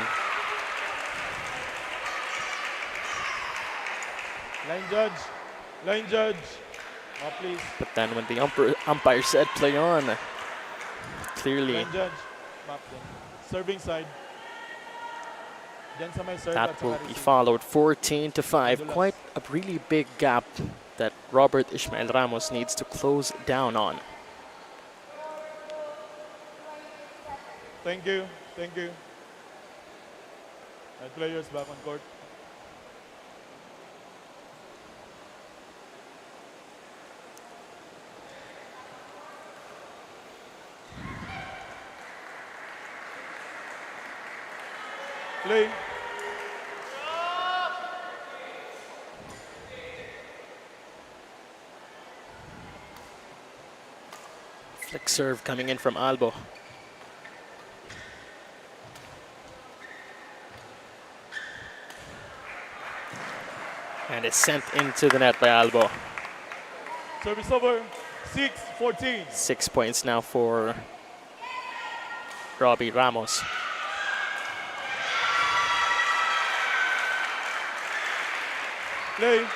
Line judge. Line judge. Oh, please. But then when the umpire said play on, clearly Line judge. Map them. Serving side. Diyan sa may serve that at will saka be receive. followed 14-5. Quite a really big gap that Robert Ishmael Ramos needs to close down on. Thank you. Thank you. And players back on court. Play. Flick serve coming in from Albo. And it's sent into the net by Albo. Service over. 6-14. 6 points now for Robbie Ramos. Play.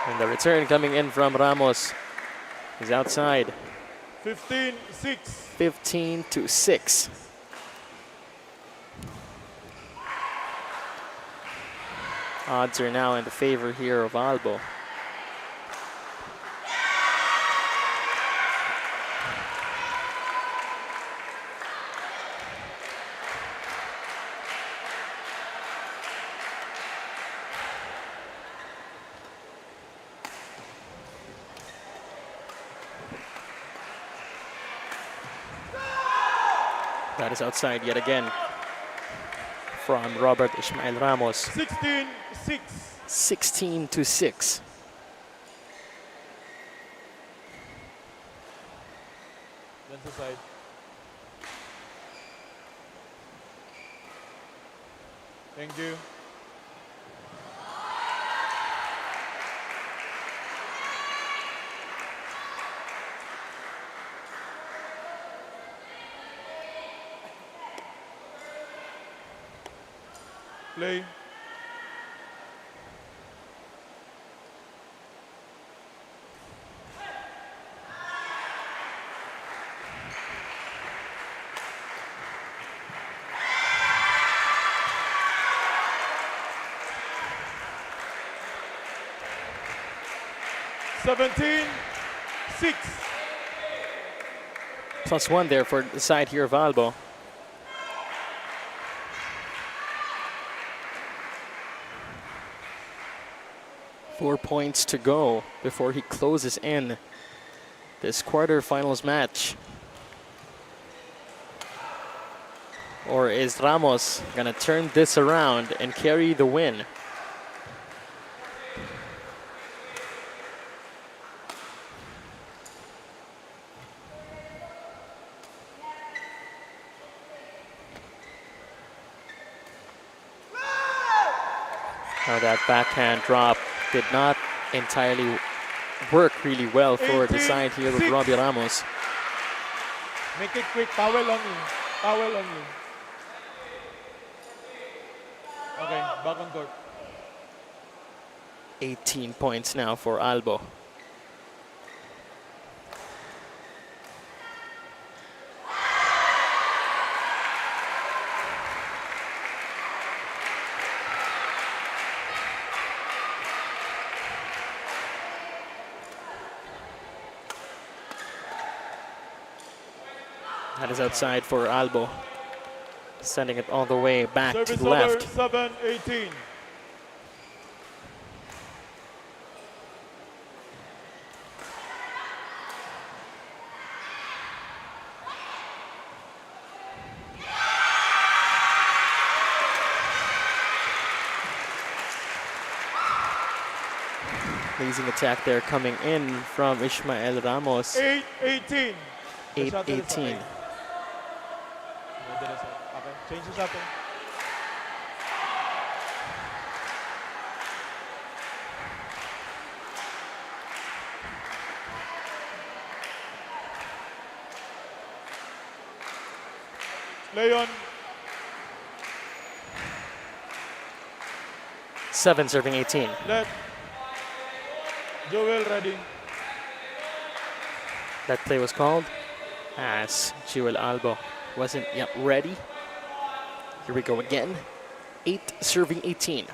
And the return coming in from Ramos is outside. 15-6. 15-6. Odds are now in the favor here of Albo. That is outside yet again from Robert Ishmael Ramos. 16-6. 16-6. Then sa side. Thank you. Play. 17-6. +1 there for the side here of Albo. Four points to go before he closes in this quarterfinals match. Or is Ramos gonna turn this around and carry the win? Now that backhand drop did not entirely work really well for the side here of 18-6. Robbie Ramos. Make it quick. Towel on you. Towel on you. Okay, back on court. 18 points now for Albo. That is outside for Albo, sending it all the way back Service to the left. over 7-18. Amazing attack there coming in from Ishmael Ramos. 8-18. 8-18. Okay, change the shuttle. Leon, 7 serving 18. left. Joel ready. That play was called as Joel Albo wasn't yet ready. Here we go again. 8 serving 18.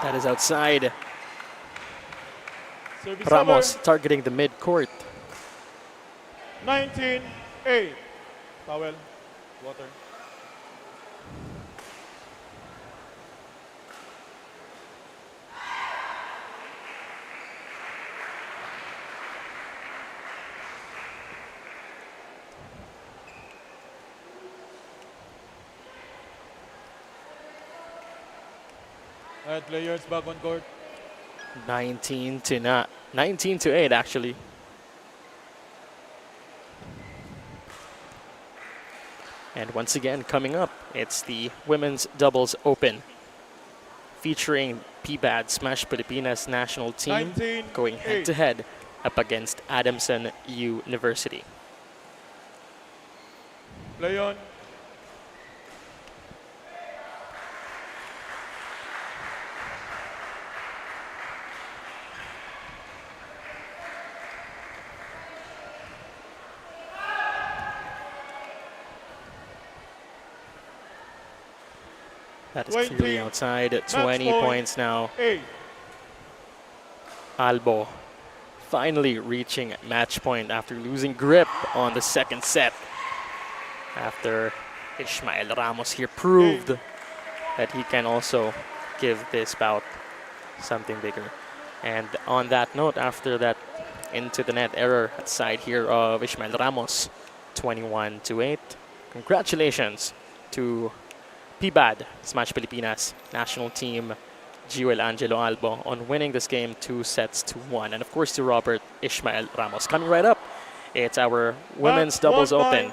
That is outside. Service Ramos over. targeting the mid-court. 19-8. Towel. Water. Alright, players back on court. 19 to 8 actually. And once again coming up, it's the Women's Doubles Open featuring PBAD Smash Pilipinas national team 19-8. going head to head up against Adamson University. Play on. That is clearly outside. 20 point. points now. 8. Albo finally reaching match point after losing grip on the second set. After Ishmael Ramos here proved that he can also give this bout something bigger. And on that note, after that into the net error at side here of Ishmael Ramos, 21 to 8. Congratulations to PBAD Smash Pilipinas national team Joel Angelo Albo on winning this game 2-1. And of course to Robert Ishmael Ramos. Coming right up, it's our Women's Doubles Open.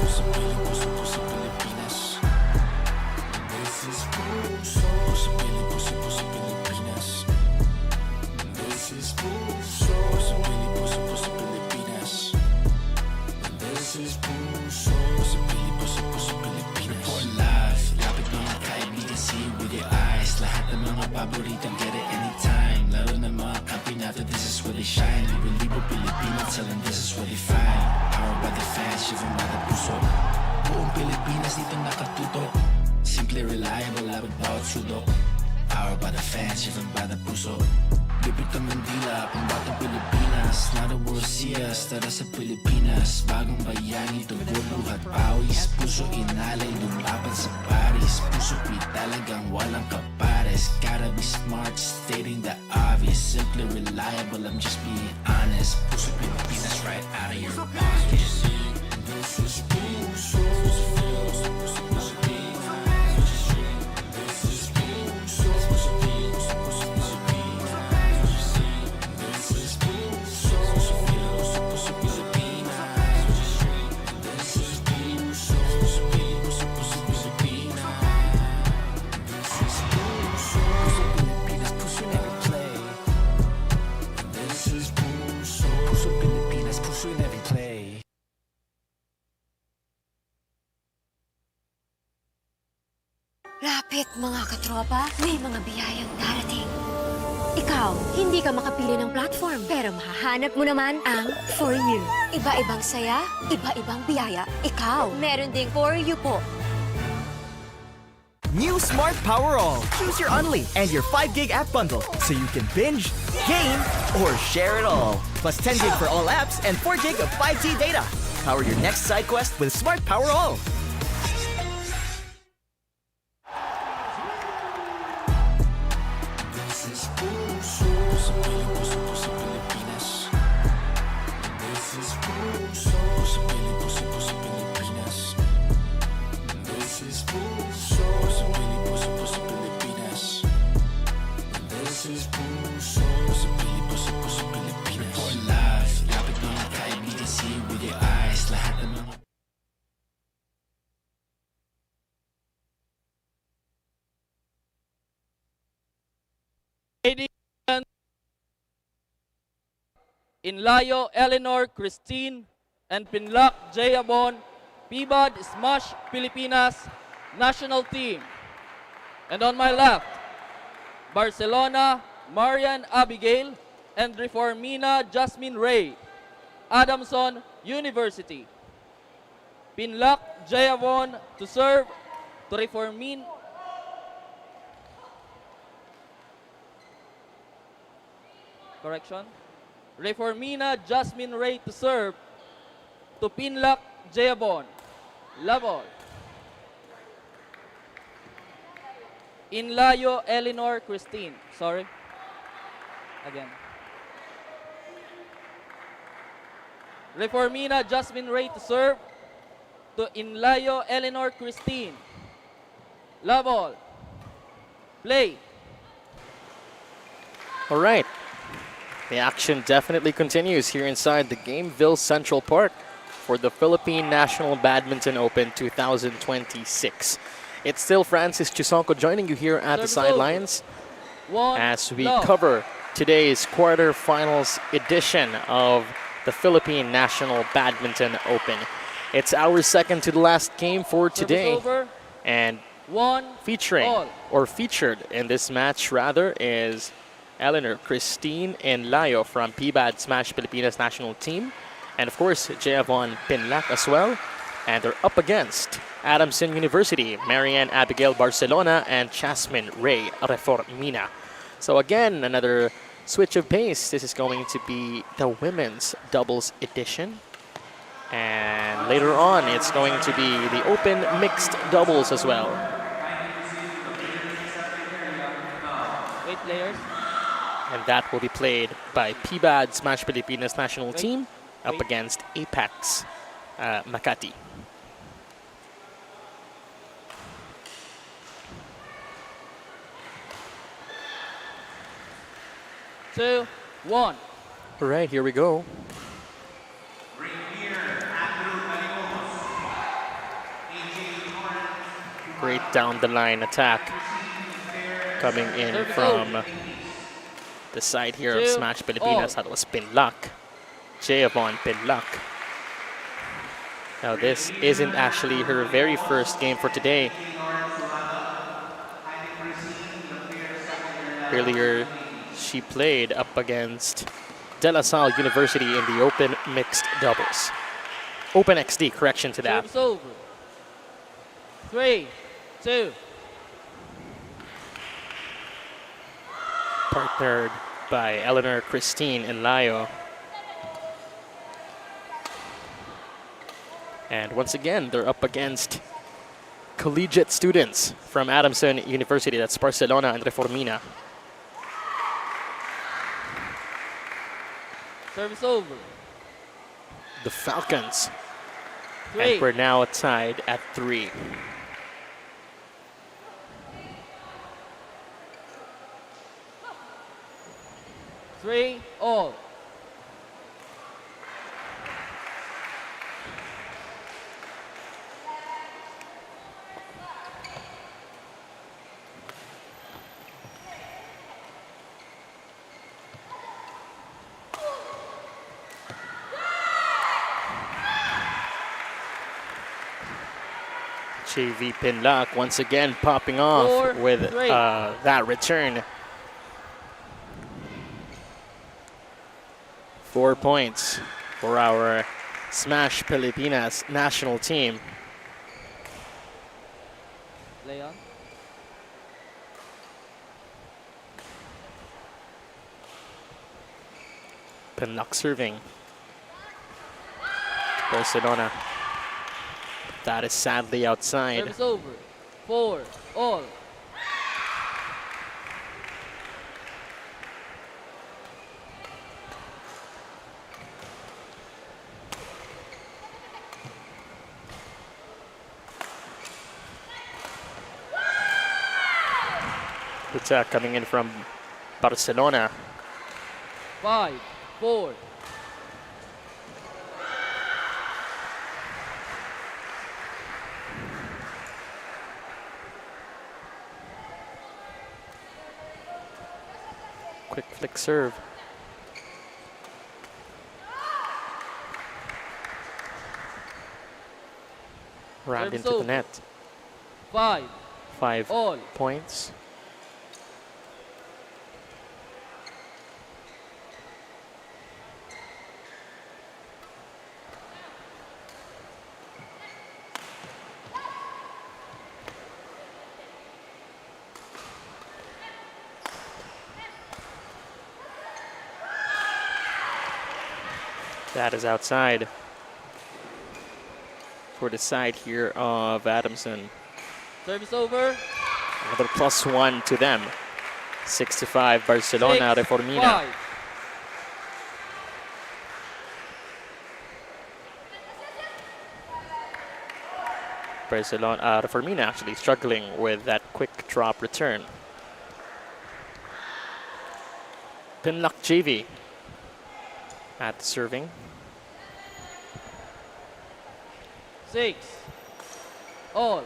Puso, puso, puso, Pilipinas. This is puso. Puso, puso, puso, Pilipinas. This is puso. Puso, puso, puso, Pilipinas. This is puso. Puso, puso, puso, Pilipinas. Report live. Lapit mga kaibigan, see it with your eyes. Lahat ng mga paboritong get it anytime. Lalo ng mga kampi natin, this is where they shine. Libo-libo Pilipino, tell them this is where they find. Powered by the fans, shivan by the puso. Buong Pilipinas dito nakatutok. Simple, reliable, labot bawat sulok. Powered by the fans, shivan by the puso. Lupit ang Mandila, pambatang Pilipinas. Now the world see us, tara sa Pilipinas. Bagong bayani, tugon, luhat, pawis. Puso inalay, lumaban sa Paris. Puso talagang walang kapares. Gotta be smart, stating the obvious. Simply reliable, I'm just being honest. Puso Pilipinas right out of your pocket. This is puso. Lapit mga katropa, may mga biyayang darating. Ikaw, hindi ka makapili ng platform, pero mahahanap mo naman ang For You. Iba-ibang saya, iba-ibang biyaya. Ikaw, meron ding For You po. New Smart Power All. Choose your Only and your 5 gig app bundle so you can binge, game, or share it all. Plus 10 gig for all apps and 4 gig of 5G data. Power your next side quest with Smart Power All. This is puso. Ladies and Inlayo Eleanor Christine and Pinlock J. Abon, PBAD Smash Pilipinas National Team. And on my left, Barcelona Marian Abigail and Reformina Jasmine Ray, Adamson University. Pinlock J. Abon to serve to Reformin. Correction. Reformina Jasmine Ray to serve to Pinlock Jayabon. Level. Inlayo Eleanor Christine. Sorry. Again. Reformina Jasmine Ray to serve to Inlayo Eleanor Christine. Level. Play. All right. The action definitely continues here inside the Gameville Central Park for the Philippine National Badminton Open 2026. It's still Francis Chisonco joining you here at the sidelines as we cover today's quarterfinals edition of the Philippine National Badminton Open. It's our second to the last game for today, and featured in this match rather is Eleanor Christine and Layo from PBAD Smash Pilipinas National Team, and of course Javon Pinlac as well. And they're up against Adamson University, Marianne Abigail Barcelona, and Jasmine Ray Reformina. So again, another switch of pace. This is going to be the women's doubles edition. And later on, it's going to be the open mixed doubles as well. 8 players. And that will be played by PBAD Smash Pilipinas National Team up against Apex Makati. Two, one. All right, here we go. Great down the line attack coming in from the side here of Smash Pilipinas. That was Pinlac. Javon Pinlac. Now this isn't actually her very first game for today. Earlier, she played up against De La Salle University in the open mixed doubles. Open XD, correction to that. Service over. 3, 2. Partnered by Eleanor Christine and Layo. And once again, they're up against collegiate students from Adamson University. That's Barcelona and Reformina. Service over. The Falcons. 3. And we're now tied at 3. Three, all. JV Pinlac once again popping off 4, with 3. that return. 4 points for our Smash Pilipinas national team. Leon. Pinlac serving. Barcelona. That is sadly outside. Service over. 4, all. Attack coming in from Barcelona. 5, 4. Quick flick serve. Rammed Service into the over. net. 5 5 all. points. That is outside for the side here of Adamson. Service over. Another +1 to them. 6-5 Barcelona 6, Reformina. 5. Barcelona, Reformina actually struggling with that quick drop return. Pinlock JV at serving. 6 all.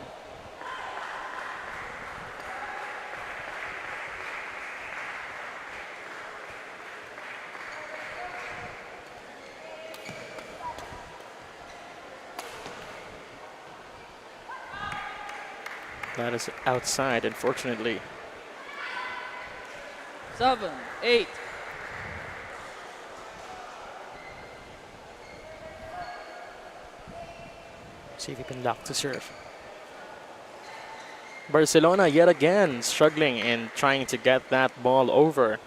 That is outside, unfortunately. 7 8. JV Pinlock to serve. Barcelona yet again struggling in trying to get that ball over.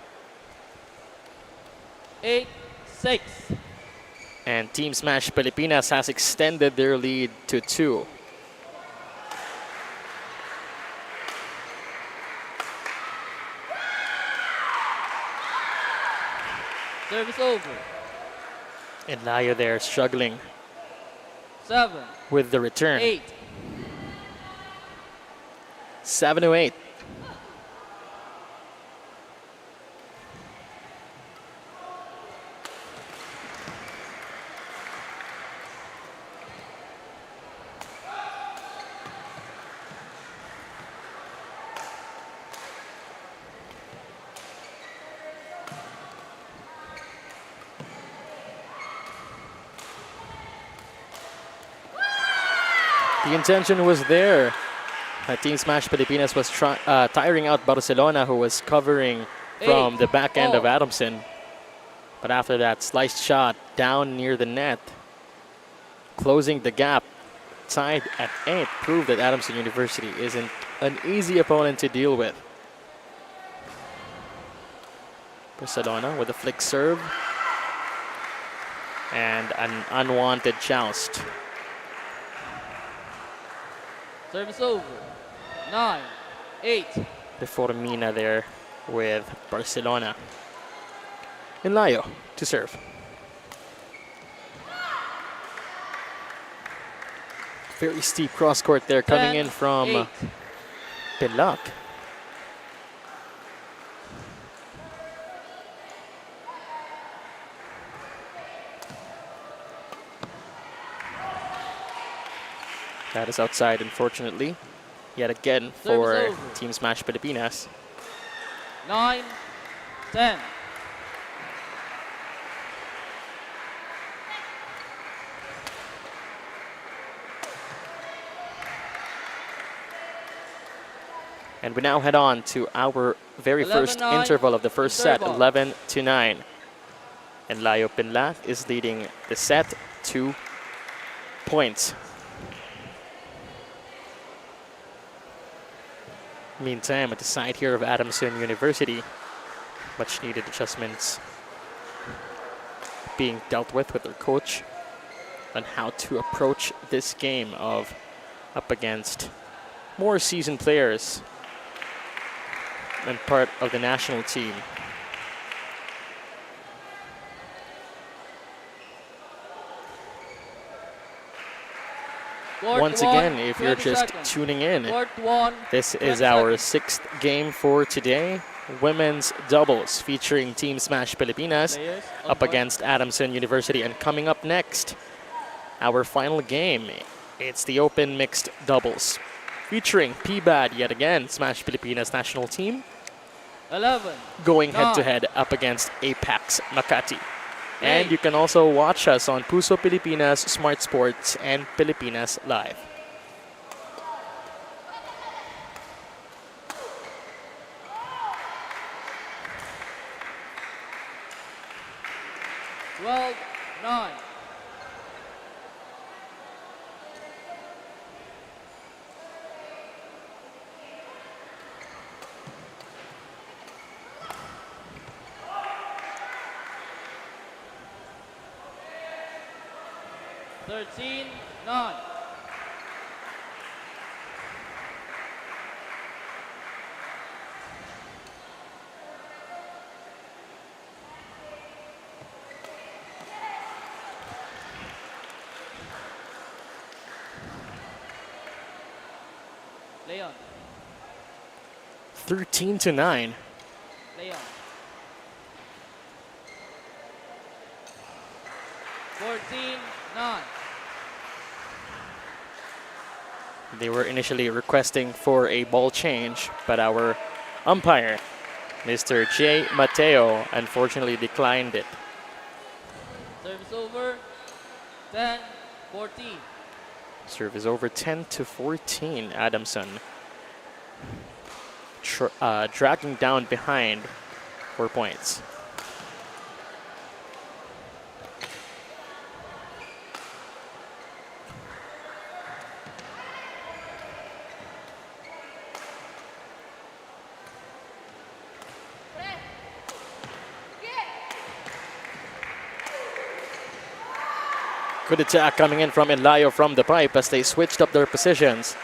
8 6. And Team Smash Pilipinas has extended their lead to 2. Service over. And Layo there struggling 7 with the return. 8. 7-8. The intention was there. Team Smash Pilipinas was tiring out Barcelona, who was covering from the back end of Adamson. But after that sliced shot down near the net, closing the gap, tied at 8, proved that Adamson University isn't an easy opponent to deal with. Barcelona with a flick serve and an unwanted joust. Service over. 9 8. Before Mina there with Barcelona. And Layo to serve. Very steep cross court there coming 10, in from 8. Pinlock. That is outside, unfortunately. Yet again for Service over. Team Smash Pilipinas. 9 10. And we now head on to our very 11, first 9, interval of the first set, interval. 11-9. And Layo Pinlac is leading the set 2 points. Meantime, at the side here of Adamson University, much needed adjustments being dealt with their coach on how to approach this game of up against more seasoned players and part of the national team. Once again, if you're just tuning in, this is our 6th game for today. Women's doubles featuring Team Smash Pilipinas up against Adamson University. And coming up next, our final game. It's the Open Mixed Doubles featuring PBAD yet again, Smash Pilipinas national team, 11. going Nine. head-to-head up against Apex Makati. And Eight. you can also watch us on Puso Pilipinas, Smart Sports, and Pilipinas Live. 12-9. Thirteen, 9. Leon, 13-9. Leon. 14-9. They were initially requesting for a ball change, but our umpire, Mr. J. Mateo, unfortunately declined it. Service over. 10-14. Serve is over 10-14. Adamson dragging down behind 4 points. Good attack coming in from Elayo from the pipe as they switched up their positions.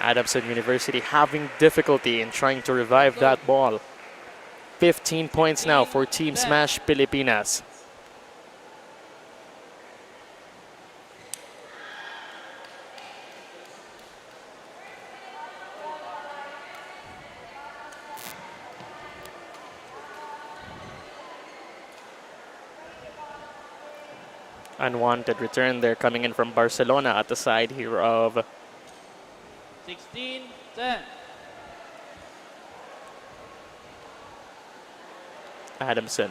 Adamson University having difficulty in trying to revive that ball. 15 points now for Team Smash Pilipinas. Unwanted return there coming in from Barcelona at the side here of 16-10. Adamson.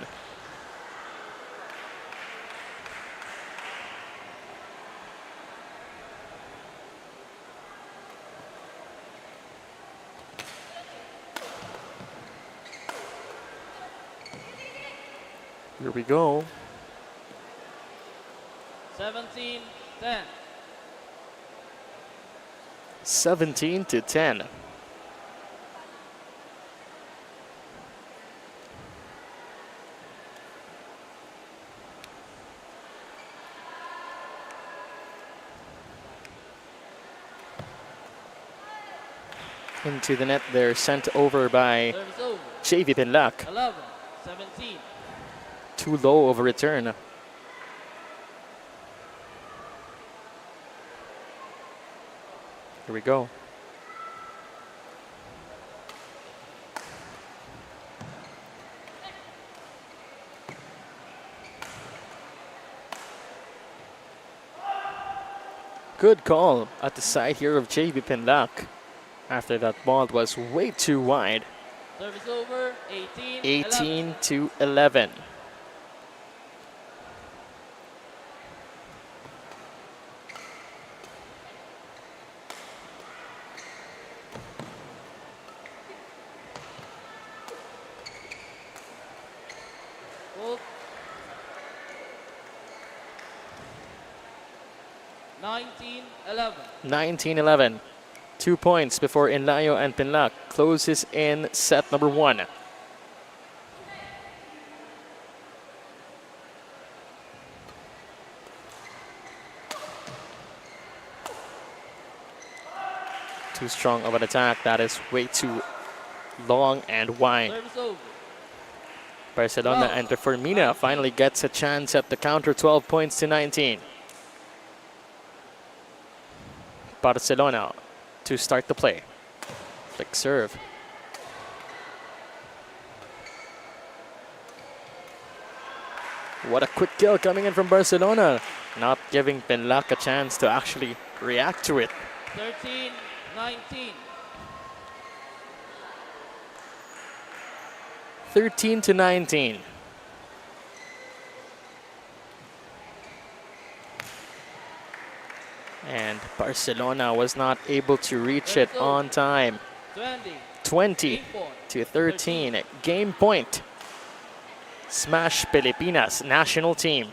Here we go. 17-10. 17-10. Into the net there, sent over by Service over. JV Pinlac. 11-17. Too low of a return. Here we go. Good call at the side here of JV Pinlac. After that ball was way too wide. Service over. 18-11. 18-11. Both. 19-11. 19-11. 2 points before Inlayo and Pinlac closes in set number 1. Too strong of an attack. That is way too long and wide. Service over. Barcelona and Fermina finally gets a chance at the counter. 12 points to 19. Barcelona to start the play. Flick serve. What a quick kill coming in from Barcelona. Not giving Pinlac a chance to actually react to it. 13-19. 13-19. And Barcelona was not able to reach it on time. 20-13. Game point. Smash Pilipinas national team.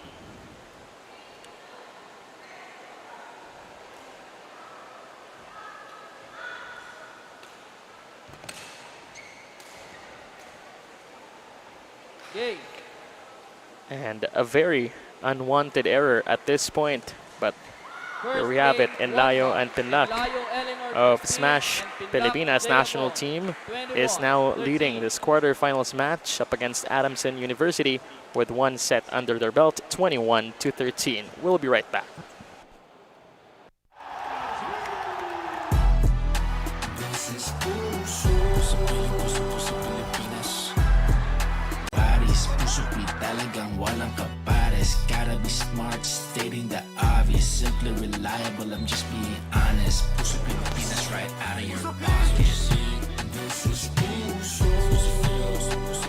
Game. And a very unwanted error at this point, but here we have it. Enlayo and Pinlac of Smash Pilipinas national team is now leading this quarterfinals match up against Adamson University with one set under their belt, 21-13. We'll be right back. This is puso sa Pilipinas. Paris, puso pi talagang walang kapares. Gotta be smart, stating the obvious. Simply reliable, I'm just being honest. Puso Pilipinas right out of your pocket. This is puso sa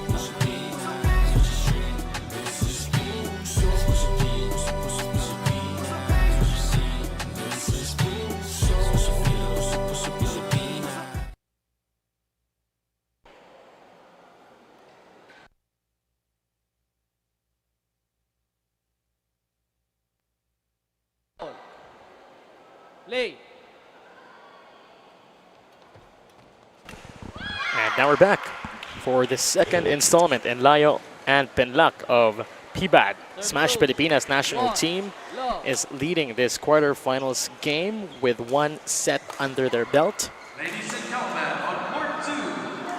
Pilipinas. This is puso sa Pilipinas. This is puso sa Pilipinas. Play. And now we're back for the second installment. Enlayo and Pinlac of PBAD, Smash Pilipinas national team, is leading this quarterfinals game with one set under their belt. Ladies and gentlemen, on court 2,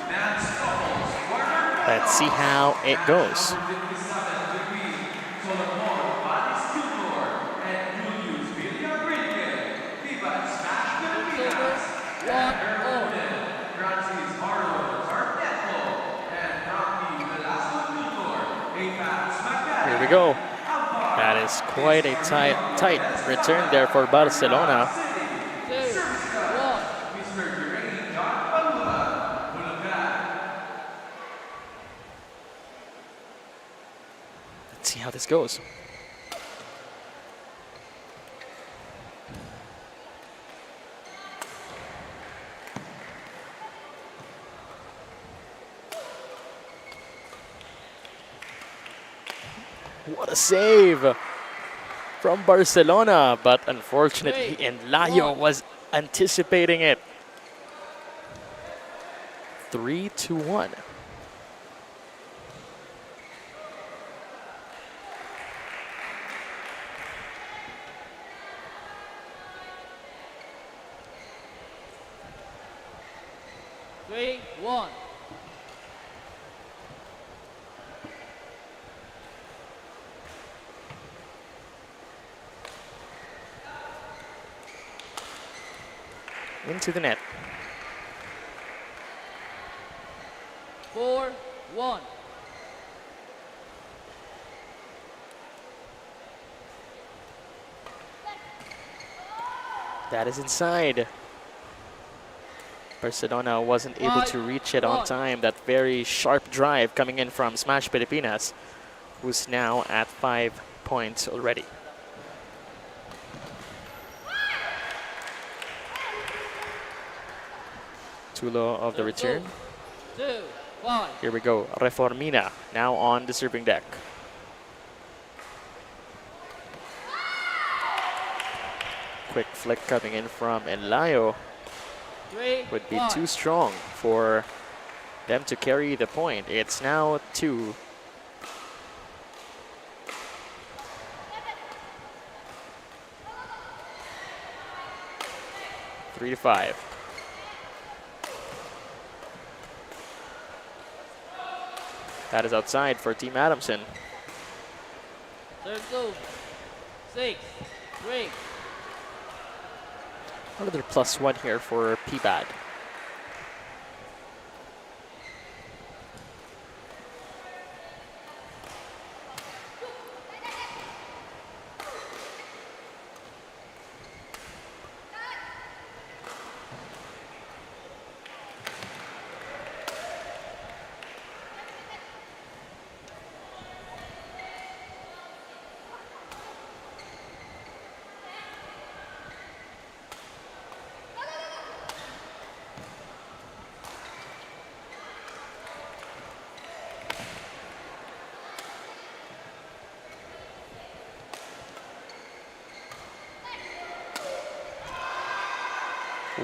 dance couples, quarterfinals. Let's see how it goes. Number 57 degree, Solomon Batis-Tudor and Julius Villagrande. Viva Smash Pilipinas. And her opponent, Francis Marlon Sarneto and Rocky Velasco-Tudor. Apex Macau. Here we go. That is quite a tight return there for Barcelona. Let's see how this goes. What a save from Barcelona, but unfortunately Enlayo was anticipating it. 3-1. Three, one. Into the net. 4-1. That is inside. Barcelona wasn't able to reach it on time. That very sharp drive coming in from Smash Pilipinas, who's now at 5 points already. Tulo of the return. 2-5. Here we go. Reformina now on the serving deck. Quick flick coming in from Enlayo. Would be too strong for them to carry the point. It's now 2. Three to 5. That is outside for Team Adamson. Serve 2. 6-3. Another +1 here for PBAD.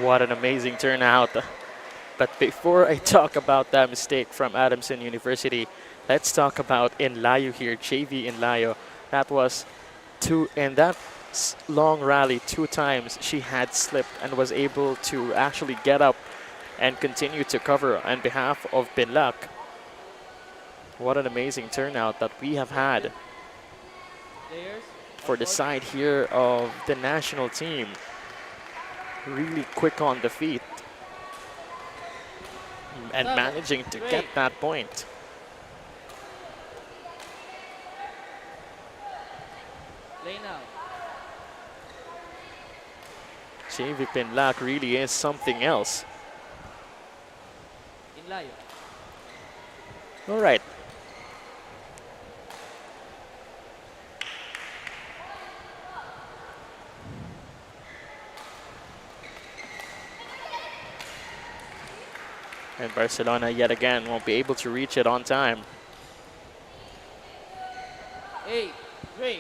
What an amazing turnout. But before I talk about that mistake from Adamson University, let's talk about Inlayo here, JV Inlayo. That was in that long rally, 2 times she had slipped and was able to actually get up and continue to cover on behalf of Pinlac. What an amazing turnout that we have had Players. for the side here of the national team. Really quick on the feet and 7, managing to 3. get that point. Play now. JV Pinlac really is something else. Inlayo. All right. And Barcelona yet again won't be able to reach it on time. 8, 3.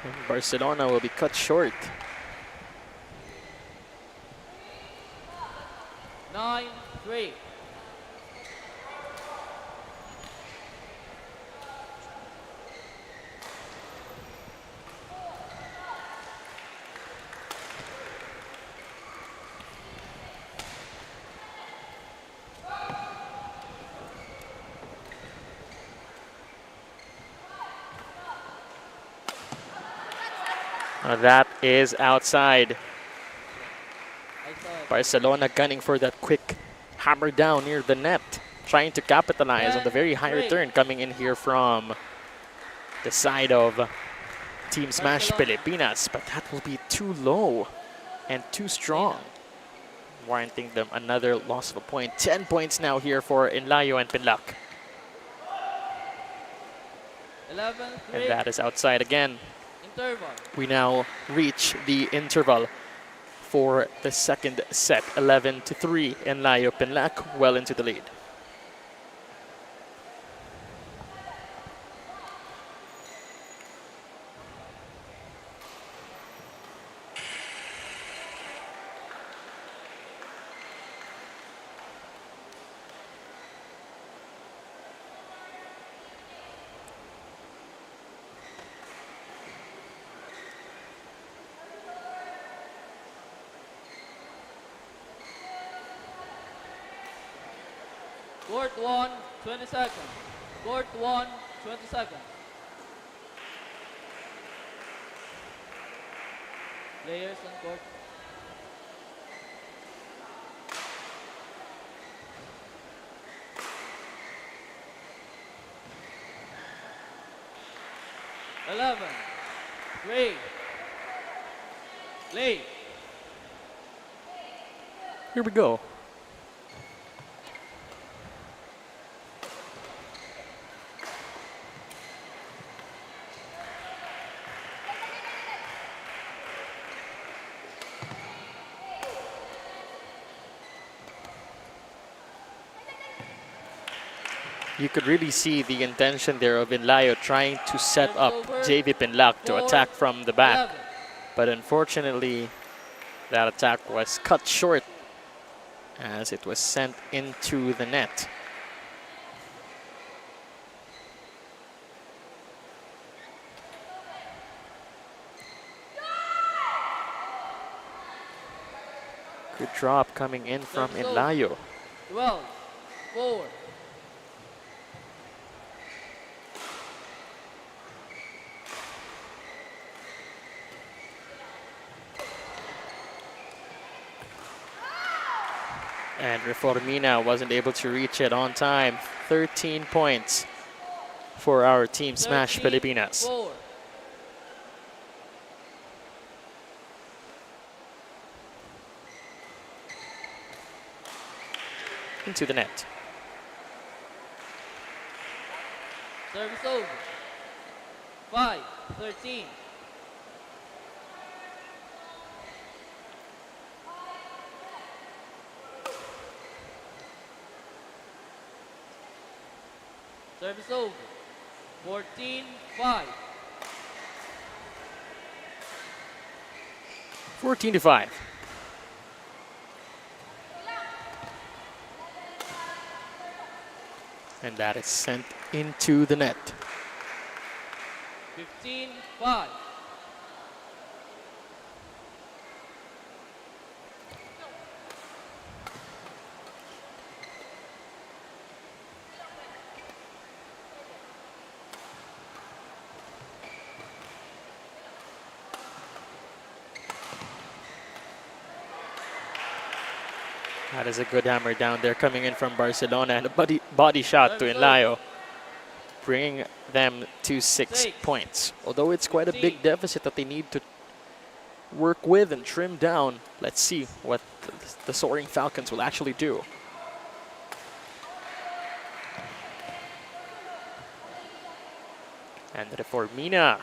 And Barcelona will be cut short. 9, 3. That is outside. I saw it. Barcelona gunning for that quick hammer down near the net, trying to capitalize on the very high return coming in here from the side of Team Smash Pilipinas, but that will be too low and too strong, warranting them another loss of a point. 10 points now here for Inlayo and Pinlac. 11, 3. And that is outside again. Interval. We now reach the interval for the second set, 11-3. Inlayo Pinlac well into the lead. Court 1, 20 seconds. Court 1, 20 seconds. Players on court. Eleven, 3. Play. Here we go. You could really see the intention there of Inlayo trying to set up JV Pinlac to attack from the back. 11. But unfortunately, that attack was cut short as it was sent into the net. Good drop coming in from Inlayo. 12, 4. And Reformina wasn't able to reach it on time. 13 points for our Team Smash 13, Pilipinas. 4. Into the net. Service over. 5, 13. Service over. 14-5. 14-5. And that is sent into the net. 15-5. That is a good hammer down there coming in from Barcelona, and a body shot to Inlayo, bringing them to 6 points. Although it's quite a big deficit that they need to work with and trim down. Let's see what the Soaring Falcons will actually do. And Reformina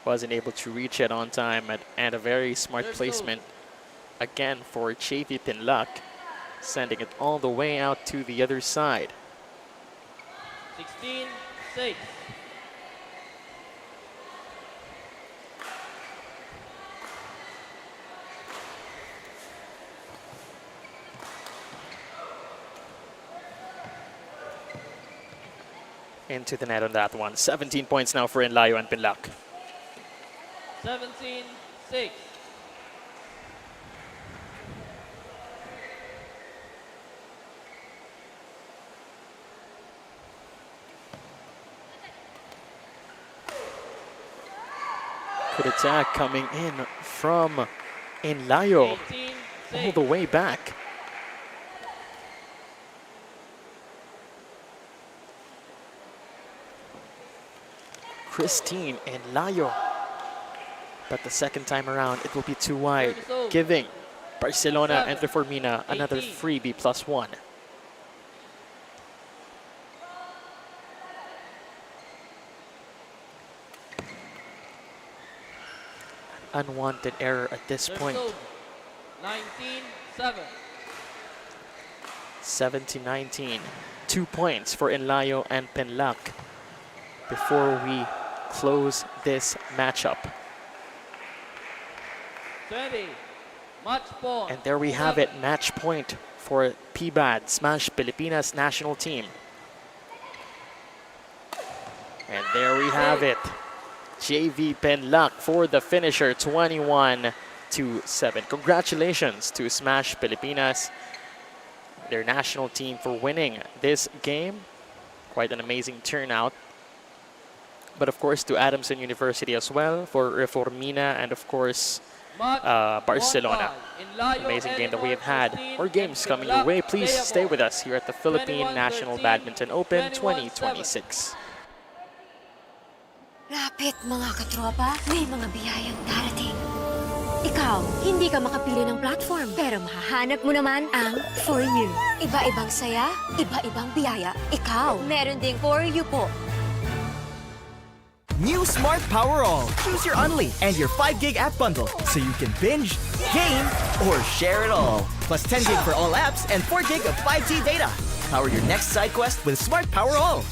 wasn't able to reach it on time, and a very smart placement again for JV Pinlac, sending it all the way out to the other side. 16-6. Into the net on that one. 17 points now for Inlayo and Pinlac. 17-6. Good attack coming in from Inlayo, all the way back. Christine Inlayo. But the second time around, it will be too wide, giving Barcelona and Reformina another freebie +1. Unwanted error at this point. 19-7. 17-19. 2 points for Inlayo and Pinlac before we close this matchup. 20. Match point. And there we have it, match point for PBAD, Smash Pilipinas national team. And there we have it. JV Pinlac for the finisher, 21-7. Congratulations to Smash Pilipinas, their national team, for winning this game. Quite an amazing turnout. But of course to Adamson University as well for Reformina, and of course Barcelona. Amazing game that we have had. More games coming your way. Please stay with us here at the Philippine National Badminton Open 2026. Lapit mga katropa, may mga biyayang darating. Ikaw, hindi ka makapili ng platform, pero mahahanap mo naman ang For You. Iba-ibang saya, iba-ibang biyaya. Ikaw, meron ding For You po. New Smart Power All. Choose your Unli and your 5 gig app bundle so you can binge, game, or share it all. Plus 10 gig for all apps and 4 gig of 5G data. Power your next side quest with Smart Power All.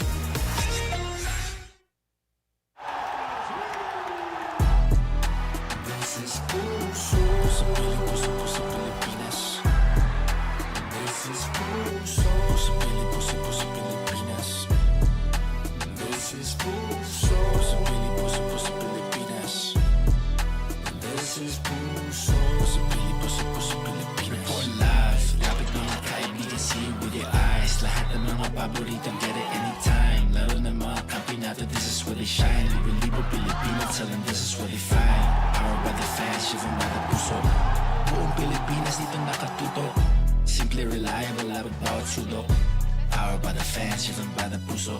Paborito, get it anytime. Laro ng mga kampiyonato, this is where they shine. Libo-libo Pilipino, tell them this is where they find. Powered by the fans, driven by the puso. Buong Pilipinas dito nakatuto. Simply reliable, abot bawat sulok. Powered by the fans, driven by the puso.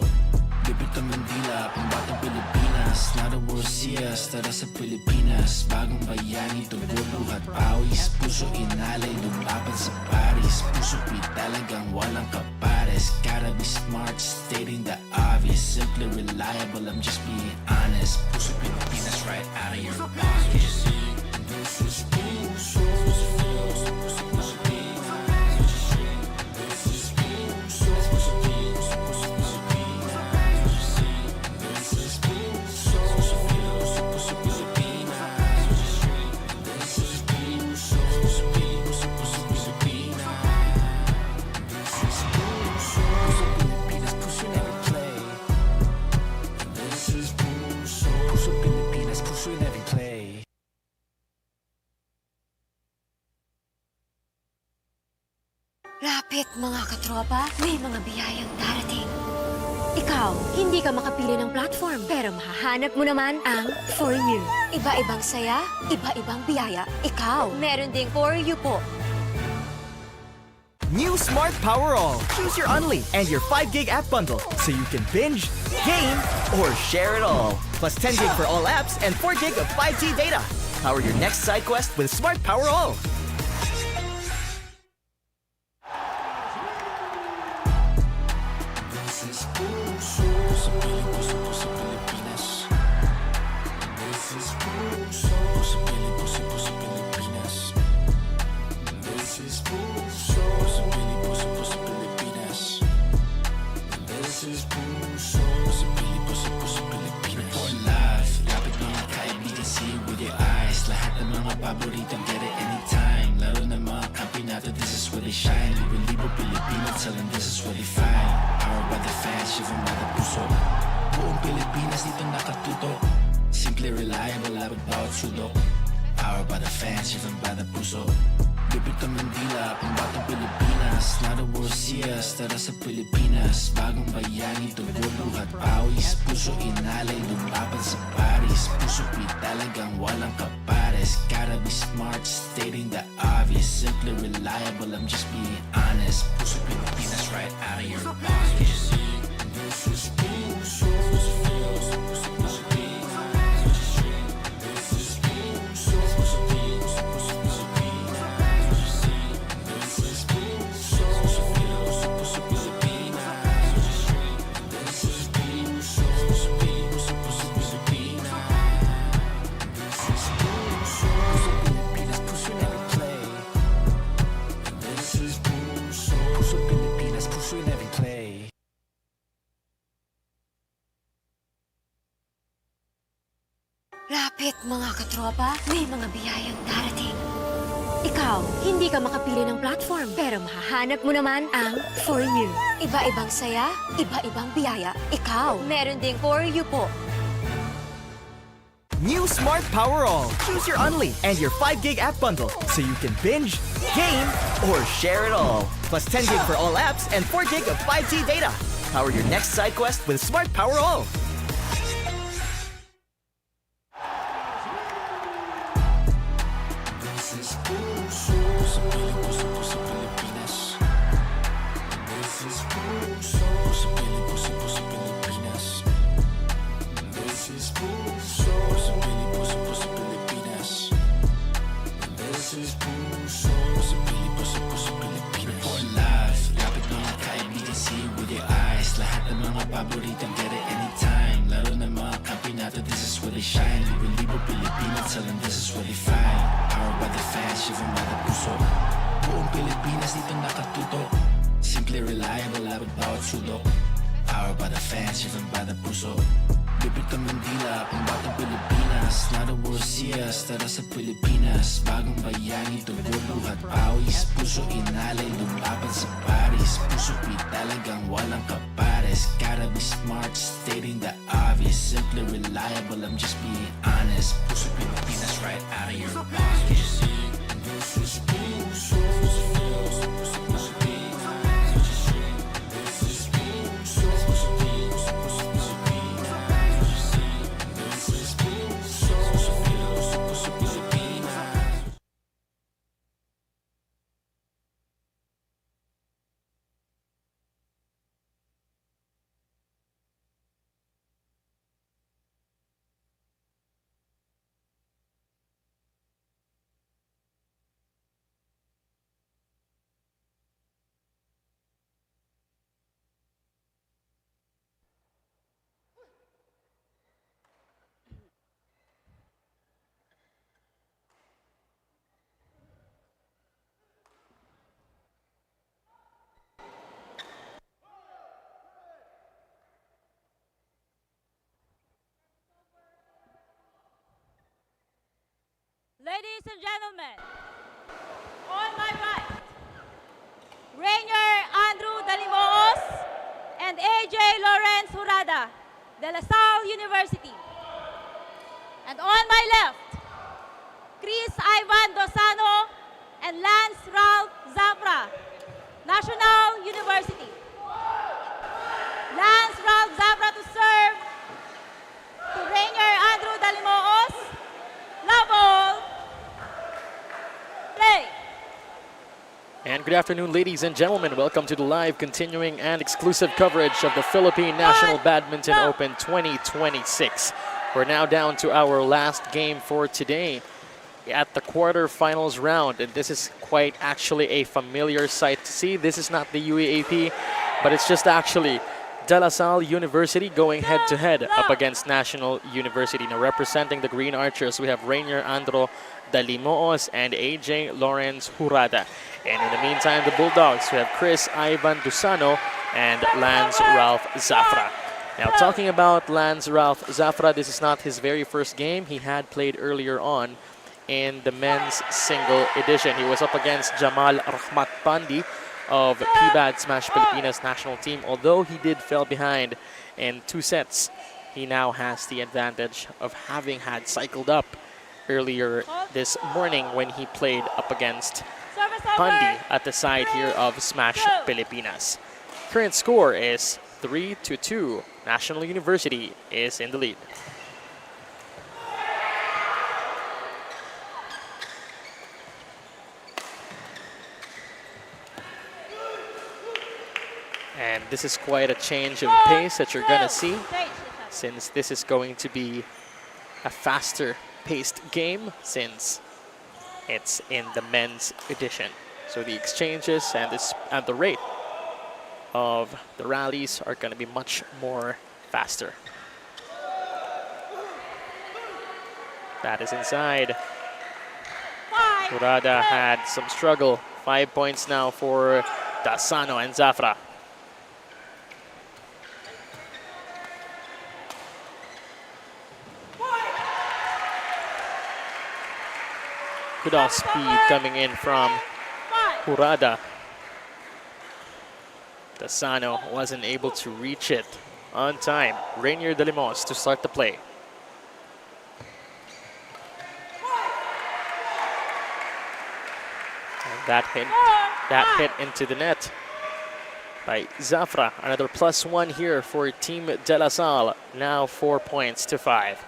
Bibig ka Mandila, pambatang Pilipinas. Now the world see us, tara sa Pilipinas. Bagong bayani, tubo, luhat, pawis. Puso inalay, lumaban sa Paris. Puso talagang walang kapares. Gotta be smart, stating the obvious. Simply reliable, I'm just being honest. Puso Pilipinas, right out of your pocket. This is Puso. Lapit mga katropa, may mga biyayang darating. Ikaw, hindi ka makapili ng platform, pero mahahanap mo naman ang For You. Iba-ibang saya, iba-ibang biyaya. Ikaw, meron ding For You po. New Smart Power All. Choose your Unli and your 5 gig app bundle so you can binge, game, or share it all. Plus 10 gig for all apps and 4 gig of 5G data. Power your next side quest with Smart Power All. This is puso sa Pilipinas. This is puso sa Pilipinas. This is puso sa Pilipinas. This is puso sa Pilipinas. Report live, lapit mga kaibigan, see with your eyes. Lahat ng mga paboritong get it anytime. Laro ng mga kampinato, this is where they shine. Libo Pilipino, tell them this is where they find. Powered by the fans, driven by the puso. Buong Pilipinas dito nakatuto. Simple, reliable, labot bawat sulok. Powered by the fans, driven by the puso. Lupit ang Mandila, pambatang Pilipinas. Not a world see us, tara sa Pilipinas. Bagong bayani, tugon, luhat, pawis. Puso inalay, lumaban sa Paris. Puso talagang walang kapares. Gotta be smart, stating the obvious. Simply reliable, I'm just being honest. Puso Pilipinas, right out of your pocket. This is puso. Lapit mga katropa, may mga biyayang darating. Ikaw, hindi ka makapili ng platform, pero mahahanap mo naman ang For You. Iba-ibang saya, iba-ibang biyaya. Ikaw, meron ding For You po. New Smart Power All. Choose your Unli and your 5 gig app bundle so you can binge, game, or share it all. Plus 10 gig for all apps and 4 gig of 5G data. Power your next side quest with Smart Power All. This is puso sa Pilipinas. This is puso sa Pilipinas. This is puso sa Pilipinas. This is puso sa Pilipinas. Report live, lapit mga kaibigan, see with your eyes. Lahat ng mga paboritong get it anytime. Laro ng mga kampinato, this is where they shine. Libo Pilipino, tell them this is where they find. Powered by the fans, driven by the puso. Buong Pilipinas dito nakatuto. Simple, reliable, labot bawat sulok. Powered by the fans, driven by the puso. Lupit ang Mandila, pambatang Pilipinas. Not a world see us, tara sa Pilipinas. Bagong bayani, tugon, luhat, pawis. Puso inalay, lumaban sa Paris. Puso talagang walang kapares. Gotta be smart, stating the obvious. Simply reliable, I'm just being honest. Puso Pilipinas, right out of your pocket. This is puso. Ladies and gentlemen, on my right, Rainier Andrew Dalimos and AJ Lawrence Hurada, De La Salle University. And on my left, Chris Ivan Dosano and Lance Ralph Zafra, National University. Lance Ralph Zafra to serve. To Rainier Andrew Dalimoos. Level. Play. And good afternoon, ladies and gentlemen. Welcome to the live, continuing, and exclusive coverage of the Philippine National Badminton Open 2026. We're now down to our last game for today at the quarterfinals round, and this is quite actually a familiar sight to see. This is not the UAAP, but it's just actually De La Salle University going head-to-head up against National University. Now representing the Green Archers, we have Rainier Andro Dalimoos and AJ Lawrence Jurada. And in the meantime, the Bulldogs, we have Chris Ivan Dusano and Lance Ralph Zafra. Now talking about Lance Ralph Zafra, this is not his very first game. He had played earlier on in the men's single edition. He was up against Jamal Rahmat Pandi of PBAD Smash Pilipinas national team. Although he did fell behind in 2 sets, he now has the advantage of having had cycled up earlier this morning when he played up against Pandi at the side here of Smash Pilipinas. Current score is 3-2. National University is in the lead. And this is quite a change of pace that you're going to see, since this is going to be a faster paced game since it's in the men's edition. So the exchanges and the rate of the rallies are going to be much more faster. That is inside. Jurada had some struggle. 5 points now for Dasano and Zafra. Good off speed coming in from Jurada. Dasano wasn't able to reach it on time. Rainier Dalimoos to start the play. And that hit into the net by Zafra. Another +1 here for Team De La Salle. Now 4 points to 5.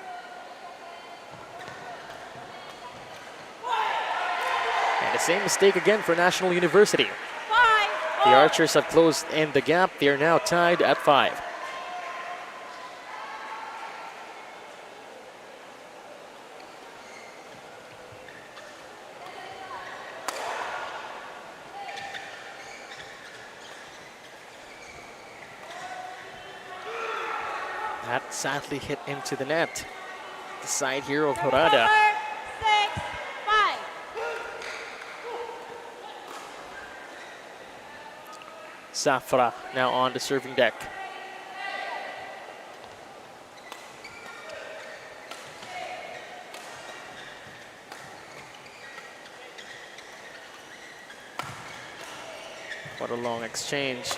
And the same mistake again for National University. The Archers have closed in the gap. They are now tied at 5. That sadly hit into the net. The side here of Jurada. Zafra now on the serving deck. What a long exchange.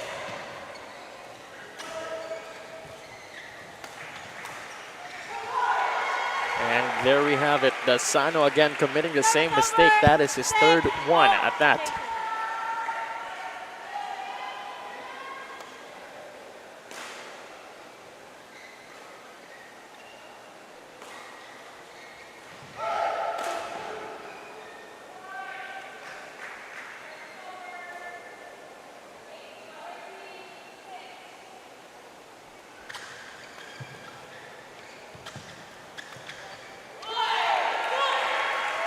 And there we have it. Dasano again committing the same mistake. That is his 3rd one at that.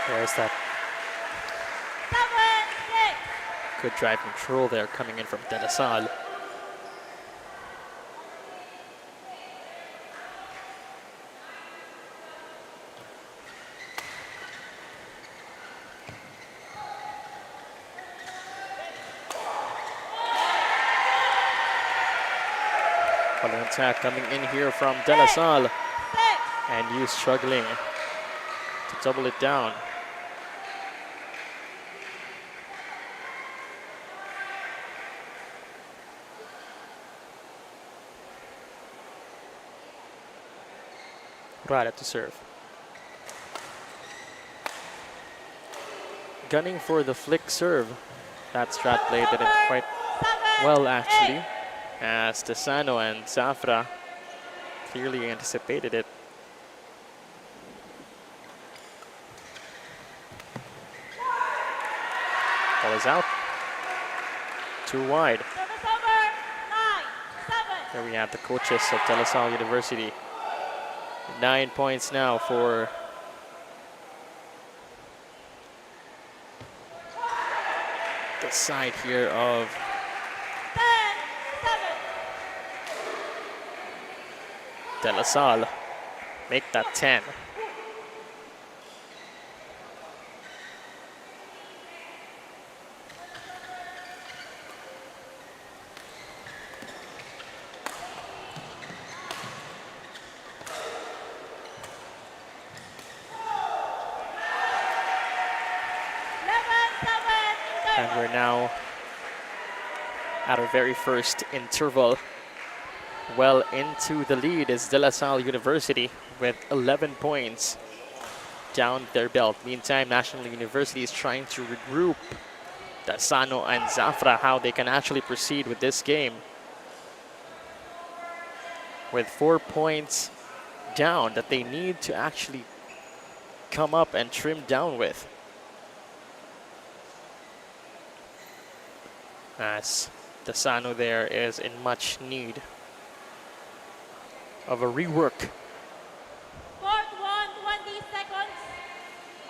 There's that good drive control there coming in from De La Salle. What an attack coming in here from De La Salle. And you struggling to double it down. Jurada to serve. Gunning for the flick serve That strat play did it quite well, actually, as Tesano and Zafra clearly anticipated it. Ball is out. Too wide. Service over. 9-7. There we have the coaches of De La Salle University. 9 points now for the side here of 10-7. De La Salle. Make that 10. And we're now at our very first interval. Well into the lead is De La Salle University with 11 points down their belt. Meantime, National University is trying to regroup Dasano and Zafra, how they can actually proceed with this game. With 4 points down that they need to actually come up and trim down with. As Dasano there is in much need of a rework. Court 1, 20 seconds.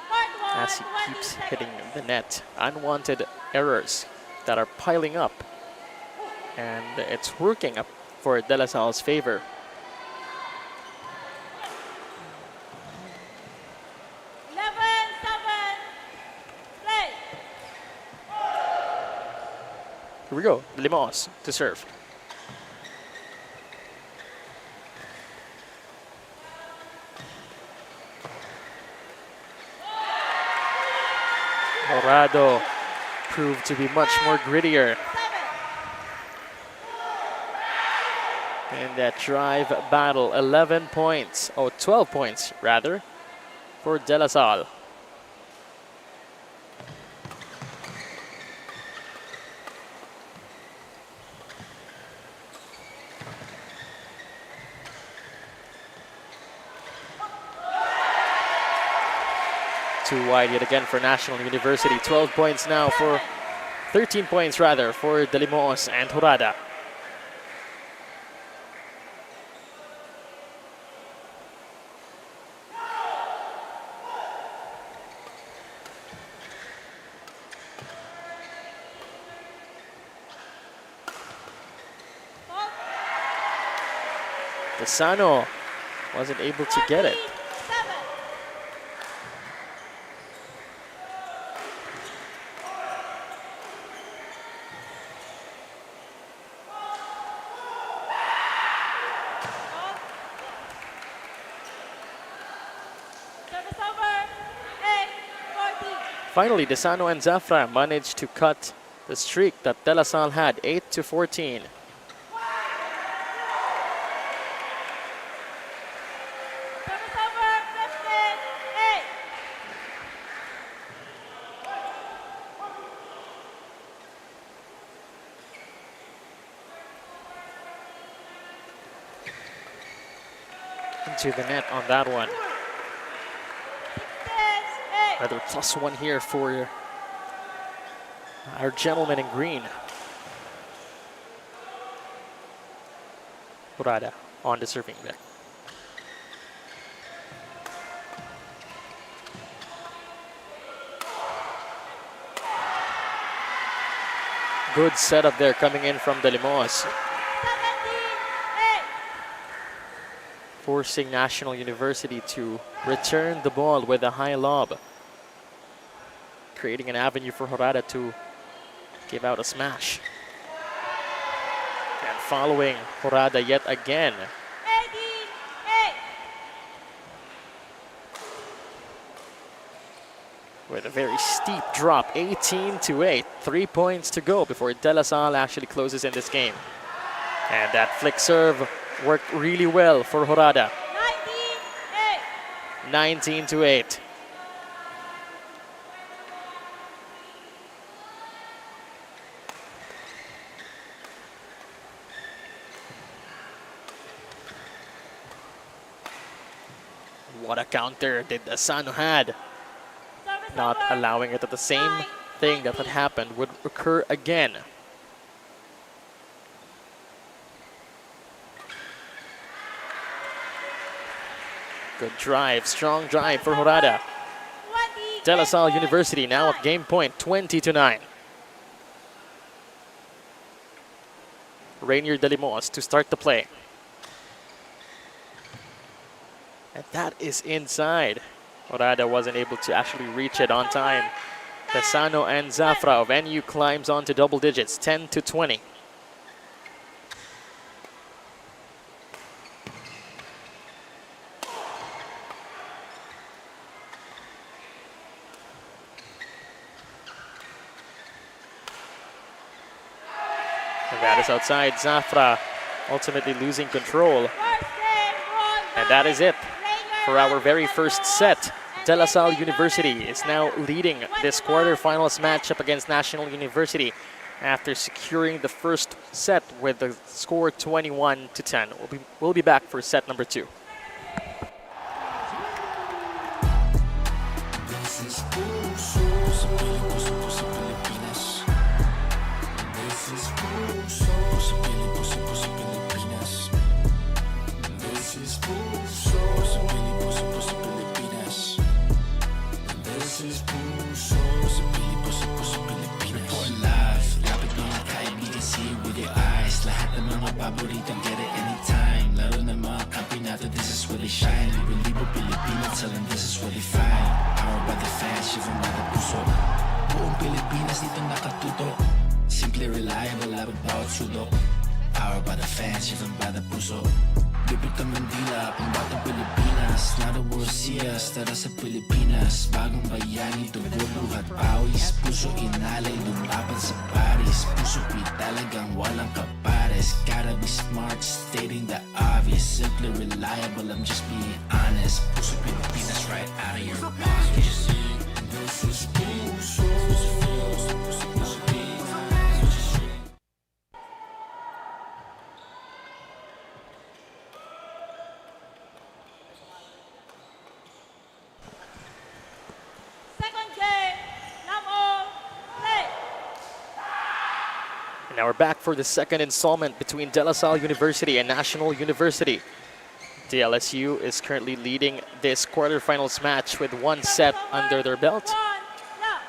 Court 1, As he 20 keeps seconds. hitting the net. Unwanted errors that are piling up. And it's working up for De La Salle's favor. Here we go, Limos to serve. Morado proved to be much more grittier in that drive battle. 11 points, 12 points rather, for De La Salle. Too wide yet again for National University. 12 points now for, 13 points rather, for Delimos and Jurada. Dasano wasn't able to get it. Finally, Dasano and Zafra managed to cut the streak that De La Salle had, 8-14. Into the net on that one. Another +1 here for our gentleman in green. Jurada on the serving deck. Good setup there coming in from Delimos. Forcing National University to return the ball with a high lob. Creating an avenue for Jurada to give out a smash. And following Jurada yet again. With a very steep drop, 18-8. 3 points to go before De La Salle actually closes in this game. And that flick serve worked really well for Jurada. 19-8. What a counter did Asano had. Service Not over. allowing it that the same thing that had happened would occur again. Good drive, strong drive for Horada. 20. De La game Salle point. University now at game point, 20-9. Rainier de Limos to start the play. And that is inside. Horada wasn't able to actually reach it on time. Tasano and Zafra of NU climbs on to double digits, 10-20. And that is outside. Zafra ultimately losing control. First game won And by that is it Rainier for our very Andrew first Dalimuos set. and De La Salle Rainier University is now leading this quarterfinals matchup against National University after securing the first set with the score 21-10. We'll be back for set number 2. This is puso sa Pilipinas. This is puso sa Pilipinas. This is puso sa Pilipinas. This is puso sa Pilipinas. Report live, lapit mga kaibigan, see with your eyes. Lahat ng mga paboritong get it anytime. Laro ng mga kampinato, this is where they shine. Libo Pilipino, tell them this is where they find. Powered by the fans, driven by the puso. Buong Pilipinas dito nakatutok. Simply reliable, labot bawat sulok. Powered by the fans, driven by the puso. Lupit ang Mandila, pambatang Pilipinas. Now the world see us, tara sa Pilipinas. Bagong bayani, dugo, luhat, pawis. Puso inalay, lumaban sa Paris. Puso talagang walang kapares. Gotta be smart, stating the obvious. Simply reliable, I'm just being honest. Puso Pilipinas, right out of your pocket. This is puso. Second game, Lamo, play. And now we're back for the second installment between De La Salle University and National University. DLSU is currently leading this quarterfinals match with one set under their belt. One, love.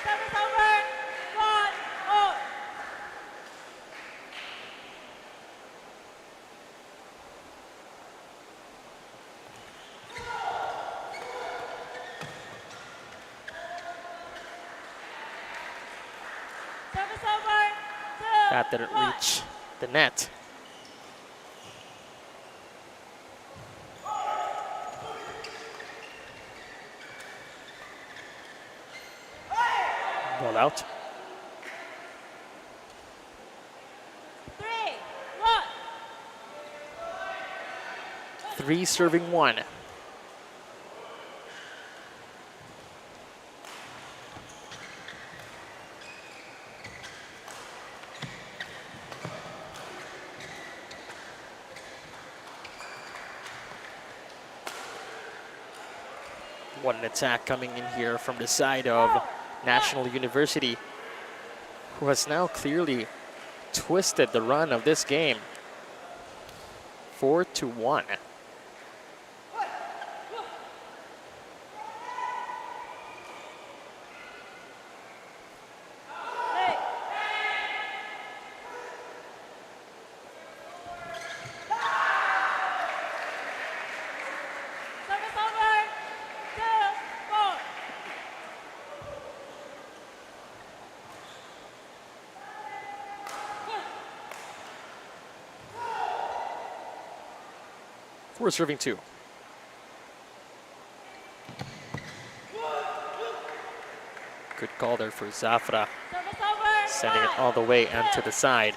Service over. 1-all. Service over. 2, That didn't 1. reach the net. Ball out. 3, 1. 3 serving 1. One attack coming in here from the side of National University, who has now clearly twisted the run of this game. 4-1. Play. Service over. 2-4. We're serving 2. Good call there for Zafra, Service over. sending it all the way and to the side.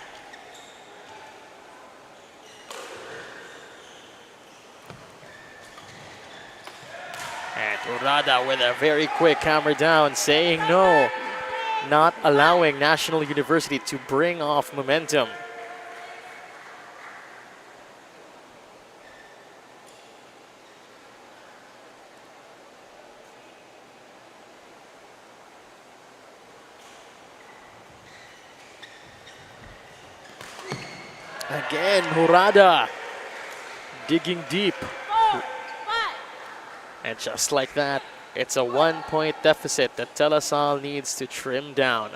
And Urada with a very quick hammer down, saying no. not allowing National University to bring off momentum. Again, Jurada digging deep. 4, 5. And just like that, it's a 1-point deficit that De La Salle needs to trim down.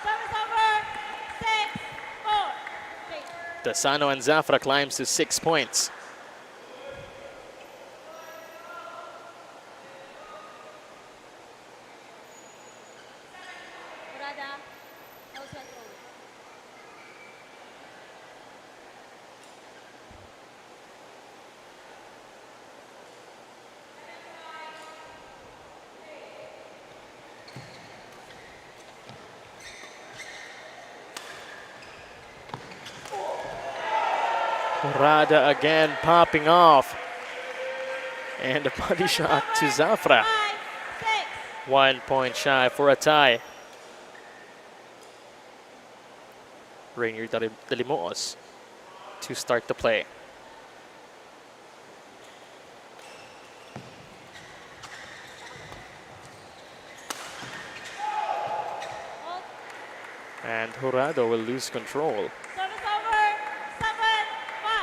Service over. 6, 4. Dasano and Zafra climbs to 6 points. Murada. No central. Jurada again popping off. And a body shot to Zafra. 5, 6. 1 point shy for a tie. Rainier Dalimuos to start the play. And Jurado will lose control. Service over. 7, 5.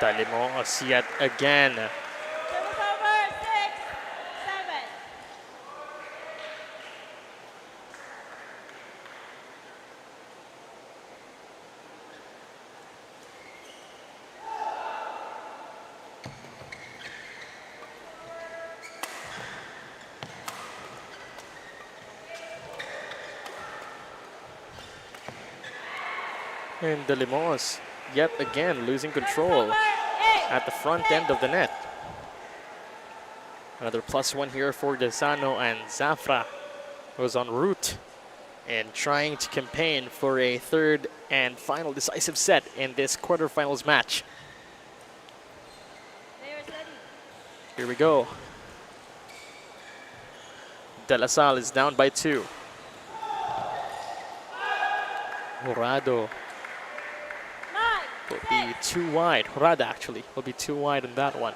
Dalimuos yet again. Service over. 6, 7. And Dalimuos yet again losing control Over. 8. at the front end of the net. Another +1 here for Desano, and Zafra was en route and trying to campaign for a third and final decisive set in this quarterfinals match. Players ready. Here we go. De La Salle is down by 2. Jurado 9, will be too wide. Jurada actually will be too wide in that one.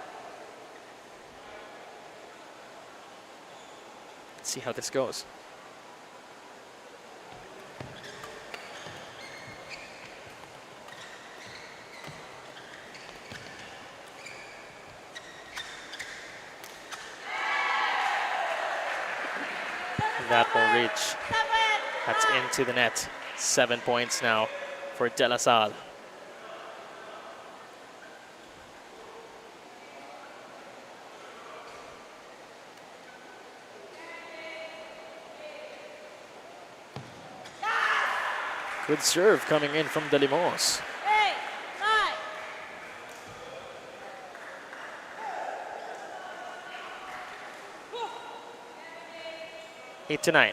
Let's see how this goes. That will reach. 7. That's into the net. 7 points now for De La Salle. Good serve coming in from Dalimuos. 8, 9. 8-9.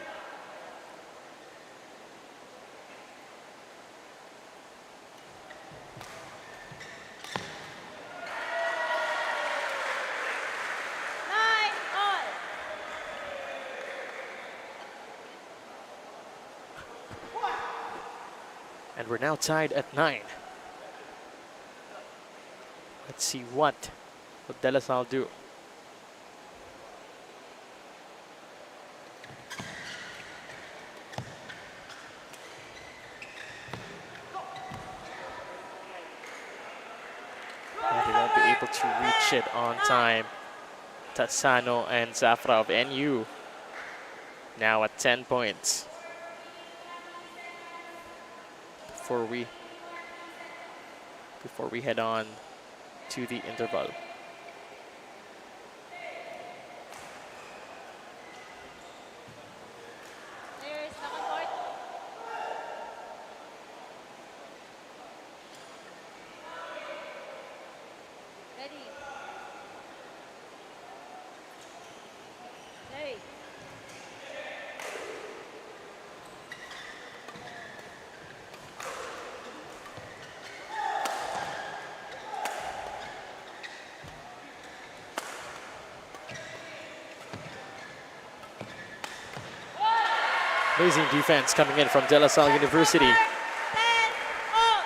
And we're now tied at 9. Let's see what De La Salle do. And they won't be able to reach it on time. Tassano and Zafra of NU now at 10 points. Before we head on to the interval. Ready. Play. Amazing defense coming in from De La Salle University. 10 all.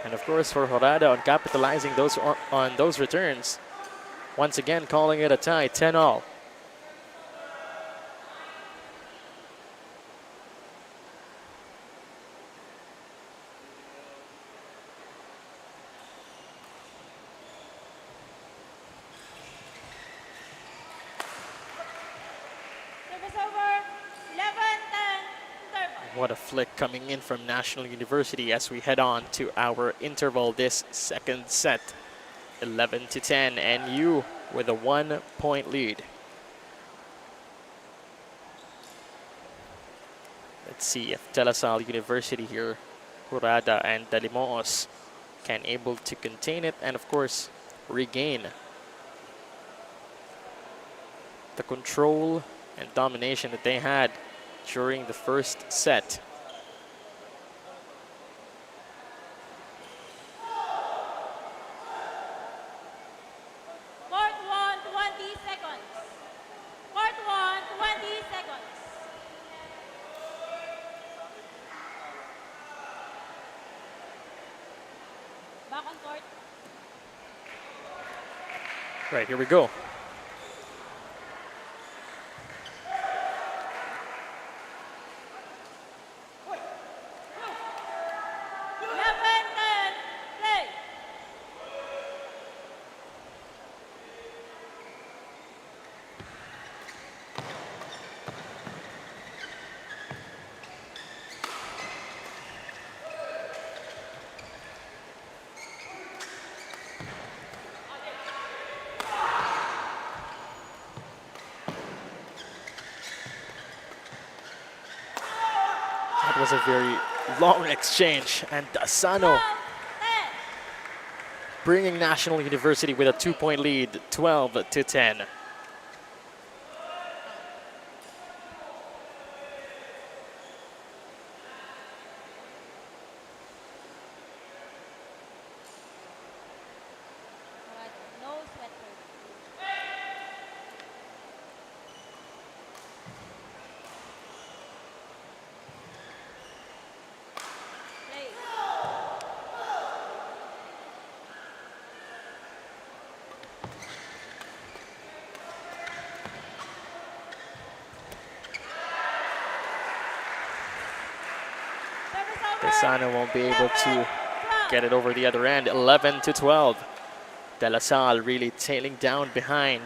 And of course for Horada on capitalizing on those returns. Once again calling it a tie, 10 all. Service over. 11-10. Interval. What a flick coming in from National University as we head on to our interval this second set. 11-10, and you with a 1-point lead. Let's see if De La Salle University here, Jurada and Dalimoos can able to contain it and of course regain the control and domination that they had during the first set. Court 1, 20 seconds. Court 1, 20 seconds. Back on court. Right, here we go. Play. That was a very long exchange, and Asano 10. bringing National University with a 2-point lead, 12-10. No sweater. Play. Service over. Asano won't be able to 12. get it over the other end, 11-12. De La Salle really tailing down behind.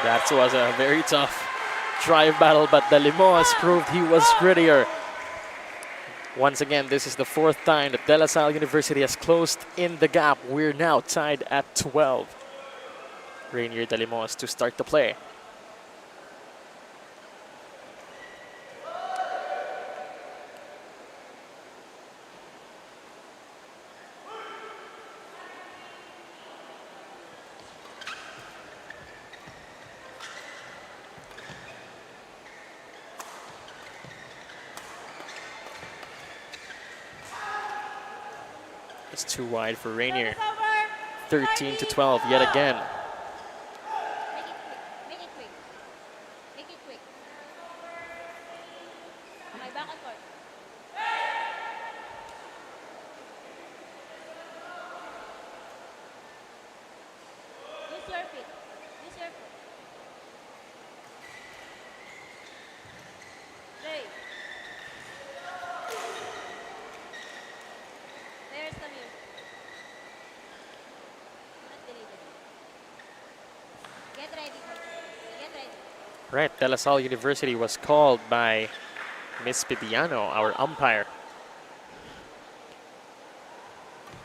That was a very tough drive battle, but Dalimoas proved he was grittier. Once again, this is the fourth time that De La Salle University has closed in the gap. We're now tied at 12. Rainier Dalimoas to start the play. It's too wide for Rainier. Service over. 13-12 yet again. Make it quick. Make it quick. Okay, back on court. Use your feet. Use your foot. Play. There's the mute. Not deleted. Right, De La Salle University was called by Miss Bibiano, our umpire.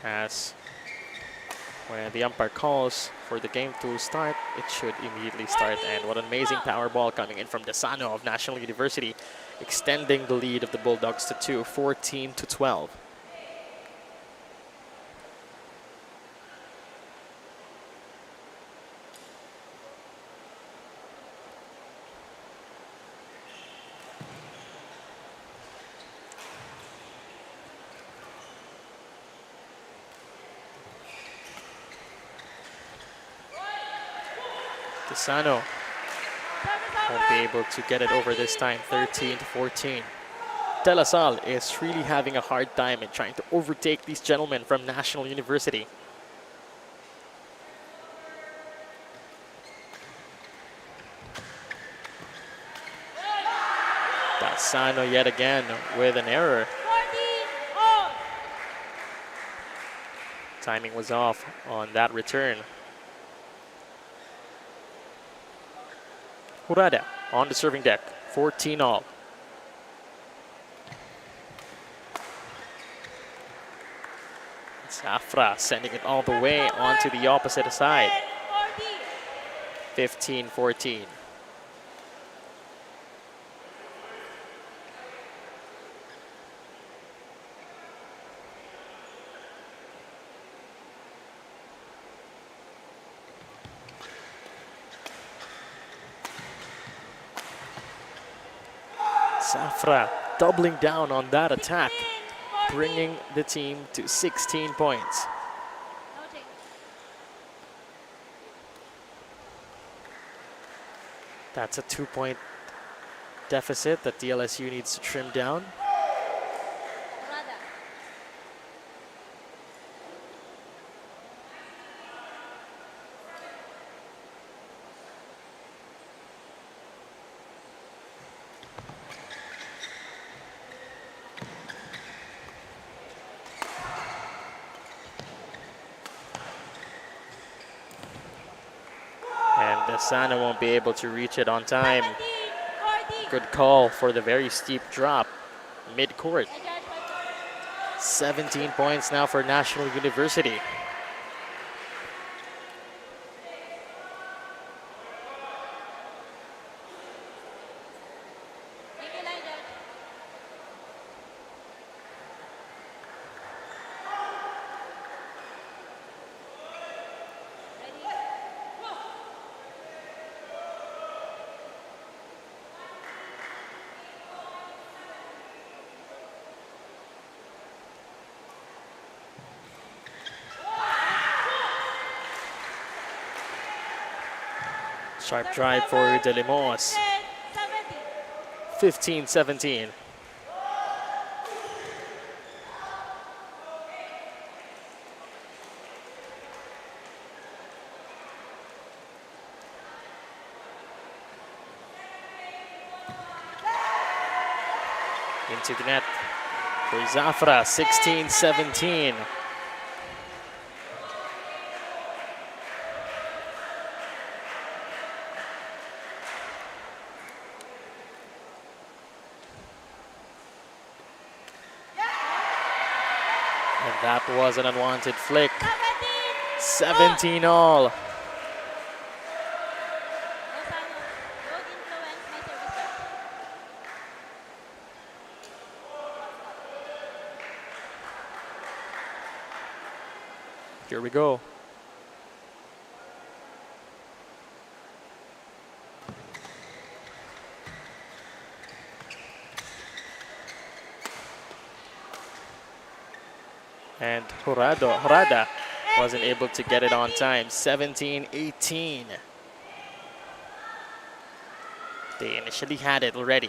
As when the umpire calls for the game to start, it should immediately start. And what an amazing power ball coming in from Desano of National University, extending the lead of the Bulldogs to 2, 14-12. Desano won't be able to get it over this time, 13-14. De La Salle is really having a hard time in trying to overtake these gentlemen from National University. Desano yet again with an error. Timing was off on that return. Jurada on the serving deck, 14-all. Zafra sending it all the way onto the opposite side. 15-14. Zafra doubling down on that attack, bringing the team to 16 points. That's a 2-point deficit that DLSU needs to trim down. Desano won't be able to reach it on time. Good call for the very steep drop mid-court. 17 points now for National University. Sharp drive for De Limos. 15-17. Into the net for Zafra, 16-17. That was an unwanted flick. 17-all. Here we go. And Jurada wasn't able to get it on time. 17-18. They initially had it already.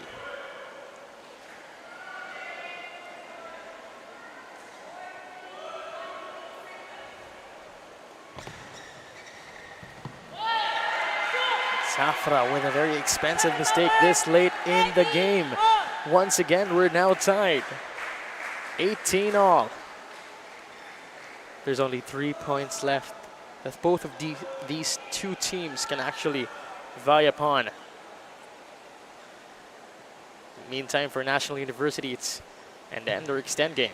Zafra with a very expensive mistake this late in the game. Once again, we're now tied. 18-all. There's only 3 points left that both of these two teams can actually vie upon. Meantime, for National University, it's end or extend game.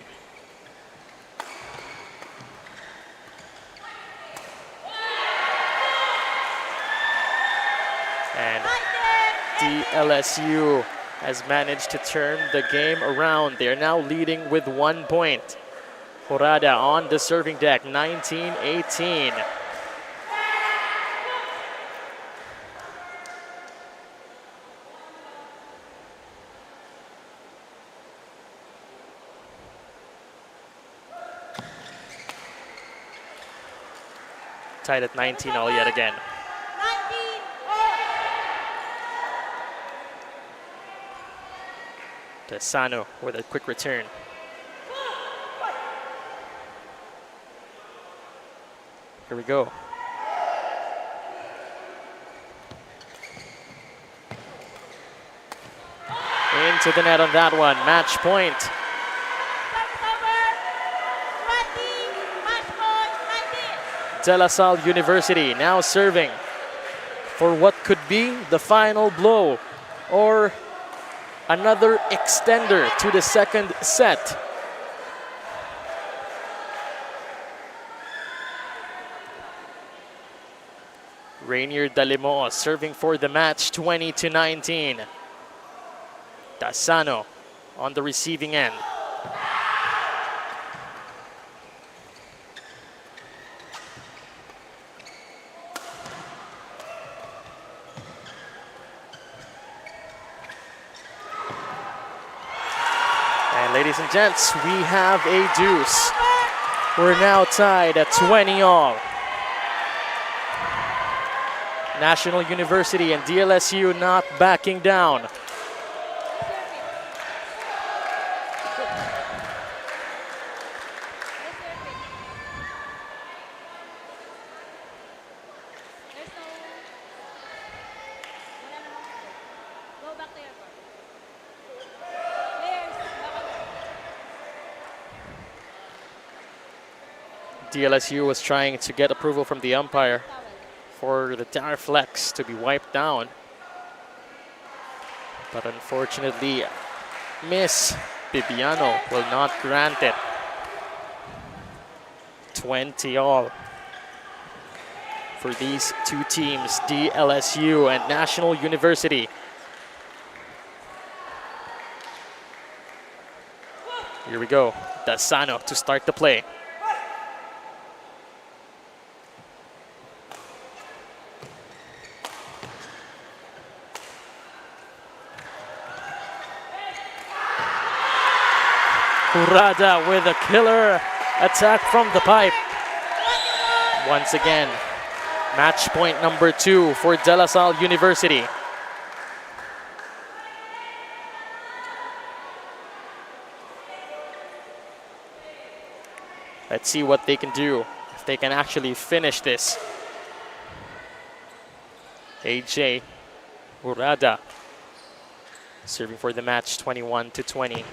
And DLSU has managed to turn the game around. They're now leading with 1 point. Horada on the serving deck, 19-18. Tied at 19 all yet again. 19 Tesano with a quick return. Here we go. Into the net on that one. Match point. De La Salle University now serving for what could be the final blow or another extender to the second set. Rainier Dalimo serving for the match, 20-19. Tasano on the receiving end. And ladies and gents, we have a deuce. We're now tied at 20 all. National University and DLSU not backing down. DLSU was trying to get approval from the umpire for the tower flex to be wiped down. But unfortunately, Miss Bibiano will not grant it. 20 all for these two teams, DLSU and National University. Here we go, Dasano to start the play. Kurada with a killer attack from the pipe. Once again, match point number 2 for De La Salle University. Let's see what they can do, if they can actually finish this. AJ Kurada serving for the match, 21-20.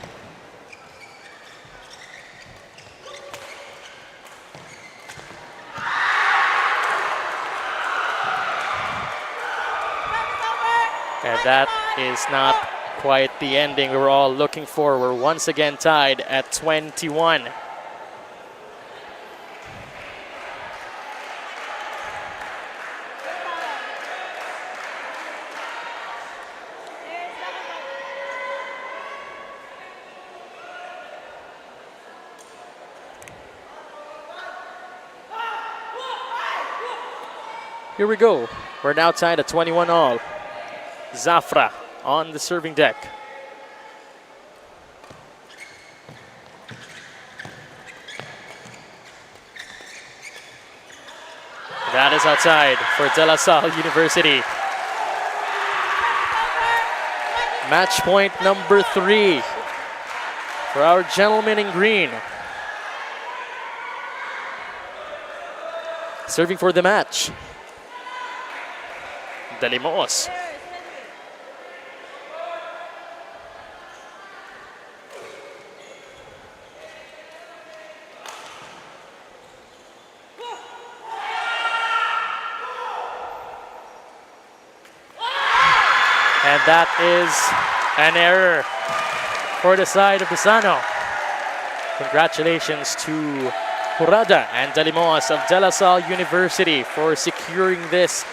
And that is not quite the ending we were all looking for. We're once again tied at 21. Here we go. We're now tied at 21 all. Zafra on the serving deck. That is outside for De La Salle University. Match point number 3 for our gentlemen in green. Serving for the match, Dalimos. And that is An error for the side of Desano. Congratulations to Jurada and Dalimos of De La Salle University for securing this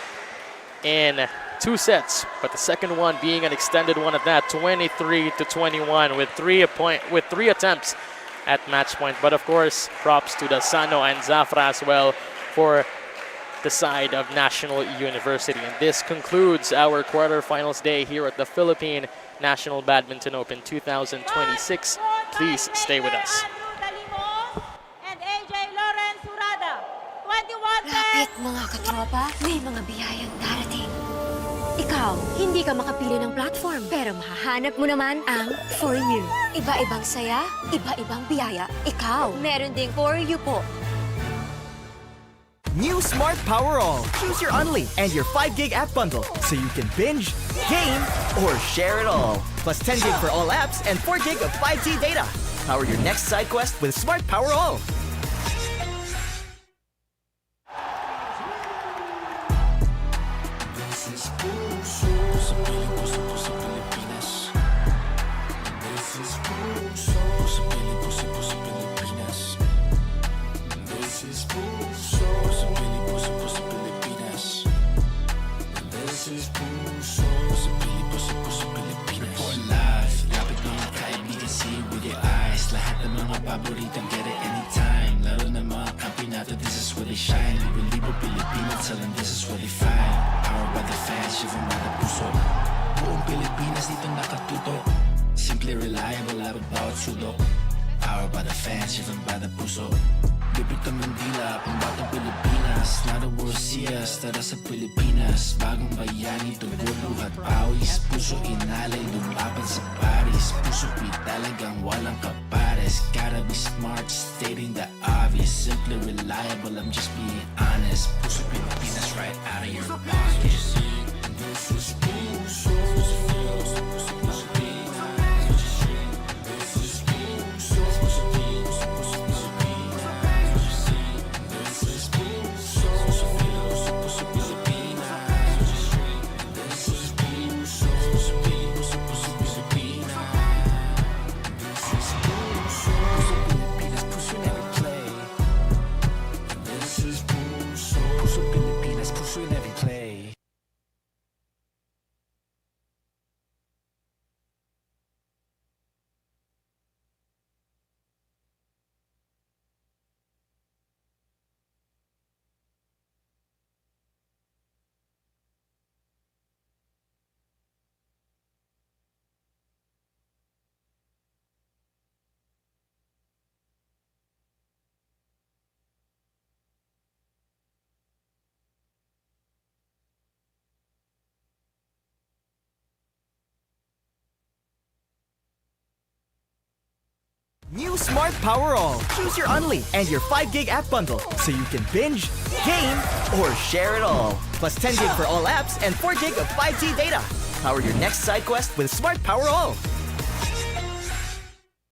in 2 sets, but the second one being an extended one at that, 23-21 with three attempts at match point. But of course, props to Desano and Zafra as well for the side of National University. And this concludes our quarterfinals day here at the Philippine National Badminton Open 2026. Please stay with us. And AJ Lawrence Jurada. 21 Lapit mga katropa, may mga biyayang darating. Ikaw, hindi ka makapili ng platform, pero mahahanap mo naman ang For You. Iba-ibang saya, iba-ibang biyaya. Ikaw, meron ding For You po. New Smart Power All. Choose your Unli and your 5 gig app bundle so you can binge, game, or share it all. Plus 10 gig for all apps and 4 gig of 5G data. Power your next side quest with Smart Power All. This is puso sa puso sa Pilipinas. This is puso sa puso Pilipinas. This is puso sa puso Pilipinas. This is puso sa puso Pilipinas. Report live, lapit mga kaibigan, see it with your eyes. Lahat ng mga paboritang get it anytime. Laro ng mga kampiyonato, this is where they shine. Libo Pilipinas, tell them this is where they find. Powered by the fans, shiver by the puso. Buong Pilipinas dito nakatutok. Simply reliable, laro bawat sulok. Powered by the fans, shiver by the puso. Bibit ang Mandila, pambatang Pilipinas. Not a world see us, tara sa Pilipinas. Bagong bayani, tugo, luhat, pawis. Puso inalay, lumaban sa Paris. Puso talagang walang kapares. Gotta be smart, stating the obvious. Simply reliable, I'm just being honest. Puso Pilipinas, right out of your pocket. This is puso. New Smart Power All. Choose your Unli and your 5 gig app bundle so you can binge, game, or share it all. Plus 10 gig for all apps and 4 gig of 5G data. Power your next side quest with Smart Power All.